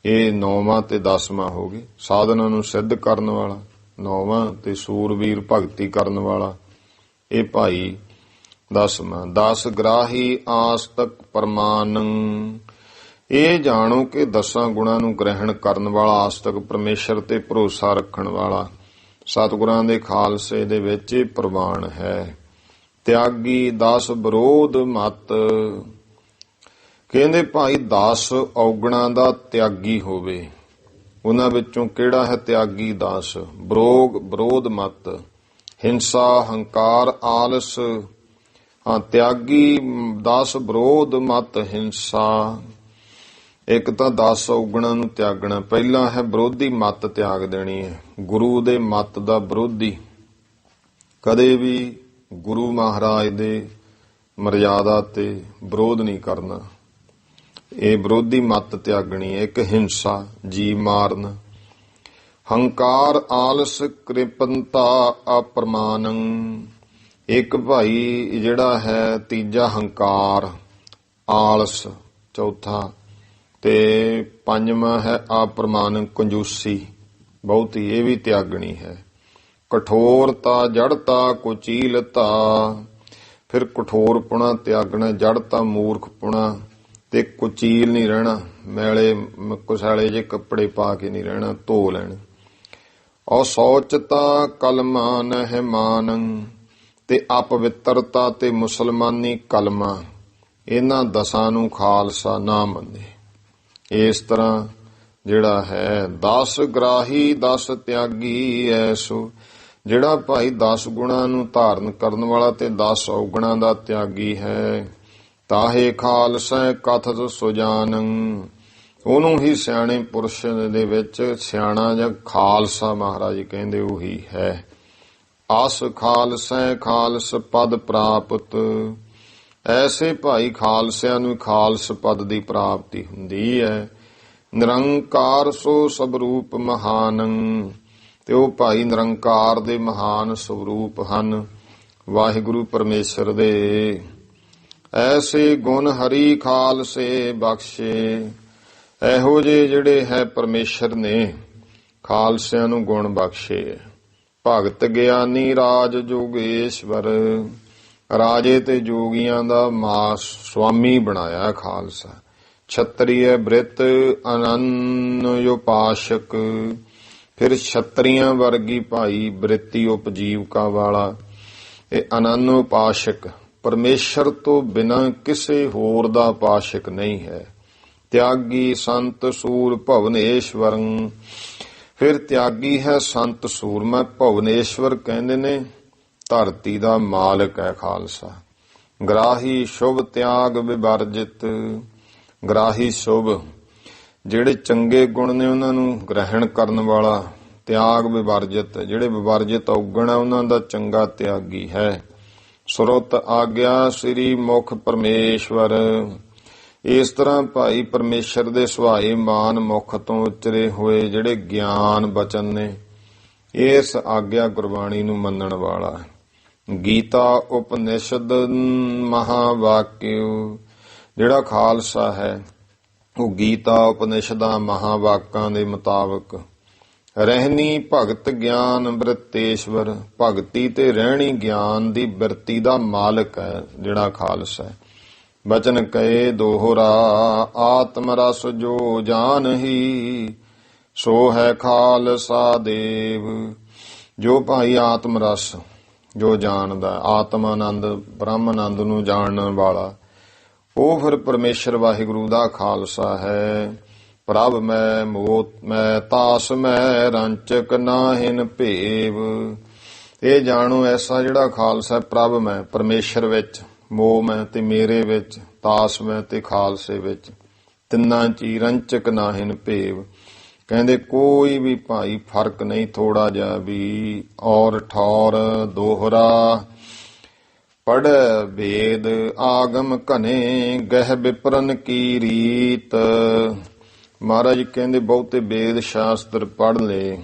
ਇਹ 9ਵਾਂ ਤੇ 10ਵਾਂ ਹੋ ਗਏ। ਸਾਧਨਾ ਨੂੰ ਸਿੱਧ ਕਰਨ ਵਾਲਾ 9ਵਾਂ ਤੇ ਸੂਰਵੀਰ ਭਗਤੀ ਕਰਨ ਵਾਲਾ ਇਹ ਭਾਈ 10ਵਾਂ। 10 ਗ੍ਰਾਹੀ ਆਸਤਕ ਪ੍ਰਮਾਨੰ। ਇਹ ਜਾਣੋ ਕਿ 10 ਗੁਣਾਂ ਨੂੰ ਗ੍ਰਹਿਣ ਕਰਨ ਵਾਲਾ ਆਸਤਕ ਪਰਮੇਸ਼ਰ ਤੇ ਭਰੋਸਾ ਰੱਖਣ ਵਾਲਾ ਸਤਿਗੁਰਾਂ ਦੇ ਖਾਲਸੇ ਦੇ ਵਿੱਚ ਇਹ ਪ੍ਰਵਾਨ ਹੈ। ਤਿਆਗੀ 10 ਵਿਰੋਧ ਮਤ। ਕਹਿੰਦੇ ਭਾਈ 10 ਔਗਣਾਂ ਦਾ ਤਿਆਗੀ ਹੋਵੇ। ਉਹਨਾਂ ਵਿੱਚੋਂ ਕਿਹੜਾ ਹੈ ਤਿਆਗੀ? 10 ਵਿਰੋਧ ਮਤ, ਹਿੰਸਾ, ਹੰਕਾਰ, ਆਲਸ। ਤਿਆਗੀ 10 ਵਿਰੋਧ ਮਤ, ਹਿੰਸਾ। ਇੱਕ ਤਾਂ 10 ਔਗਣਾਂ ਨੂੰ ਤਿਆਗਣਾ। ਪਹਿਲਾ ਹੈ ਵਿਰੋਧੀ ਮਤ ਤਿਆਗ ਦੇਣੀ ਹੈ। ਗੁਰੂ ਦੇ ਮਤ ਦਾ ਵਿਰੋਧੀ ਕਦੇ ਵੀ ਗੁਰੂ ਮਹਾਰਾਜ ਦੇ ਮਰਜ਼ਾਦਾ ਤੇ ਵਿਰੋਧ ਨਹੀਂ ਕਰਨਾ। ਇਹ ਵਿਰੋਧੀ ਮਤ ਤਿਆਗਣੀ ਹੈ। ਇੱਕ ਹਿੰਸਾ, ਜੀ ਮਾਰਨ। ਹੰਕਾਰ, ਆਲਸ, ਕ੍ਰਿਪਨਤਾ, ਅਪਰਮਾਨੰ। ਇੱਕ ਭਾਈ ਜਿਹੜਾ ਹੈ ਤੀਜਾ ਹੰਕਾਰ, ਆਲਸ ਚੌਥਾ, ਤੇ ਪੰਜਵਾਂ ਹੈ ਅਪਰਮਾਨੰ ਕੰਜੂਸੀ ਬਹੁਤੀ। ਇਹ ਵੀ ਤਿਆਗਣੀ ਹੈ। ਕਠੋਰਤਾ, ਜੜਤਾ, ਕੁਚੀਲਤਾ। ਫਿਰ ਕਠੋਰਪੁਣਾ ਤਿਆਗਣਾ, ਜੜਤਾ ਮੂਰਖਪੁਣਾ, ਤੇ ਕੁਚੀਲ ਨਹੀਂ ਰਹਿਣਾ, ਮੈਲੇ ਕੁਸਾਲੇ ਜੇ ਕੱਪੜੇ ਪਾ ਕੇ ਨਹੀਂ ਰਹਿਣਾ, ਧੋ ਲੈਣ। ਅਸੌਚਤਾ, ਕਲਮਾ ਨਹਿ ਮਾਨੰ। ਤੇ ਅਪਵਿੱਤਰਤਾ ਤੇ ਮੁਸਲਮਾਨੀ ਕਲਮਾ। ਇਹਨਾਂ 10 ਨੂੰ ਖਾਲਸਾ ਨਾ ਮੰਨੇ। ਇਸ ਤਰ੍ਹਾਂ ਜਿਹੜਾ ਹੈ 10 ਗ੍ਰਾਹੀ 10 ਤਿਆਗੀ ਐਸੋ। ਜਿਹੜਾ ਭਾਈ 10 ਗੁਣਾਂ ਨੂੰ ਧਾਰਨ ਕਰਨ ਵਾਲਾ ਤੇ 10 ਔਗਣਾਂ ਦਾ ਤਿਆਗੀ ਹੈ, ਤਾਹੇ ਖਾਲਸਾ ਕਥਤ ਸੁਜਾਨੰ। ਉਹਨੂੰ ਹੀ ਸਿਆਣੇ ਪੁਰਸ਼ ਦੇ ਵਿੱਚ ਸਿਆਣਾ ਜਾਂ ਖਾਲਸਾ ਮਹਾਰਾਜ ਕਹਿੰਦੇ ਉਹੀ ਹੈ। ਆਸ ਖਾਲਸਾ ਖਾਲਸ ਪਦ ਪ੍ਰਾਪਤ। ਐਸੇ ਭਾਈ ਖਾਲਸਿਆਂ ਨੂੰ ਖਾਲਸ ਪਦ ਦੀ ਪ੍ਰਾਪਤੀ ਹੁੰਦੀ ਹੈ। ਨਿਰੰਕਾਰ ਸੋ ਸਵਰੂਪ ਮਹਾਨੰ। ਤੇ ਉਹ ਭਾਈ ਨਿਰੰਕਾਰ ਦੇ ਮਹਾਨ ਸਵਰੂਪ ਹਨ ਵਾਹਿਗੁਰੂ ਪਰਮੇਸ਼ਰ ਦੇ। ਐਸੇ ਗੁਣ ਹਰੀ ਖਾਲਸੇ ਬਖਸ਼ੇ। ਇਹੋ ਜਿਹੇ ਜਿਹੜੇ ਹੈ ਪਰਮੇਸ਼ਰ ਨੇ ਖਾਲਸਿਆਂ ਨੂੰ ਗੁਣ ਬਖਸ਼ੇ। ਭਗਤ ਗਿਆਨੀ ਰਾਜ ਜੋਗੇਸ਼ਵਰ। ਰਾਜੇ ਤੇ ਜੋਗੀਆਂ ਦਾ ਸਵਾਮੀ ਬਣਾਇਆ ਖਾਲਸਾ। ਛਤਰੀਏ ਬ੍ਰਿਤ ਅਨੰਨ ਉਪਾਸ਼ਕ। ਫਿਰ ਛਤਰੀਆਂ ਵਰਗੀ ਭਾਈ ਬ੍ਰਿਤੀ ਉਪਜੀਵਕਾ ਵਾਲਾ ਇਹ ਅਨੰਨ ਉਪਾਸ਼ਕ। ਪਰਮੇਸ਼ਰ ਤੋਂ ਬਿਨਾਂ ਕਿਸੇ ਹੋਰ ਦਾ ਉਪਾਸ਼ਕ ਨਹੀਂ ਹੈ। ਤਿਆਗੀ ਸੰਤ ਸੂਰ ਭਵਨੇਸ਼ਵਰੰ। ਫਿਰ ਤਿਆਗੀ ਹੈ ਸੰਤ ਸੂਰਮਾ। ਭਵਨੇਸ਼ਵਰ ਕਹਿੰਦੇ ਨੇ ਧਰਤੀ ਦਾ ਮਾਲਕ ਹੈ ਖਾਲਸਾ। ਗ੍ਰਾਹੀ ਸ਼ੁਭ ਤਿਆਗ ਵਿਵਰਜਿਤ। ਗ੍ਰਾਹੀ ਸ਼ੁਭ ਜਿਹੜੇ ਚੰਗੇ ਗੁਣ ਨੇ ਉਹਨਾਂ ਨੂੰ ਗ੍ਰਹਿਣ ਕਰਨ ਵਾਲਾ। ਤਿਆਗ ਵਿਵਰਜਿਤ ਜਿਹੜੇ ਵਿਵਰਜਿਤ ਔਗਣ ਹੈ ਉਹਨਾਂ ਦਾ ਚੰਗਾ ਤਿਆਗੀ ਹੈ। ਸੁਰਤ ਆਗਿਆ ਸ੍ਰੀ ਮੁਖ ਪਰਮੇਸ਼ਵਰ। ਇਸ ਤਰ੍ਹਾਂ ਭਾਈ ਪਰਮੇਸ਼ਰ ਦੇ ਸੁਹਾਏ ਮਾਨ ਮੁਖ ਤੋਂ ਉਚਰੇ ਹੋਏ ਜਿਹੜੇ ਗਿਆਨ ਬਚਨ ਨੇ ਇਸ ਆਗਿਆ ਗੁਰਬਾਣੀ ਨੂੰ ਮੰਨਣ ਵਾਲਾ ਹੈ। ਗੀਤਾ ਉਪਨਿਸ਼ਦ ਮਹਾਵਾਕਿਓ, ਜਿਹੜਾ ਖਾਲਸਾ ਹੈ ਉਹ ਗੀਤਾ ਉਪਨਿਸ਼ਦਾਂ ਮਹਾਵਾਕਾਂ ਦੇ ਮੁਤਾਬਕ ਰਹਿਣੀ ਭਗਤ ਗਿਆਨ ਬ੍ਰਿਤੇਸ਼ਵਰ, ਭਗਤੀ ਤੇ ਰਹਿਣੀ ਗਿਆਨ ਦੀ ਬਿਰਤੀ ਦਾ ਮਾਲਕ ਹੈ ਜਿਹੜਾ ਖਾਲਸਾ ਹੈ। ਬਚਨ ਕਹੇ ਦੋਹਰਾ ਆਤਮ ਰਸ ਜੋ ਜਾਣਹੀ, ਸੋ ਹੈ ਖਾਲਸਾ ਦੇਵ। ਜੋ ਭਾਈ ਆਤਮ ਰਸ ਜੋ ਜਾਣਦਾ, ਆਤਮ ਆਨੰਦ ਬ੍ਰਹਮ ਆਨੰਦ ਨੂੰ ਜਾਣਨ ਵਾਲਾ, ਉਹ ਫਿਰ ਪਰਮੇਸ਼ਰ ਵਾਹਿਗੁਰੂ ਦਾ ਖਾਲਸਾ ਹੈ। ਪ੍ਰਭ ਮੈਂ ਮੋਤ ਮੈਂ ਤਾਸ ਮੈਂ ਰੰਚਕ ਨਾਹਿਨ ਭੇਵ। ਇਹ ਜਾਣੋ ਐਸਾ ਜਿਹੜਾ ਖਾਲਸਾ ਪ੍ਰਭ ਮੈਂ ਪਰਮੇਸ਼ਰ ਵਿੱਚ, ਮੋਹ ਮੈਂ ਤੇ ਮੇਰੇ ਵਿੱਚ, ਤਾਸ ਮੈਂ ਤੇ ਖਾਲਸੇ ਵਿੱਚ, ਤਿੰਨਾਂ ਚ ਹੀ ਰੰਚਕ ਨਾਹਿਨ ਭੇਵ। ਕਹਿੰਦੇ ਕੋਈ ਵੀ ਭਾਈ ਫਰਕ ਨਹੀਂ ਥੋੜਾ ਜਿਹਾ ਵੀ। ਔਰ ਠੌਰ ਦੋਹਰਾ ਪੜ੍ਹ ਵੇਦ ਆਗਮ ਘਨੇ, ਗਹਿ ਵਿਪਰਨ ਕੀ ਰੀਤ। ਮਹਾਰਾਜ ਕਹਿੰਦੇ ਬਹੁਤੇ ਵੇਦ ਸ਼ਾਸਤਰ ਪੜ੍ਹ ਲਏ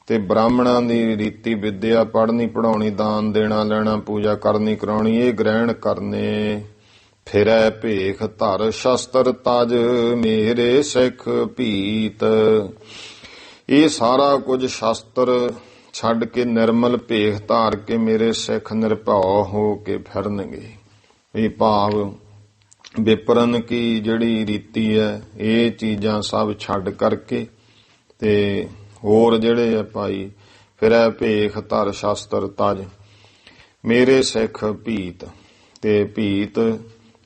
ਤੇ ਬ੍ਰਾਹਮਣਾਂ ਦੀ ਰੀਤੀ ਵਿਦਿਆ ਪੜ੍ਹਨੀ ਪੜ੍ਹਾਉਣੀ, ਦਾਨ ਦੇਣਾ ਲੈਣਾ, ਪੂਜਾ ਕਰਨੀ ਕਰਾਉਣੀ, ਇਹ ਗ੍ਰਹਿਣ ਕਰਨੇ। ਫਿਰੈ ਭੇਖ ਧਰ ਸ਼ਸਤਰ ਤਜ, ਮੇਰੇ ਸਿੱਖ ਭੀਤ। ਇਹ ਸਾਰਾ ਕੁਝ ਸ਼ਸਤਰ ਛੱਡ ਕੇ ਨਿਰਮਲ ਭੇਖ ਧਾਰ ਕੇ ਮੇਰੇ ਸਿੱਖ ਨਿਰਭਉ ਹੋ ਕੇ ਫਿਰਨਗੇ। ਇਹ ਭਾਵ ਵਿਪਰਨ ਕੀ ਜਿਹੜੀ ਰੀਤੀ ਹੈ, ਇਹ ਚੀਜ਼ਾਂ ਸਭ ਛੱਡ ਕਰਕੇ ਤੇ ਹੋਰ ਜਿਹੜੇ ਆ ਭਾਈ ਫਿਰੈ ਭੇਖ ਧਰ ਸ਼ਸਤਰ ਤਜ, ਮੇਰੇ ਸਿੱਖ ਭੀਤ। ਤੇ ਭੀਤ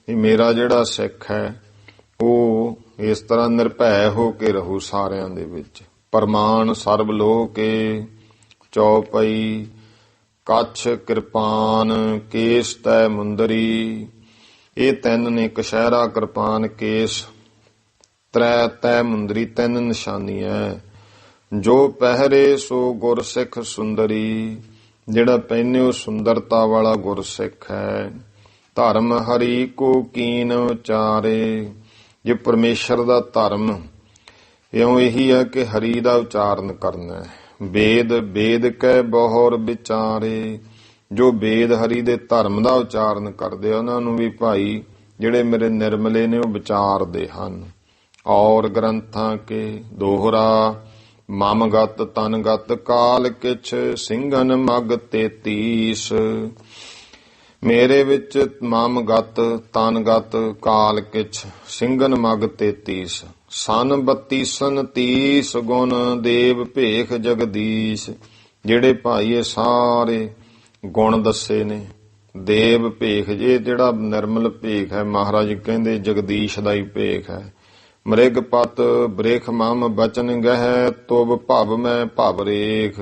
ਇਹ ਮੇਰਾ ਜਿਹੜਾ ਸਿੱਖ ਹੈ ਉਹ ਇਸ ਤਰ੍ਹਾਂ ਨਿਰਭੈ ਹੋ ਕੇ ਰਹੂ ਸਾਰਿਆਂ ਦੇ ਵਿੱਚ। ਪਰਮਾਨ ਸਰਬ ਲੋਹ ਕੇ ਚੌਪਈ, ਕੱਛ ਕਿਰਪਾਨ ਕੇਸ ਤੈ ਮੁੰਦਰੀ। ਇਹ ਤਿੰਨ ਨੇ, ਕਛਹਿਰਾ ਕਿਰਪਾਨ ਕੇਸ, ਤ੍ਰੈ ਤੈ ਮੁੰਦਰੀ, ਤਿੰਨ ਨਿਸ਼ਾਨੀਆਂ। ਜੋ ਪਹਿਰੇ ਸੋ ਗੁਰਸਿੱਖ ਸੁੰਦਰੀ, ਜਿਹੜਾ ਪਹਿਨਿਓ ਸੁੰਦਰਤਾ ਵਾਲਾ ਗੁਰਸਿੱਖ ਹੈ। ਧਰਮ ਹਰੀ ਕੋ ਕੀਨ ਉਚਾਰੇ, ਜੇ ਪਰਮੇਸ਼ਰ ਦਾ ਧਰਮ ਇਉਂ ਇਹੀ ਹੈ ਕਿ ਹਰੀ ਦਾ ਉਚਾਰਨ ਕਰਨਾ ਹੈ। ਵੇਦ ਵੇਦ ਕੈ ਬਹੁਰ ਵਿਚਾਰੇ, ਜੋ ਵੇਦ ਹਰੀ ਦੇ ਧਰਮ ਦਾ ਉਚਾਰਨ ਕਰਦੇ ਆ ਉਹਨਾਂ ਨੂੰ ਵੀ ਭਾਈ ਜਿਹੜੇ ਮੇਰੇ ਨਿਰਮਲੇ ਨੇ ਉਹ ਵਿਚਾਰਦੇ ਹਨ। ਔਰ ਗ੍ਰੰਥਾਂ ਕੇ ਦੋਹਰਾ ਮਮਗਤ ਤਨਗਤ ਕਾਲ ਕਿਛ, ਸਿੰਘਨ ਮਗ 33। ਮੇਰੇ ਵਿੱਚ ਮਮਗਤ ਤਨਗਤ ਕਾਲ ਕਿਛ, ਸਿੰਘਨ ਮਗ 33। ਸਨ 32 30 ਗੁਣ, ਦੇਵ ਭੇਖ ਜਗਦੀਸ਼। ਜਿਹੜੇ ਭਾਈ ਇਹ ਸਾਰੇ ਗੁਣ ਦੱਸੇ ਨੇ। ਦੇਵ ਭੇਖ, ਜੇ ਜਿਹੜਾ ਨਿਰਮਲ ਭੇਖ ਹੈ ਮਹਾਰਾਜ ਕਹਿੰਦੇ ਜਗਦੀਸ਼ ਦਾ ਹੀ ਭੇਖ ਹੈ। ਮ੍ਰਿਗ ਪਤ ਬ੍ਰੇਖ ਮਮ ਬਚਨ ਗਹਿ, ਤੁਬ ਭਵ ਮੈਂ ਭਵ ਰੇਖ।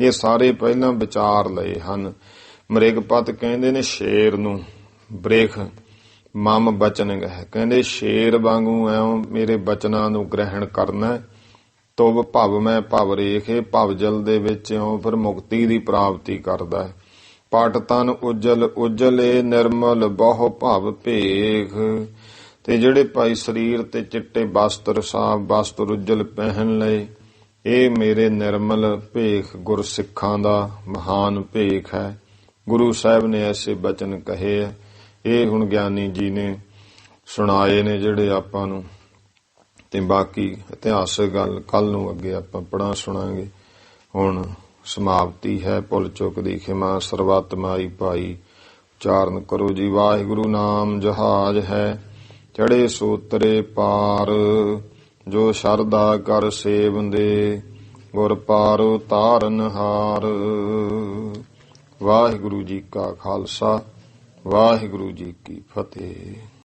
ਇਹ ਸਾਰੇ ਪਹਿਲਾਂ ਵਿਚਾਰ ਲਏ ਹਨ। ਮ੍ਰਿਗਪਤ ਕਹਿੰਦੇ ਨੇ ਸ਼ੇਰ ਨੂੰ, ਬ੍ਰੇਖ ਮਮ ਬਚਨ ਗਹਿ ਕਹਿੰਦੇ ਸ਼ੇਰ ਵਾਂਗੂ ਐਉਂ ਮੇਰੇ ਬਚਨਾਂ ਨੂੰ ਗ੍ਰਹਿਣ ਕਰਨਾ। ਤੁਬ ਭਵ ਮੈਂ ਭਵ ਰੇਖ, ਇਹ ਭਵ ਜਲ ਦੇ ਵਿੱਚ ਇਉਂ ਫਿਰ ਮੁਕਤੀ ਦੀ ਪ੍ਰਾਪਤੀ ਕਰਦਾ ਹੈ। ਪਟ ਤਨ ਉਜਲ ਉਜਲੇ ਨਿਰਮਲ ਬਹੁ ਭਵ ਭੇਖ। ਤੇ ਜਿਹੜੇ ਭਾਈ ਸਰੀਰ ਤੇ ਚਿੱਟੇ ਵਸਤਰ, ਸਾਫ ਵਸਤਰ ਉਜਲ ਪਹਿਨ ਲਏ, ਇਹ ਮੇਰੇ ਨਿਰਮਲ ਭੇਖ ਗੁਰਸਿੱਖਾਂ ਦਾ ਮਹਾਨ ਭੇਖ ਹੈ। ਗੁਰੂ ਸਾਹਿਬ ਨੇ ਐਸੇ ਬਚਨ ਕਹੇ ਆ। ਇਹ ਹੁਣ ਗਿਆਨੀ ਜੀ ਨੇ ਸੁਣਾਏ ਨੇ ਜਿਹੜੇ ਆਪਾਂ ਨੂੰ। ਤੇ ਬਾਕੀ ਇਤਿਹਾਸਕ ਗੱਲ ਕੱਲ ਨੂੰ ਅੱਗੇ ਆਪਾਂ ਪੜ੍ਹਾਂ ਸੁਣਾਂਗੇ। ਹੁਣ ਸਮਾਪਤੀ ਹੈ। ਭੁੱਲ ਚੁੱਕ ਦੀ ਖਿਮਾ ਸਰਬੱਤ ਮਾਈ ਭਾਈ। ਉਚਾਰਨ ਕਰੋ ਜੀ ਵਾਹਿਗੁਰੂ ਨਾਮ ਜਹਾਜ ਹੈ, ਚੜੇ ਸੋਤਰੇ ਪਾਰ। ਜੋ ਸ਼ਰਧਾ ਕਰ ਸੇਵੰਦੇ, ਗੁਰ ਪਾਰੋ ਤਾਰਨ ਹਾਰ। ਵਾਹਿਗੁਰੂ ਜੀ ਕਾ ਖਾਲਸਾ, ਵਾਹਿਗੁਰੂ ਜੀ ਕੀ ਫਤਿਹ।